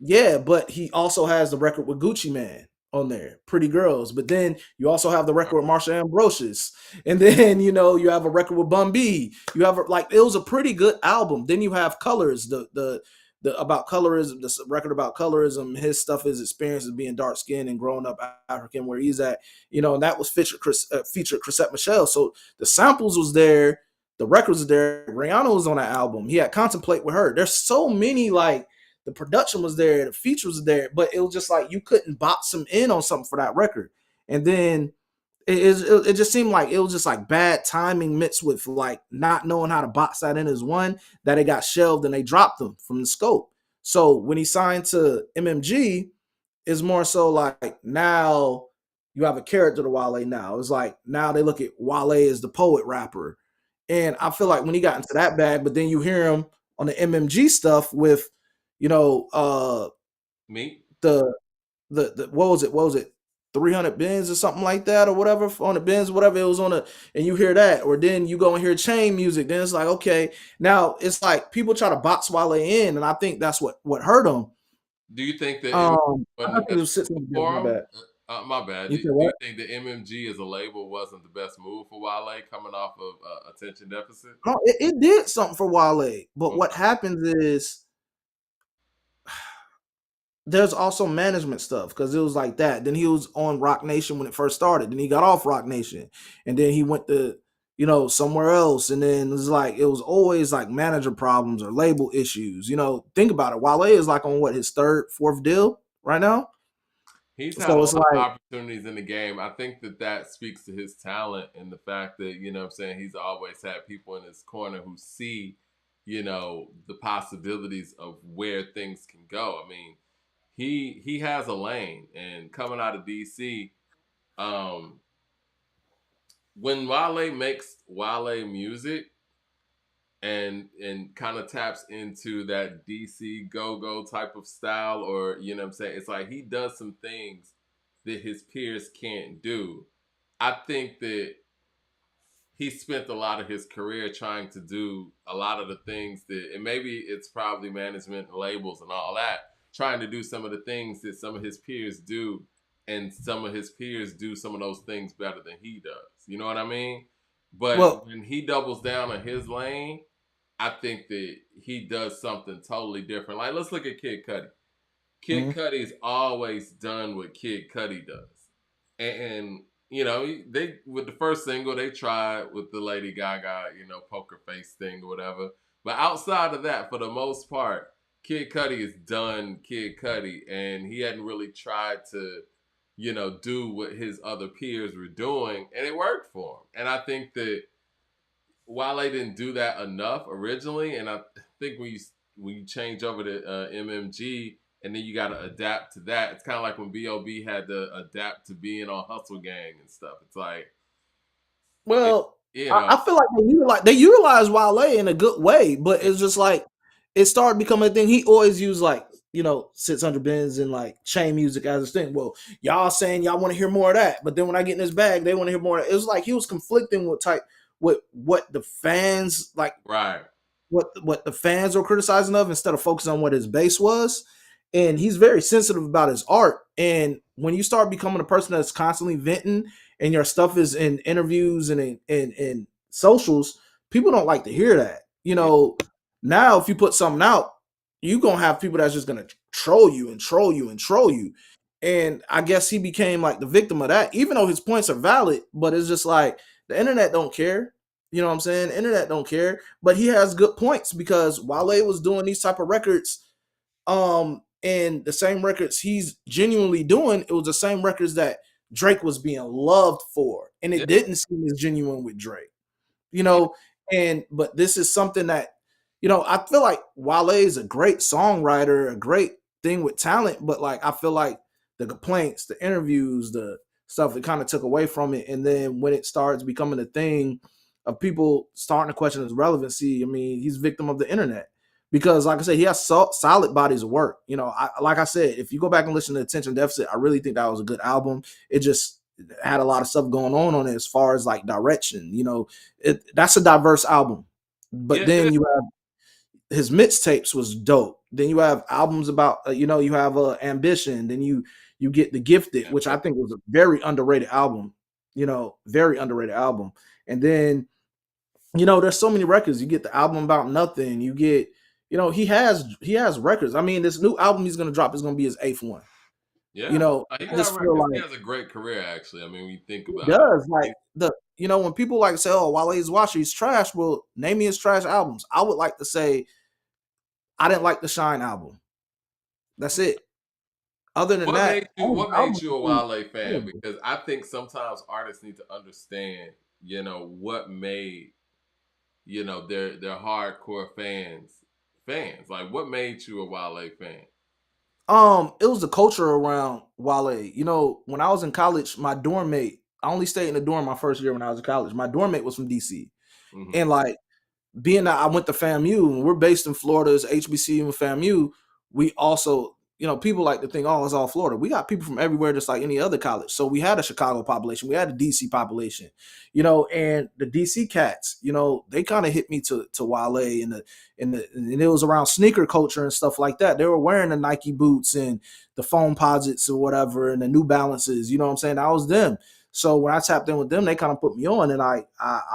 Yeah, but he also has the record with Gucci Mane on there, Pretty Girls. But then you also have the record with Marsha Ambrosius, and then you have a record with Bun B. You have like, it was a pretty good album. Then you have Colors, the about colorism, this record about colorism. His stuff, his experiences being dark skinned and growing up African where he's at, and that was featured Chrisette Michelle. So the samples was there, the records was there. Rihanna was on that album. He had Contemplate with her. There's so many, like, the production was there, the features was there, but it was just like you couldn't box him in on something for that record. And then it just seemed like it was just like bad timing mixed with like not knowing how to box that in as one, that it got shelved and they dropped him from the scope. So when he signed to MMG, it's more so like now you have a character to Wale now. It's like now they look at Wale as the poet rapper. And I feel like when he got into that bag, but then you hear him on the MMG stuff with, Me? the what was it 300 bins or something like that, or whatever, on the bins, whatever it was on the, and you hear that, or then you go and hear chain music, then it's like, okay, now it's like people try to box Wale in, and I think that's what hurt him. Do you think that I think it was my bad. My bad. You Do said you what? think the MMG as a label wasn't the best move for Wale coming off of attention deficit? No, it did something for Wale, but what Okay. happens is there's also management stuff, because it was like that. Then he was on Rock Nation when it first started. Then he got off Rock Nation, and then he went to somewhere else. And then it was always like manager problems or label issues. Think about it. Wale is like on what, his third, fourth deal right now. He's had a So it's lot of like, opportunities in the game. I think that speaks to his talent and the fact that, what I'm saying, he's always had people in his corner who see, the possibilities of where things can go. I mean, he has a lane, and coming out of DC, when Wale makes Wale music and kind of taps into that DC go-go type of style, or what I'm saying, it's like he does some things that his peers can't do. I think that he spent a lot of his career trying to do a lot of the things that, and maybe it's probably management and labels and all that, trying to do some of the things that some of his peers do, and some of his peers do some of those things better than he does. You know what I mean? But well, when he doubles down on his lane, I think that he does something totally different. Like, let's look at Kid Cudi. Kid Cudi's always done what Kid Cudi does. And they, with the first single, they tried with the Lady Gaga, poker face thing or whatever. But outside of that, for the most part, Kid Cudi is done Kid Cudi, and he hadn't really tried to, do what his other peers were doing, and it worked for him. And I think that Wale didn't do that enough originally, and I think when you change over to MMG, and then you got to adapt to that. It's kind of like when B.O.B. had to adapt to being on Hustle Gang and stuff. It's like, Well, you know, I feel like they utilize Wale in a good way, but it's just like it started becoming a thing. He always used like 600 bins and like chain music as a thing. Well, y'all saying y'all want to hear more of that, but then when I get in his bag, they want to hear more of that. It was like he was conflicting with what the fans like, right. what the fans were criticizing of, instead of focusing on what his base was. And he's very sensitive about his art. And when you start becoming a person that's constantly venting, and your stuff is in interviews and in socials, people don't like to hear that. Now if you put something out, you're gonna have people that's just gonna troll you and troll you and troll you. And I guess he became like the victim of that, even though his points are valid. But it's just like the internet don't care. You know what I'm saying? The internet don't care. But he has good points, because Wale was doing these type of records, and the same records he's genuinely doing, it was the same records that Drake was being loved for, and it didn't seem as genuine with Drake, you know. And but this is something that, I feel like Wale is a great songwriter, a great thing with talent, but like I feel like the complaints, the interviews, the stuff, it kind of took away from it. And then when it starts becoming a thing of people starting to question his relevancy, I mean, he's a victim of the internet. Because, like I said, he has solid bodies of work. Like I said, if you go back and listen to Attention Deficit, I really think that was a good album. It just had a lot of stuff going on it as far as like direction. That's a diverse album. But then you have his mixtapes was dope. Then you have albums about you have Ambition. Then you get The Gifted, Yeah, which I yeah. think was a very underrated album. Very underrated album. And then there's so many records. You get the album about Nothing. You get he has records. I mean, this new album he's gonna drop is gonna be his eighth one. Yeah. I He just got feel records. He like has a great career, actually. I mean, when you think he about does. Like it. when people like say, "Oh, Wale's washer, he's trash." Well, name me his trash albums. I would like to say I didn't like the Shine album. That's it. Other than What that, made you what albums made you a are Wale fan? terrible. Because I think sometimes artists need to understand, what made, their hardcore fans. Like what made you a Wale fan? It was the culture around Wale. When I was in college, my dorm mate, I only stayed in the dorm my first year when I was in college. My dorm mate was from DC. Hmm. And like being that I went to FAMU and we're based in Florida's HBCU and FAMU, we also, people like to think, oh, it's all Florida. We got people from everywhere, just like any other college. So we had a Chicago population, we had a DC population, and the DC cats, they kind of hit me to Wale and it was around sneaker culture and stuff like that. They were wearing the Nike boots and the foam posits or whatever and the New Balances. You know what I'm saying? That was them. So when I tapped in with them, they kind of put me on, and I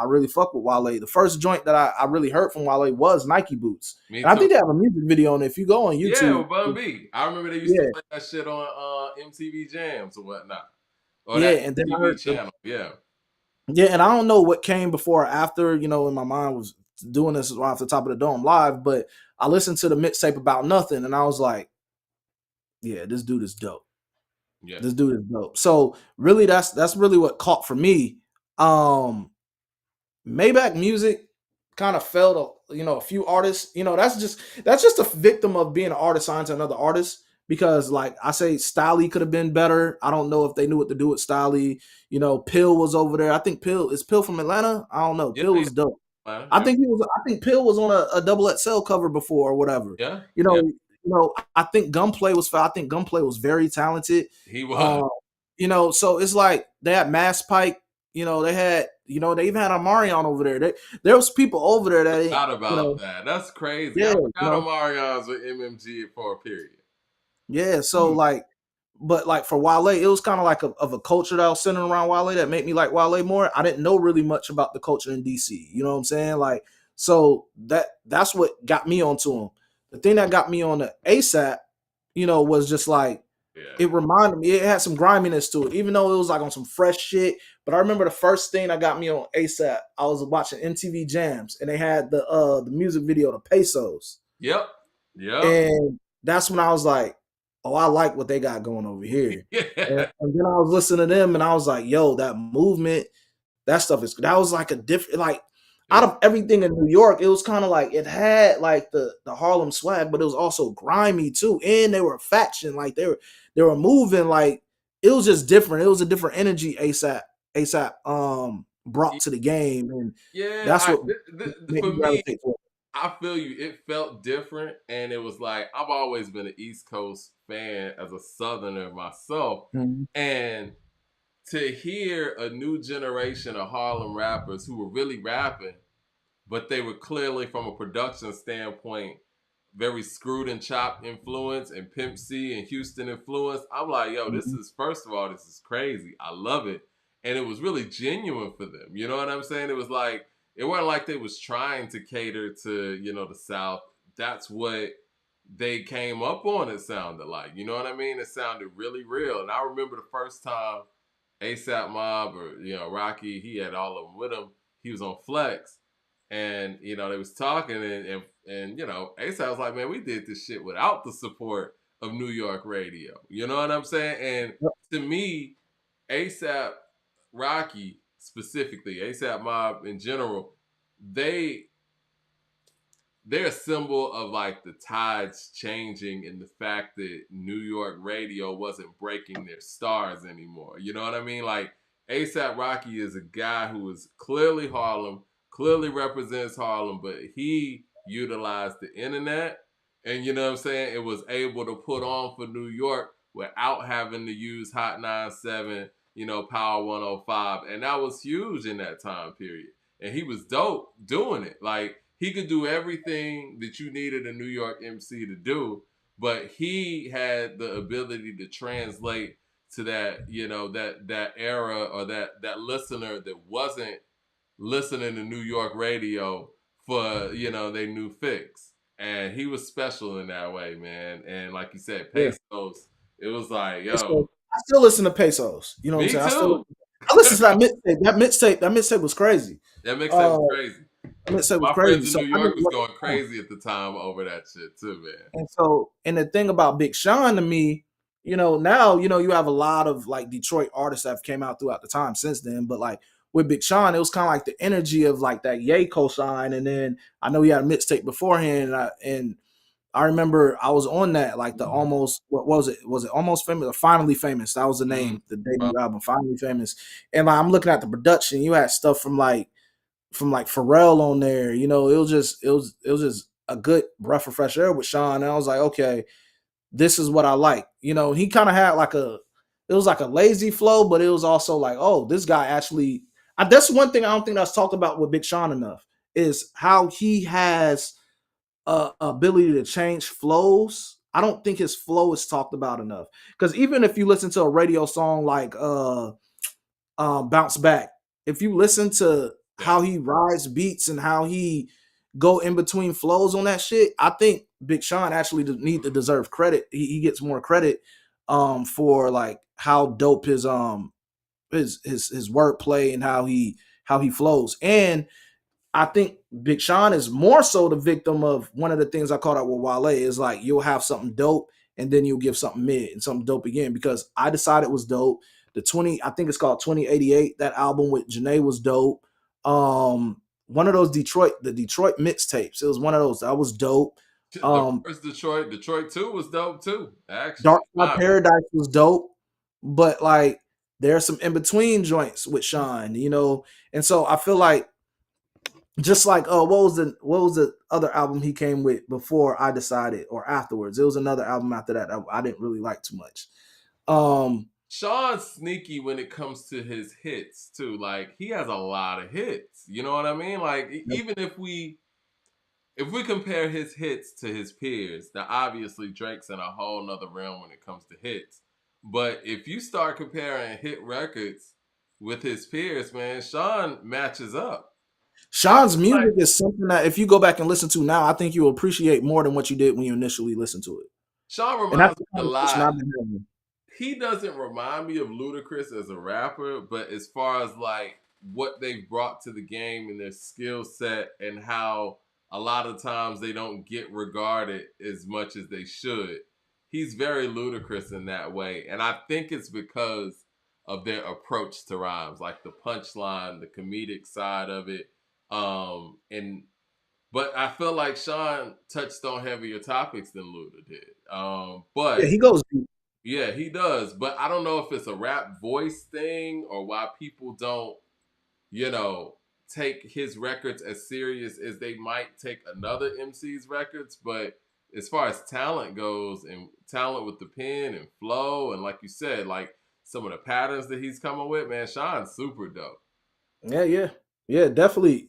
really fuck with Wale. The first joint that I really heard from Wale was Nike Boots, Me and I too. think they have a music video on it. If you go on Yeah, YouTube, with Bun B. I remember they used to yeah, play that shit on MTV Jams or whatnot. Or yeah, that and then I TV heard channel. Yeah. and I don't know what came before or after. In my mind was doing this off the top of the dome live, but I listened to the mixtape about Nothing, and I was like, yeah, this dude is dope. Yeah. This dude is dope. So really, that's really what caught for me. Maybach Music kind of failed a few artists. That's just a victim of being an artist signed to another artist. Because like I say, Styley could have been better. I don't know if they knew what to do with Styley. Pill was over there. I think Pill from Atlanta. I don't know. Yeah. Pill Yeah. was dope. Man. I Yeah. think Pill was on a double XL cover before or whatever. Yeah. You Yeah. know, I think Gunplay was I think Gunplay was very talented. He was. Um, so it's like they had Mass Pike, they had, they even had Amarion over there. There was people over there that ain't, Forgot about that. That's crazy. yeah, I forgot Omarion's with MMG for a period. yeah. So Hmm. like, but like for Wale, it was kind of like of a culture that was centered around Wale that made me like Wale more. I didn't know really much about the culture in DC. You know what I'm saying? Like, so that's what got me onto him. The thing that got me on the ASAP, was just like Yeah. it reminded me. It had some griminess to it, even though it was like on some fresh shit. But I remember the first thing that got me on ASAP. I was watching MTV Jams, and they had the music video, the Pesos, Yep. Yep. and that's when I was like, "Oh, I like what they got going over here." And, Yeah. and then I was listening to them, and I was like, "Yo, that movement, that was like a different like." Out It's of everything in New York, it was kind of like it had like the Harlem swag, but it was also grimy too. And they were a faction, like they were moving like it was just different. It was a different energy ASAP brought to the game, and yeah. that's what made For me me, gravitate to it. I feel you. It felt different, and it was like I've always been an East Coast fan as a Southerner myself, Mhm. and to hear a new generation of Harlem rappers who were really rapping, but they were clearly from a production standpoint very screwed and chopped influence and Pimp C and Houston influence. I'm like, yo, this Mhm. is first of all, this is crazy. I love it. And it was really genuine for them. You know what I'm saying? It was like it wasn't like they was trying to cater to, the South. That's what they came up on, it sounded like. You know what I mean? It sounded really real. And I remember the first time ASAP Mob or Rocky, he had all of them with him. He was on Flex, and they was talking, and ASAP was like, man, we did this shit without the support of New York radio. You know what I'm saying? And Yep. to me, ASAP Rocky specifically, ASAP Mob in general, they they're a symbol of like the tides changing and the fact that New York radio wasn't breaking their stars anymore. You know what I mean? Like ASAP Rocky is a guy who is clearly Harlem, clearly represents Harlem, but he utilized the internet and you know what I'm saying? It was able to put on for New York without having to use Hot 97, Power 105. And that was huge in that time period. And he was dope doing it. Like he could do everything that you needed a New York MC to do, but he had the ability to translate to that, that era, or that listener that wasn't listening to New York radio for, they new fix. And he was special in that way, man. And like you said, Yeah. Pesos, it was like, Pesos. yo, I still listen to Pesos. You know what I'm me saying? too. I listen to that mixtape. That mixtape was crazy. That mixtape Uh, was crazy. that mixtape was My crazy. friends in So New I York didn't was look going at it. crazy at the time over that shit too, man. And the thing about Big Sean to me, now, you have a lot of like Detroit artists that have came out throughout the time since then. But like with Big Sean, it was kind of like the energy of like that Ye cosign. And then I know he had a mixtape beforehand. And I remember I was on that, like the almost, what was it? Was it Almost Famous or Finally Famous? That was the name, the debut album, Finally Famous. And like, I'm looking at the production. You had stuff from like Pharrell on there. It was just a good breath of fresh air with Sean. And I was like, okay, this is what I like. He kind of had it was like a lazy flow, but it was also like, oh, this guy actually. That's one thing I don't think that's talked about with Big Sean enough is how he has ability to change flows. I don't think his flow is talked about enough. Because even if you listen to a radio song like Bounce Back, if you listen to how he rides beats and how he go in between flows on that shit, I think Big Sean actually need to deserve credit. He gets more credit for like how dope his wordplay and how he flows. And I think Big Sean is more so the victim of one of the things I called out with Wale is like you'll have something dope and then you'll give something mid and something dope again, because I decided it was dope. I think it's called 2088. That album with Janae was dope. One of those Detroit mixtapes. It was one of those that was dope. The first Detroit 2 was dope too, actually. Dark Side Paradise was dope, but like there's some in between joints with Sean, and so I feel like just like what was the other album he came with before I Decided or afterwards? It was another album after that I didn't really like too much. Sean's sneaky when it comes to his hits too. Like he has a lot of hits. You know what I mean? Like even if we compare his hits to his peers, now obviously Drake's in a whole nother realm when it comes to hits. But if you start comparing hit records with his peers, man, Sean matches up. Sean's music is something that if you go back and listen to now, I think you'll appreciate more than what you did when you initially listened to it. Sean reminds me a lot. He doesn't remind me of Ludacris as a rapper, but as far as like what they've brought to the game and their skill set and how a lot of times they don't get regarded as much as they should, he's very Ludacris in that way. And I think it's because of their approach to rhymes, like the punchline, the comedic side of it. But I feel like Sean touched on heavier topics than Luda did. But yeah, he goes deep. Yeah, he does. But I don't know if it's a rap voice thing or why people don't, take his records as serious as they might take another MC's records. But as far as talent goes, and talent with the pen and flow, and like you said, like some of the patterns that he's coming with, man, Sean's super dope. Yeah, definitely.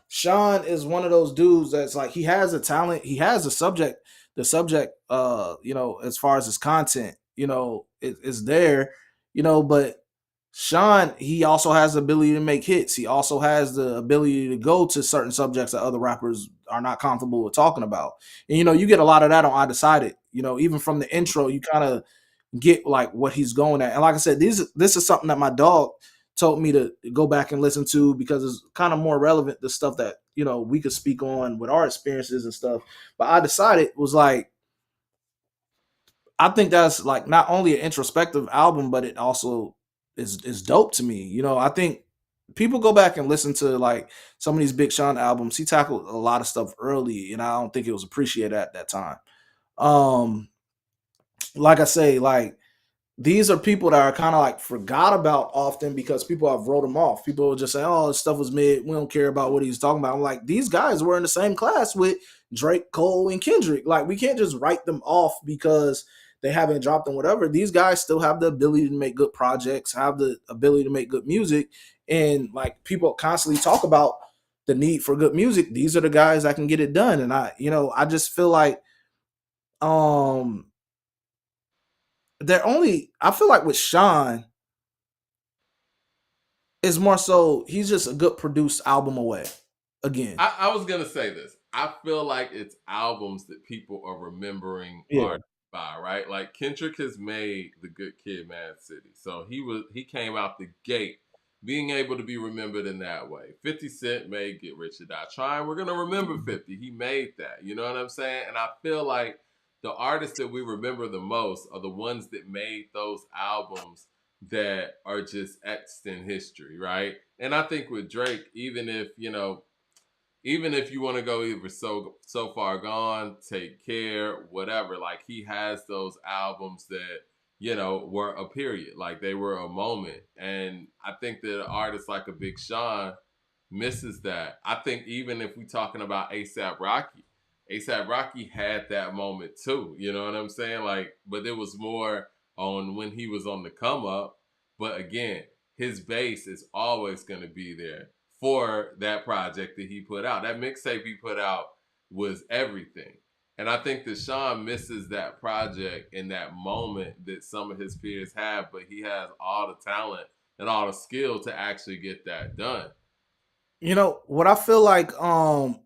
Sean is one of those dudes that's like he has a talent, he has a subject. The subject, as far as his content, is there, but Sean, he also has the ability to make hits. He also has the ability to go to certain subjects that other rappers are not comfortable with talking about. And you get a lot of that on I Decided. Even from the intro, you kind of get like what he's going at. And like I said, this is something that my dog told me to go back and listen to because it's kind of more relevant to stuff that we could speak on with our experiences and stuff. But I Decided was like, I think that's like not only an introspective album, but it also is dope to me. I think people go back and listen to like some of these Big Sean albums. He tackled a lot of stuff early, and I don't think it was appreciated at that time. Like I say, like these are people that are kind of like forgot about often because people have wrote them off. People will just say, "Oh, this stuff was mid. We don't care about what he's talking about." I'm like, these guys were in the same class with Drake, Cole, and Kendrick. Like, we can't just write them off because they haven't dropped them. Whatever. These guys still have the ability to make good projects, have the ability to make good music, and like people constantly talk about the need for good music, these are the guys that can get it done. And I just feel like um I feel like with Sean is more so he's just a good produced album away. Again. I was gonna say this. I feel like it's albums that people are remembering Yeah. artists by, right? Like Kendrick has made The Good Kid, Mad City, so he came out the gate being able to be remembered in that way. 50 Cent made Get Rich or Die Trying. We're gonna remember 50. He made that. You know what I'm saying? And I feel like the artists that we remember the most are the ones that made those albums that are just etched in history, right? And I think with Drake, even if you want to go either so far gone, take care, whatever, like he has those albums that were a period, like they were a moment. And I think that an artist like a Big Sean misses that. I think even if we're talking about ASAP Rocky had that moment too. You know what I'm saying? Like, but it was more on when he was on the come up. But again, his base is always going to be there for that project that he put out. That mixtape he put out was everything. And I think that Sean misses that project in that moment that some of his peers have, but he has all the talent and all the skill to actually get that done. What I feel like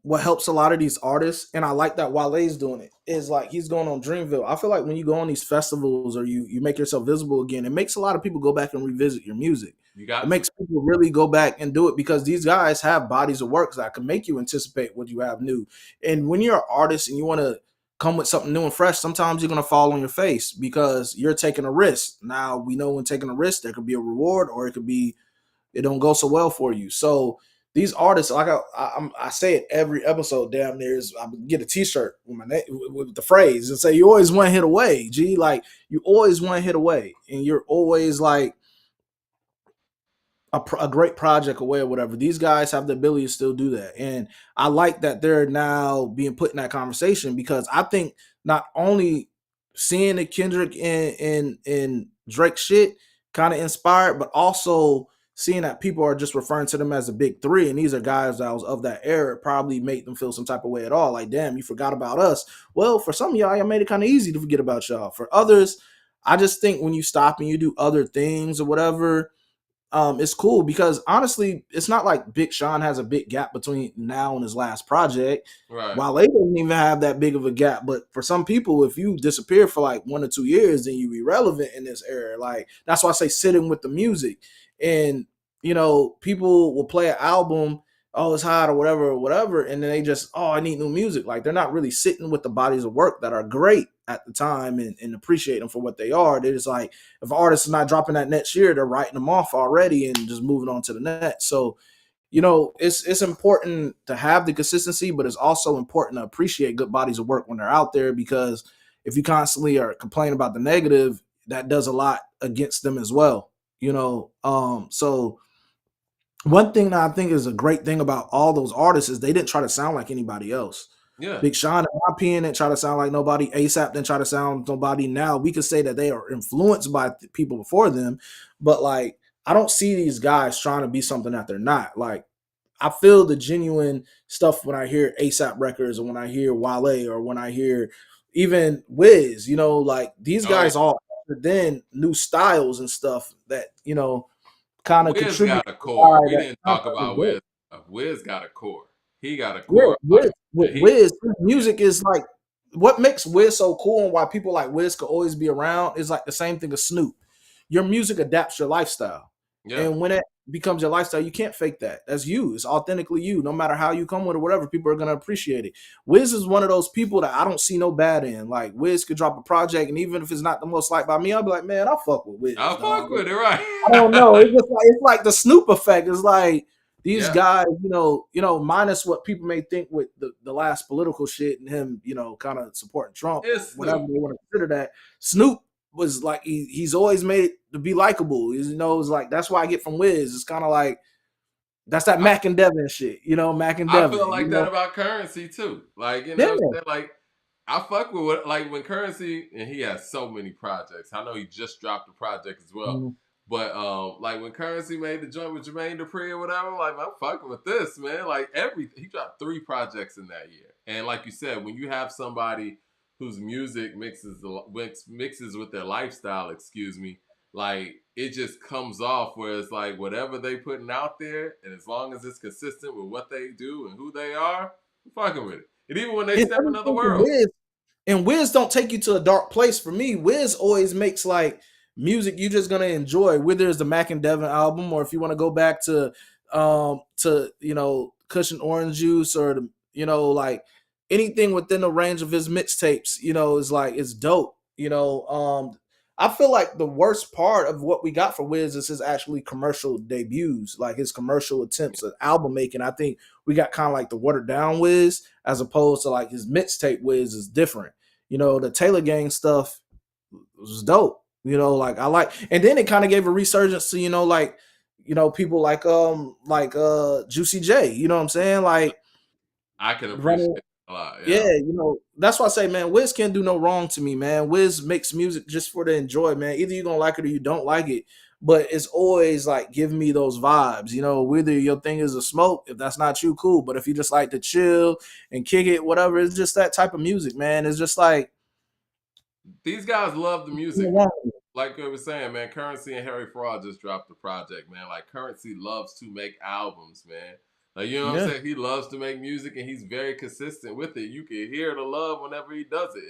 what helps a lot of these artists, and I like that Wale's doing it, is like he's going on Dreamville. I feel like when you go on these festivals or you make yourself visible again, it makes a lot of people go back and revisit your music. You got It makes people really go back and do it because these guys have bodies of work that can make you anticipate what you have new. And when you're an artist and you want to come with something new and fresh, sometimes you're going to fall on your face because you're taking a risk. Now, we know when taking a risk, there could be a reward or it could be it don't go so well for you. So these artists, like I say it every episode, damn near, is I get a T-shirt with my name with the phrase and say, "You always one hit away." G, like you always one hit away, and you're always like a great project away or whatever. These guys have the ability to still do that, and I like that they're now being put in that conversation because I think not only seeing the Kendrick and Drake shit kind of inspired, but also seeing that people are just referring to them as the big three, and these are guys that was of that era, it probably made them feel some type of way at all. Like, damn, you forgot about us. Well, for some of y'all, I made it kind of easy to forget about y'all. For others, I just think when you stop and you do other things or whatever, it's cool because honestly, it's not like Big Sean has a big gap between now and his last project. right. While they doesn't even have that big of a gap, but for some people, if you disappear for like 1 or 2 years, then you irrelevant in this era. Like that's why I say sitting with the music, and people will play an album, oh it's hot or whatever, and then they just I need new music. Like they're not really sitting with the bodies of work that are great at the time and appreciate them for what they are. They're just like, if an artist is not dropping that next year, they're writing them off already and just moving on to the next. So, it's important to have the consistency, but it's also important to appreciate good bodies of work when they're out there because if you constantly are complaining about the negative, that does a lot against them as well. So one thing that I think is a great thing about all those artists is they didn't try to sound like anybody else. Yeah. Big Sean, in my opinion, didn't try to sound like nobody. ASAP didn't try to sound nobody. Now we could say that they are influenced by people before them, but like I don't see these guys trying to be something that they're not. Like I feel the genuine stuff when I hear ASAP records or when I hear Wale or when I hear even Wiz. Like these Oh, guys all then new styles and stuff that kind of Wiz contribute. got a core. We didn't talk about Wiz. Wiz got a core. He got a Yeah, core. With Wiz, his music is like what makes Wiz so cool and why people like Wiz could always be around is like the same thing as Snoop. Your music adapts your lifestyle. Yeah. And when it becomes your lifestyle, you can't fake that. That's you. It's authentically you. No matter how you come with it, whatever, people are gonna appreciate it. Wiz is one of those people that I don't see no bad in. Like Wiz could drop a project, and even if it's not the most liked by me, I'll be like, man, I'll fuck with Wiz. I'll fuck with it, right? I don't know. It's like the Snoop effect. It's like these Yeah. guys, minus what people may think with the last political shit and him, kind of supporting Trump, It's whatever Snoop. they want to consider that. Snoop was like he's always made it to be likable. It's like that's why I get from Wiz. It's kind of like that's that Mac and Devin shit, Mac and Devin. I feel like that about Currency too. Like, what I'm saying? Like, I fuck with like when Currency, and he has so many projects. I know he just dropped a project as well. Mm-hmm. But like when Currency made the joint with Jermaine Dupri or whatever, like I'm fucking with this, man. Like he dropped 3 projects in that year. And like you said, when you have somebody whose music mixes with their lifestyle, excuse me, like it just comes off where it's like whatever they putting out there, and as long as it's consistent with what they do and who they are, I'm fucking with it. And even when they step in other worlds. And Wiz don't take you to a dark place. For me, Wiz always makes like music you're just gonna enjoy, whether it's the Mac and Devin album, or if you want to go back to Cushion Orange Juice, or like anything within the range of his mixtapes, is like it's dope. I feel like the worst part of what we got for Wiz is his actually commercial debuts, like his commercial attempts at album making. I think we got kind of like the watered down Wiz, as opposed to like his mixtape Wiz is different. The Taylor Gang stuff was dope. Like I like, and then it kind of gave a resurgence to people like Juicy J. You know what I'm saying? Like I can appreciate it a lot. Yeah, that's why I say, man, Wiz can't do no wrong to me, man. Wiz makes music just for the enjoy, man. Either you're gonna like it or you don't like it. But it's always like giving me those vibes, whether your thing is a smoke, if that's not you, cool. But if you just like to chill and kick it, whatever, it's just that type of music, man. It's just like these guys love the music. Like I was saying, man, Currency and Harry Fraud just dropped the project, man. Like Currency loves to make albums, man. Like, you know what I'm saying? He loves to make music and he's very consistent with it. You can hear the love whenever he does it.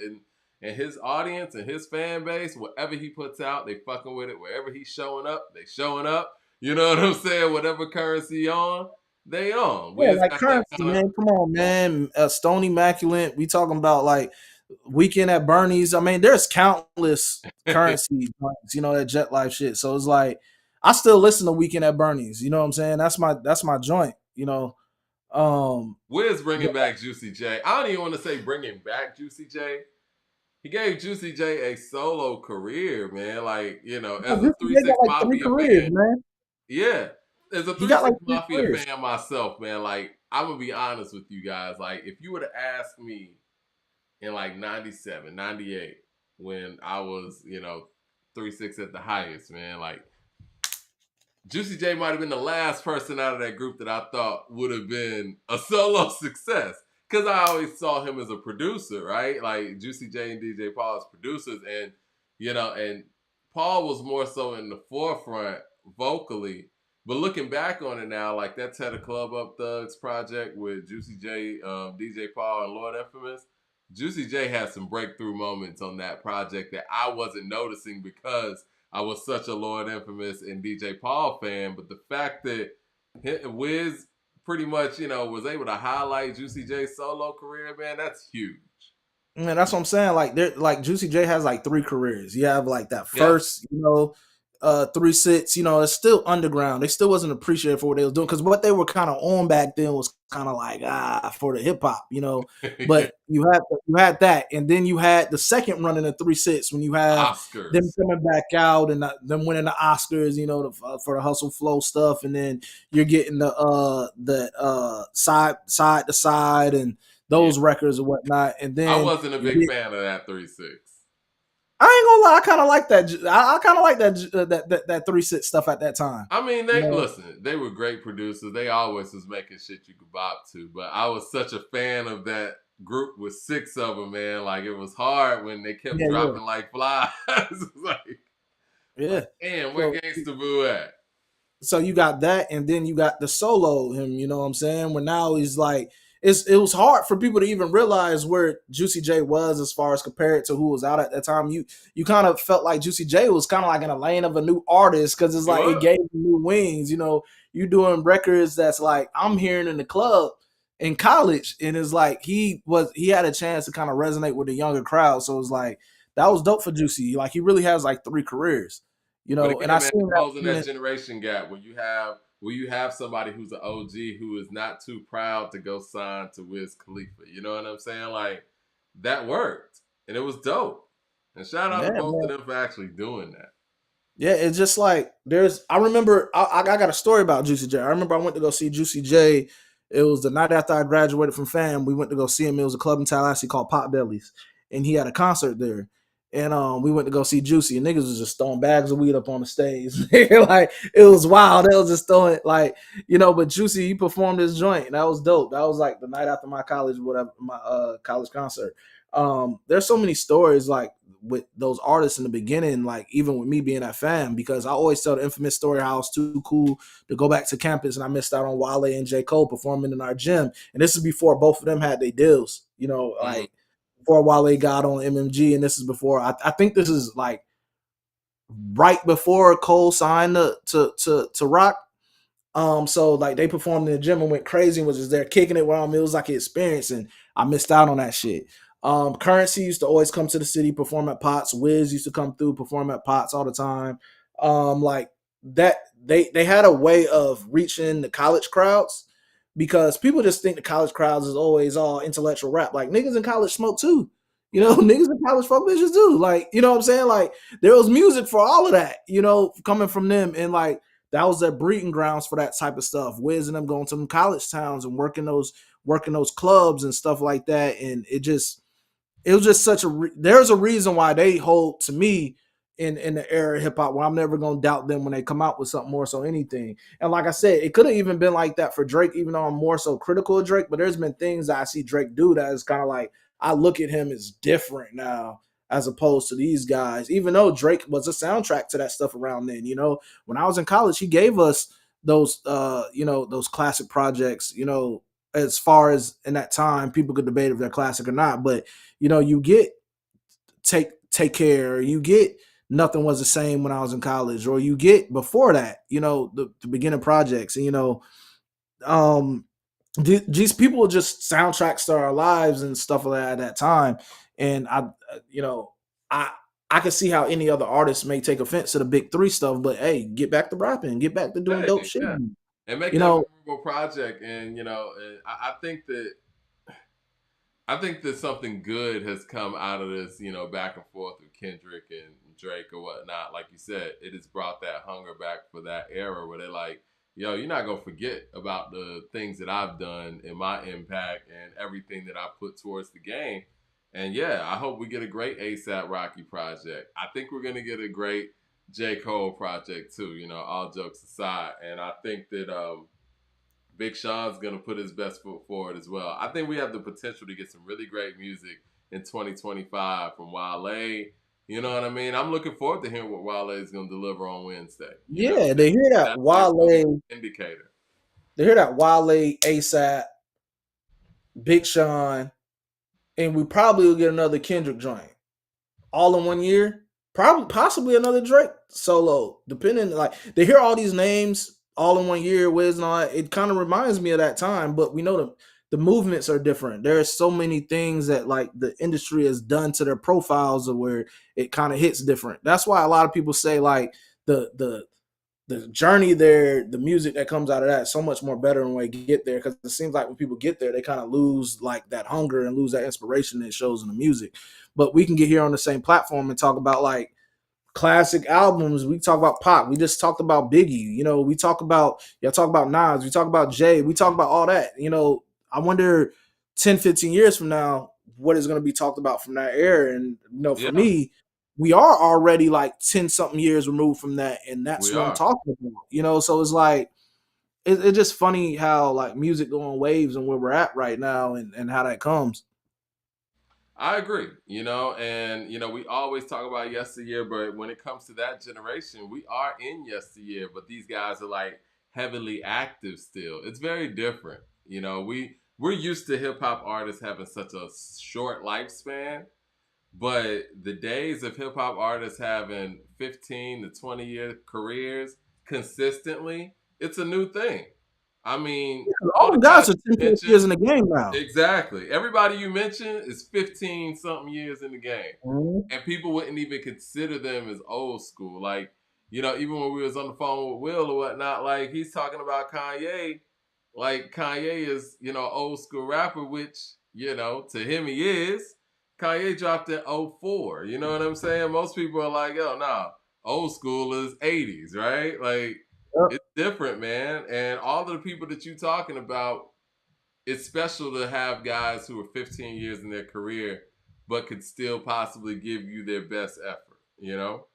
And his audience and his fan base, whatever he puts out, they fucking with it. Wherever he's showing up, they showing up. You know what I'm saying? Whatever Currency on, they on. Yeah, like Currency, man. Come on, man. Stone Immaculate. We talking about like Weekend at Bernie's. I mean, there's countless Currency joints, that Jet Life shit. So it's like I still listen to Weekend at Bernie's. You know what I'm saying? That's my joint. Wiz bringing back Juicy J. I don't even want to say bringing back Juicy J. He gave Juicy J a solo career, man. Like, as a 3 6 Mafia fan. Man. Yeah. As a 3 6 Mafia fan myself, man, like, I'm going to be honest with you guys. Like, if you were to ask me in like 97, 98, when I was, 3 6 at the highest, man, like, Juicy J might have been the last person out of that group that I thought would have been a solo success. Because I always saw him as a producer, right? Like Juicy J and DJ Paul as producers. And, and Paul was more so in the forefront vocally. But looking back on it now, like that Tedder Club Up Thugs project with Juicy J, DJ Paul, and Lord Infamous, Juicy J had some breakthrough moments on that project that I wasn't noticing because I was such a Lord Infamous and DJ Paul fan. But the fact that Wiz pretty much, was able to highlight Juicy J's solo career, man, that's huge. Man, that's what I'm saying. Like Juicy J has like 3 careers. You have like that first, 3 6, it's still underground. They still wasn't appreciated for what they was doing because what they were kind of on back then was kind of like for the hip hop, But you had that, and then you had the second run in the 3 6 when you have Oscars. Them coming back out and them winning the Oscars, for the Hustle Flow stuff, and then you're getting the side to side and those records and whatnot. And then I wasn't a big fan of that 3 6. I ain't gonna lie, I kind of like that. I kind of like that 3 6 stuff at that time. I mean, listen, they were great producers. They always was making shit you could bop to. But I was such a fan of that group with 6 of them, man. Like it was hard when they kept dropping like flies. Damn, where Gangsta Boo at? So you got that, and then you got the solo him. You know what I'm saying? Where now he's like. It was hard for people to even realize where Juicy J was as far as compared to who was out at that time. You kind of felt like Juicy J was kind of like in a lane of a new artist because it's like it gave him new wings. You doing records that's like I'm hearing in the club in college, and it's like he had a chance to kind of resonate with the younger crowd. So it's like that was dope for Juicy. Like he really has like 3 careers, and I seen closing that generation gap where you have somebody who's an OG who is not too proud to go sign to Wiz Khalifa. You know what I'm saying? Like, that worked. And it was dope. And shout out to both of them for actually doing that. Yeah, it's just like, I remember, I got a story about Juicy J. I remember I went to go see Juicy J. It was the night after I graduated from FAM. We went to go see him. It was a club in Tallahassee called Pot Bellies. And he had a concert there. and we went to go see Juicy, and niggas was just throwing bags of weed up on the stage. Like it was wild. They was just throwing like, but Juicy, he performed his joint, and that was dope. That was like the night after my college, whatever, my college concert. There's so many stories like with those artists in the beginning, like even with me being a fan, because I always tell the infamous story how I was too cool to go back to campus and I missed out on Wale and J. Cole performing in our gym. And this is before both of them had their deals, Mm-hmm. like before Wale got on MMG, and this is before I think this is like right before Cole signed to Rock. So like they performed in the gym and went crazy and was just there kicking it while it was like an experience, and I missed out on that shit. Currency used to always come to the city, perform at Pots. Wiz used to come through, perform at Pots all the time. Like that, they had a way of reaching the college crowds because people just think the college crowds is always all intellectual rap. Like niggas in college smoke too. Niggas in college fuck bitches too. Like, you know what I'm saying? Like there was music for all of that, coming from them, and like that was their breeding grounds for that type of stuff. Wiz and them going to them college towns and working those clubs and stuff like that, and it was just such there's a reason why they hold to me in the era of hip hop where I'm never gonna doubt them when they come out with something more so anything. And like I said, it could have even been like that for Drake, even though I'm more so critical of Drake. But there's been things that I see Drake do that is kind of like I look at him as different now as opposed to these guys. Even though Drake was a soundtrack to that stuff around then, when I was in college, he gave us those classic projects, as far as in that time, people could debate if they're classic or not, but you get take care, or you get nothing was the same when I was in college, or you get before that, the beginning projects, and um, these people just soundtracks to our lives and stuff like that at that time, and I I can see how any other artist may take offense to the big three stuff, but hey, get back to rapping, get back to doing dope Hey, shit, yeah, and make you that know. memorable project. And and I think that something good has come out of this, back and forth with Kendrick and Drake or whatnot. Like you said, it has brought that hunger back for that era where they're like, yo, you're not gonna forget about the things that I've done and my impact and everything that I put towards the game. And yeah, I hope we get a great ASAP Rocky project. I think we're gonna get a great J. Cole project too, all jokes aside. And I think that Big Sean's gonna put his best foot forward as well. I think we have the potential to get some really great music in 2025 from Wale. You know what I mean? I'm looking forward to hearing what Wale is gonna deliver on Wednesday. Yeah, they hear that That's like a Wale, indicator. ASAP, Big Sean, and we probably will get another Kendrick joint all in one year. Probably, possibly another Drake solo, depending. Like they hear all these names all in one year, Wiz and all that. It kind of reminds me of that time, but we know the movements are different. There are so many things that like the industry has done to their profiles, of where it kind of hits different. That's why a lot of people say like the journey there, the music that comes out of that, is so much more better when we get there, because it seems like when people get there, they kind of lose like that hunger and lose that inspiration that shows in the music. But we can get here on the same platform and talk about like classic albums. We talk about Pop. We just talked about Biggie. We talk about talk about Nas. We talk about Jay. We talk about all that. I wonder 10, 15 years from now, what is going to be talked about from that era. And for Yeah, me, we are already like 10 something years removed from that, and that's we what I'm are. talking about. So it's like it's just funny how like music go on waves and where we're at right now, and how that comes. I agree, and we always talk about yesteryear, but when it comes to that generation, we are in yesteryear, but these guys are like heavily active still. It's very different. We're used to hip hop artists having such a short lifespan, but the days of hip hop artists having 15 to 20-year careers consistently, it's a new thing. I mean, All all the the guys guys are 10 you plus years mentioned, in the game now. exactly. Everybody you mentioned is 15 something years in the game. Mhm. And people wouldn't even consider them as old school. Like, even when we was on the phone with Will or whatnot, like he's talking about Kanye. Like Kanye is, old school rapper, which, to him he is. Kanye dropped in '04. You know what I'm saying? Most people are like, yo, nah, old school is 80s, right? Like, Yep. it's different, man. And all of the people that you're talking about, it's special to have guys who are 15 years in their career, but could still possibly give you their best effort, you know?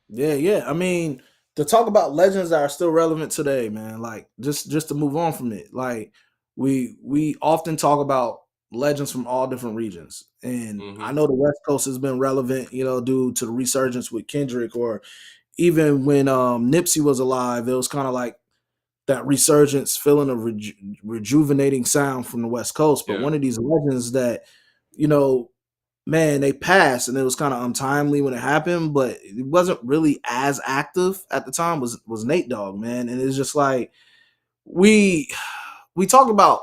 Yeah. I mean, to talk about legends that are still relevant today, man. Like just to move on from it, like we often talk about legends from all different regions, and I Mm-hmm. know the West Coast has been relevant, due to the resurgence with Kendrick, or even when Nipsey was alive, it was kind of like that resurgence, feeling of rejuvenating sound from the West Coast. But Yeah. one of these legends that, you know, man, they passed, and it was kind of untimely when it happened, but it wasn't really as active at the time. Was Nate Dogg, man, and it's just like we we talked about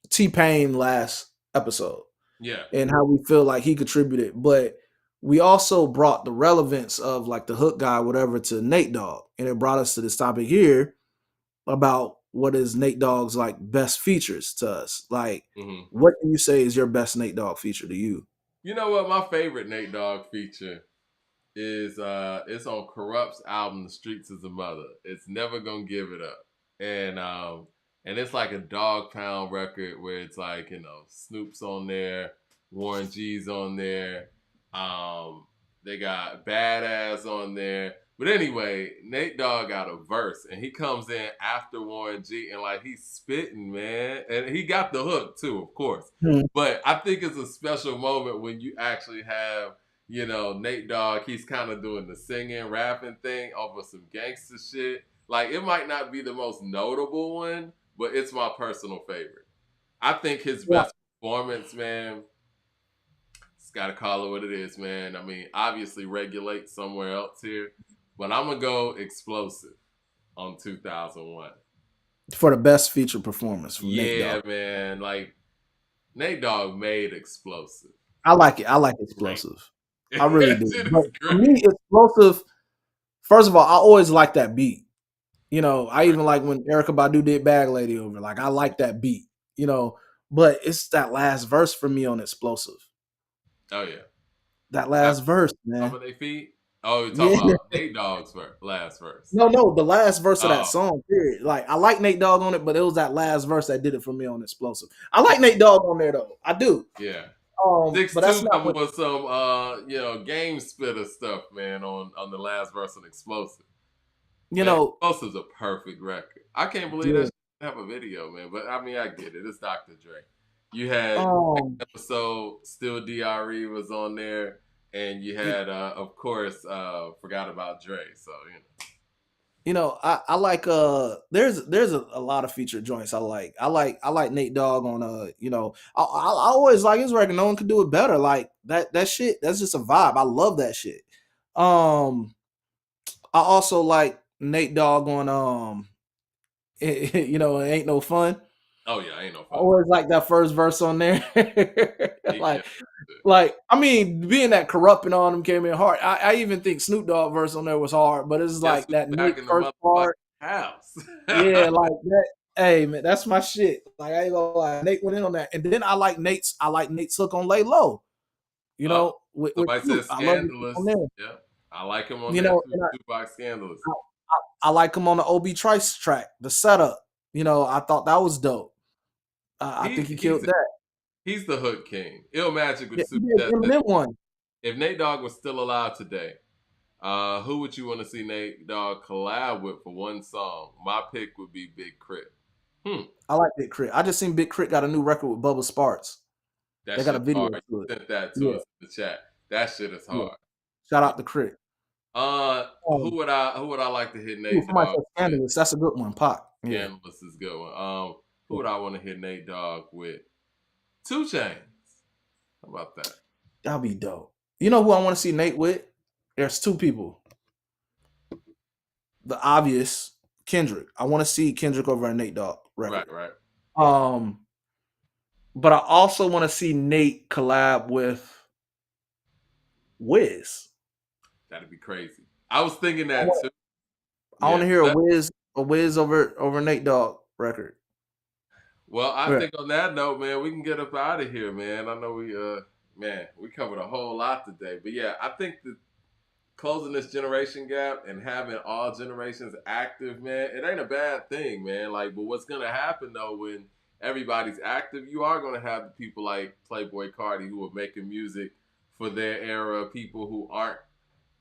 T Pain last episode Yeah. and how we feel like he contributed, but we also brought the relevance of like the hook guy, whatever, to Nate Dogg, and it brought us to this topic here about what is Nate Dogg's like best features to us. Like, Mm-hmm. what do you say is your best Nate Dogg feature to you? You know what? My favorite Nate Dogg feature is it's on Corrupt's album The Streets is a Mother. It's Never Gonna Give It Up. And it's like a dog pound record where it's like, Snoop's on there, Warren G's on there, they got Badass on there. But anyway, Nate Dogg got a verse and he comes in after Warren G and like he's spitting, man. And he got the hook too, of course. Hmm. But I think it's a special moment when you actually have Nate Dogg, he's kind of doing the singing, rapping thing over some gangster shit. Like, it might not be the most notable one, but it's my personal favorite. I think his Yeah. best performance, man, it's got to call it what it is, man. I mean, obviously regulate somewhere else here, but I'm going to go Explosive on 2001. For the best feature performance from Nate Yeah, Dogg. man. Like, Nate Dogg made Explosive. I like it. I like Great. Explosive. I really do. Shit But is for great. me, Explosive, first of all, I always like that beat. I even like when Erica Badu did Bag Lady over. Like, I like that beat, but it's that last verse for me on Explosive. Oh, yeah. That last verse, Some man. of their feet. Oh, you're talking Yeah. about Nate Dogg's last verse. No, the last verse of that Oh, song, period. Like, I like Nate Dogg on it, but it was that last verse that did it for me on Explosive. I like Nate Dogg on there, though. I do. yeah. But that's 6'2" not coming what. with some game spitter stuff, man, on the last verse on Explosive. You Man, know, Explosive's a perfect record. I can't believe that yeah. shit didn't have a video, man. But I mean, I get it. It's Dr. Dre. You had Um, episode Still DRE was on there, and you had of course Forgot About Dre. So I like there's a lot of featured joints I like. I like Nate Dogg on I always like his record. No one could do it better. Like that shit, that's just a vibe. I love that shit. I also like Nate Dogg on it ain't no fun. Oh yeah, ain't no I fun. always like that first verse on there. He killed like it. like I mean, being that corrupting on him came in hard. I even think Snoop Dogg verse on there was hard, but it's Guess like who's that back Nate in the first motherfucking part. house? Yeah, like that. Hey man, that's my shit. Like I ain't gonna lie, Nate went in on that, and then I like Nate's hook on Lay Low. Oh, With somebody Snoop, says I love it on Scandalous. there. Yeah, I like him on You that know, too. and Tupac Scandalous. I like him on the OB Trice track, the setup. I thought that was dope. I think he He's killed that. he's the hook king. Ill Magic Yeah, with he Super did Test. Eminem one. If Nate Dogg was still alive today, who would you want to see Nate Dogg collab with for one song? My pick would be Big Crit. I like Big Crit. I just seen Big Crit got a new record with Bubba Sparks. That They got a shit's video hard. to You it. sent that to Yeah, us in the chat. That shit is yeah. hard. Shout out to Crit. Who would I like to hit Ooh, Nate somebody Dogg said with? Scandalous. That's a good one. Pop. Yeah. Scandalous is a good one. Who would I want to hit Nate Dogg with? 2 Chainz. How about that? That'll be dope. You know who I want to see Nate with? There's two people. The obvious Kendrick. I want to see Kendrick over a Nate Dogg record. Right. Um, but I also want to see Nate collab with Wiz. That'd be crazy. I was thinking I that want, too. I want Yeah. to hear a Wiz over Nate Dogg record. Well, I Yeah. think on that note, man, we can get up out of here, man. I know we covered a whole lot today. But yeah, I think that closing this generation gap and having all generations active, man, it ain't a bad thing, man. Like, but what's gonna happen though when everybody's active, you are going to have the people like Playboi Carti who are making music for their era, people who aren't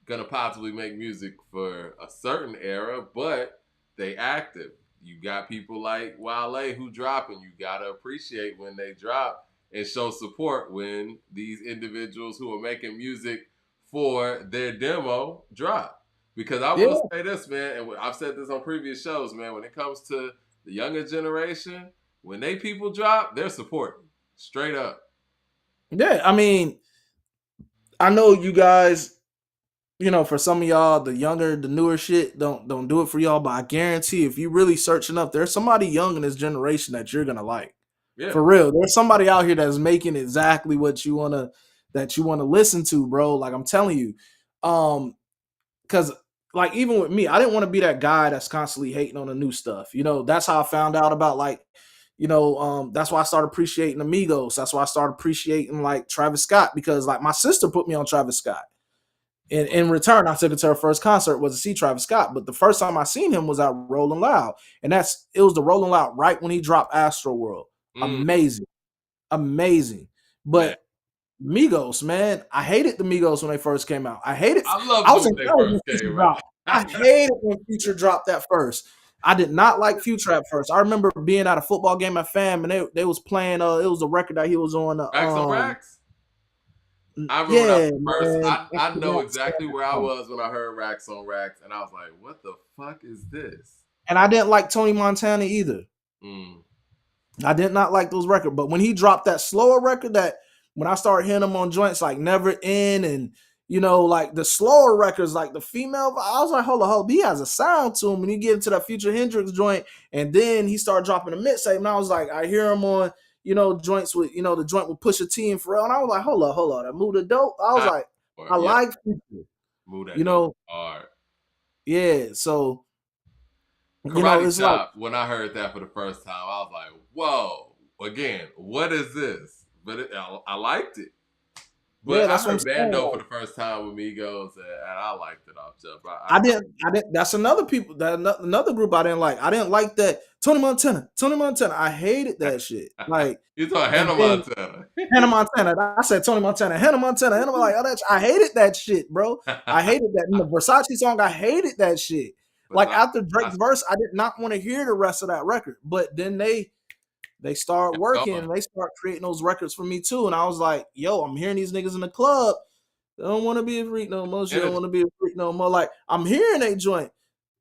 going to possibly make music for a certain era, but they active. You got people like Wale who dropping. You got to appreciate when they drop and show support when these individuals who are making music for their demo drop. Because I Yeah, will say this, man, and I've said this on previous shows, man, when it comes to the younger generation, when they people drop, they're supporting. Straight up. yeah. I mean, I know you guys, you know, for some of y'all, the younger, the newer shit don't do it for y'all. But I guarantee, if you really searching up, there's somebody young in this generation that you're gonna like. Yeah. For real, there's somebody out here that's making exactly what you wanna listen to, bro. Like I'm telling you, because like even with me, I didn't want to be that guy that's constantly hating on the new stuff. You know, that's how I found out about like, that's why I started appreciating Amigos. That's why I started appreciating like Travis Scott, because like my sister put me on Travis Scott. And in return, I took her to her first concert was to see Travis Scott. But the first time I seen him was at Rolling Loud. And it was the Rolling Loud right when he dropped Astro World. Mm, Amazing. Amazing. man. But Migos, man, I hated the Migos when they first came out. I hated. I love I was them in when they college when first Future came dropped. I out. hated when Future dropped that first. I did not like Future at first. I remember being at a football game at Fam, and they was playing. It was a record that he was on. Racks on Racks? I remember when I Yeah, first, man. I know exactly where I was when I heard Racks on Racks, and I was like, what the fuck is this? And I didn't like Tony Montana either. Mm. I did not like those records. But when he dropped that slower record, that when I started hearing him on joints like Never End and like the slower records, like the female, I was like, hold on, he has a sound to him. When you get into that Future Hendrix joint, and then he started dropping a mixtape, and I was like, I hear him on, joints with, the joint with Pusha T and Pharrell, and I was like, hold on, that Move the Dope. I was like, I Yeah. like Future. Move that dope hard. Yeah, so Karate it's Chop, when I heard that for the first time, I was like, whoa, again, what is this? But I liked it. But yeah, I that's what I'm heard Bando saying. for the first time with Migos, and I liked it off jump. I didn't. That's another group I didn't like. I didn't like that Tony Montana. I hated that shit. Like you thought Hannah Montana. Hannah Montana. I said Tony Montana. Hannah Montana. And I'm like, I hated that shit, bro. I hated that. In the Versace song, I hated that shit. Like after Drake's verse, I did not want to hear the rest of that record. But then they start working and they start creating those records for me too. And I was like, yo, I'm hearing these niggas in the club. They don't want to be a freak no more. She don't want to be a freak no more. Like, I'm hearing a joint,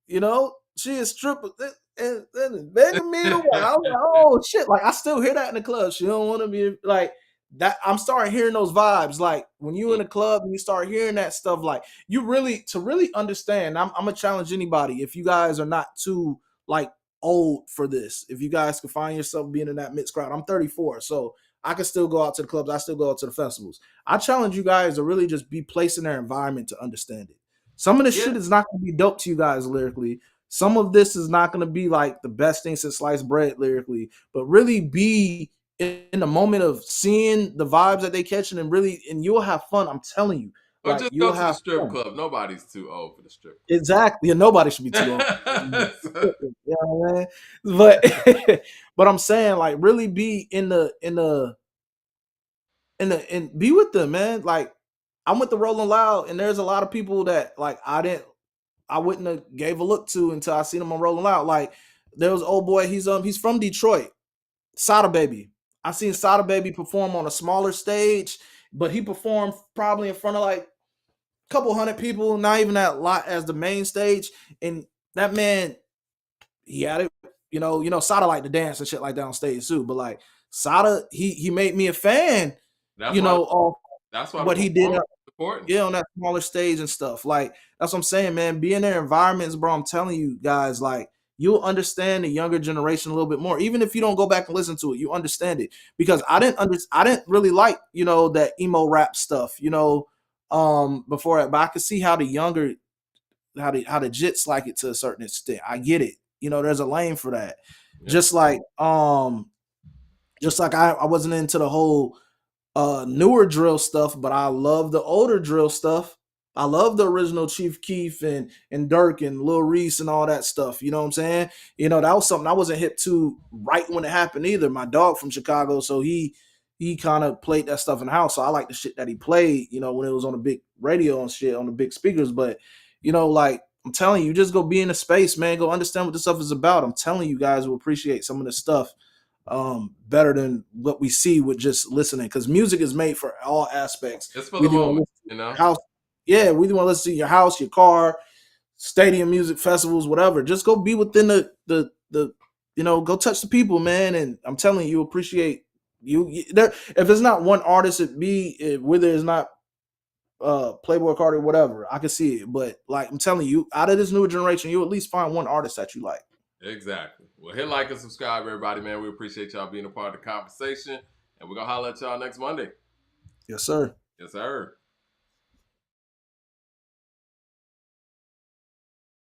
she is stripper and begging me to watch. I was like, oh shit. Like, I still hear that in the club. She don't want to be like that. I'm starting hearing those vibes. Like when you in the club and you start hearing that stuff, like to really understand, I'm gonna challenge anybody. If you guys are not too like old for this, if you guys can find yourself being in that mixed crowd, I'm 34. So I can still go out to the clubs. I still go out to the festivals. I challenge you guys to really just be placed in their environment to understand it. Some of this shit is not going to be dope to you guys lyrically. Some of this is not going to be like the best thing since sliced bread lyrically, but really be in the moment of seeing the vibes that they catching and you'll have fun. I'm telling you. Or like, just go to the strip club. Nobody's too old for the strip club. Exactly. And nobody should be too old. You know what I mean? But I'm saying like really be and be with them, man. Like I went to Rolling Loud and there's a lot of people that like I wouldn't have gave a look to until I seen him on Rolling Loud. Like there was old boy, he's from Detroit, Sada Baby. I seen Sada Baby perform on a smaller stage, but he performed probably in front of like a couple hundred people, not even that lot as the main stage. And that man, he had it, Sada like to dance and shit like that on stage too. But like Sada, he made me a fan, that's why what he did important. Yeah, on that smaller stage and stuff. Like that's what I'm saying, man. Be in their environments, bro. I'm telling you guys, like you'll understand the younger generation a little bit more. Even if you don't go back and listen to it, you understand it. Because I didn't really like, that emo rap stuff, before it. But I could see how the younger, how the jits like it to a certain extent. I get it. There's a lane for that. Yeah. Just like I wasn't into the whole newer drill stuff, but I love the older drill stuff. I love the original Chief Keef and Dirk and Lil Reese and all that stuff. You know what I'm saying? You know, that was something I wasn't hip to right when it happened either. My dog from Chicago, so he kind of played that stuff in the house. So I like the shit that he played, you know, when it was on the big radio and shit, on the big speakers. But, you know, like I'm telling you, just go be in the space, man. Go understand what this stuff is about. I'm telling you guys will appreciate some of this stuff better than what we see with just listening. Because music is made for all aspects. It's for the moment, you know? House, yeah, we want to listen to your house, your car, stadium music festivals, whatever. Just go be within the you know, go touch the people, man. And I'm telling you, appreciate you. There, if it's not one artist, whether it's not Playboi Carti, whatever, I can see it. But like I'm telling you, out of this new generation, you'll at least find one artist that you like. Exactly. Well, hit like and subscribe, everybody, man. We appreciate y'all being a part of the conversation. And we're gonna holler at y'all next Monday. Yes, sir. Yes, sir.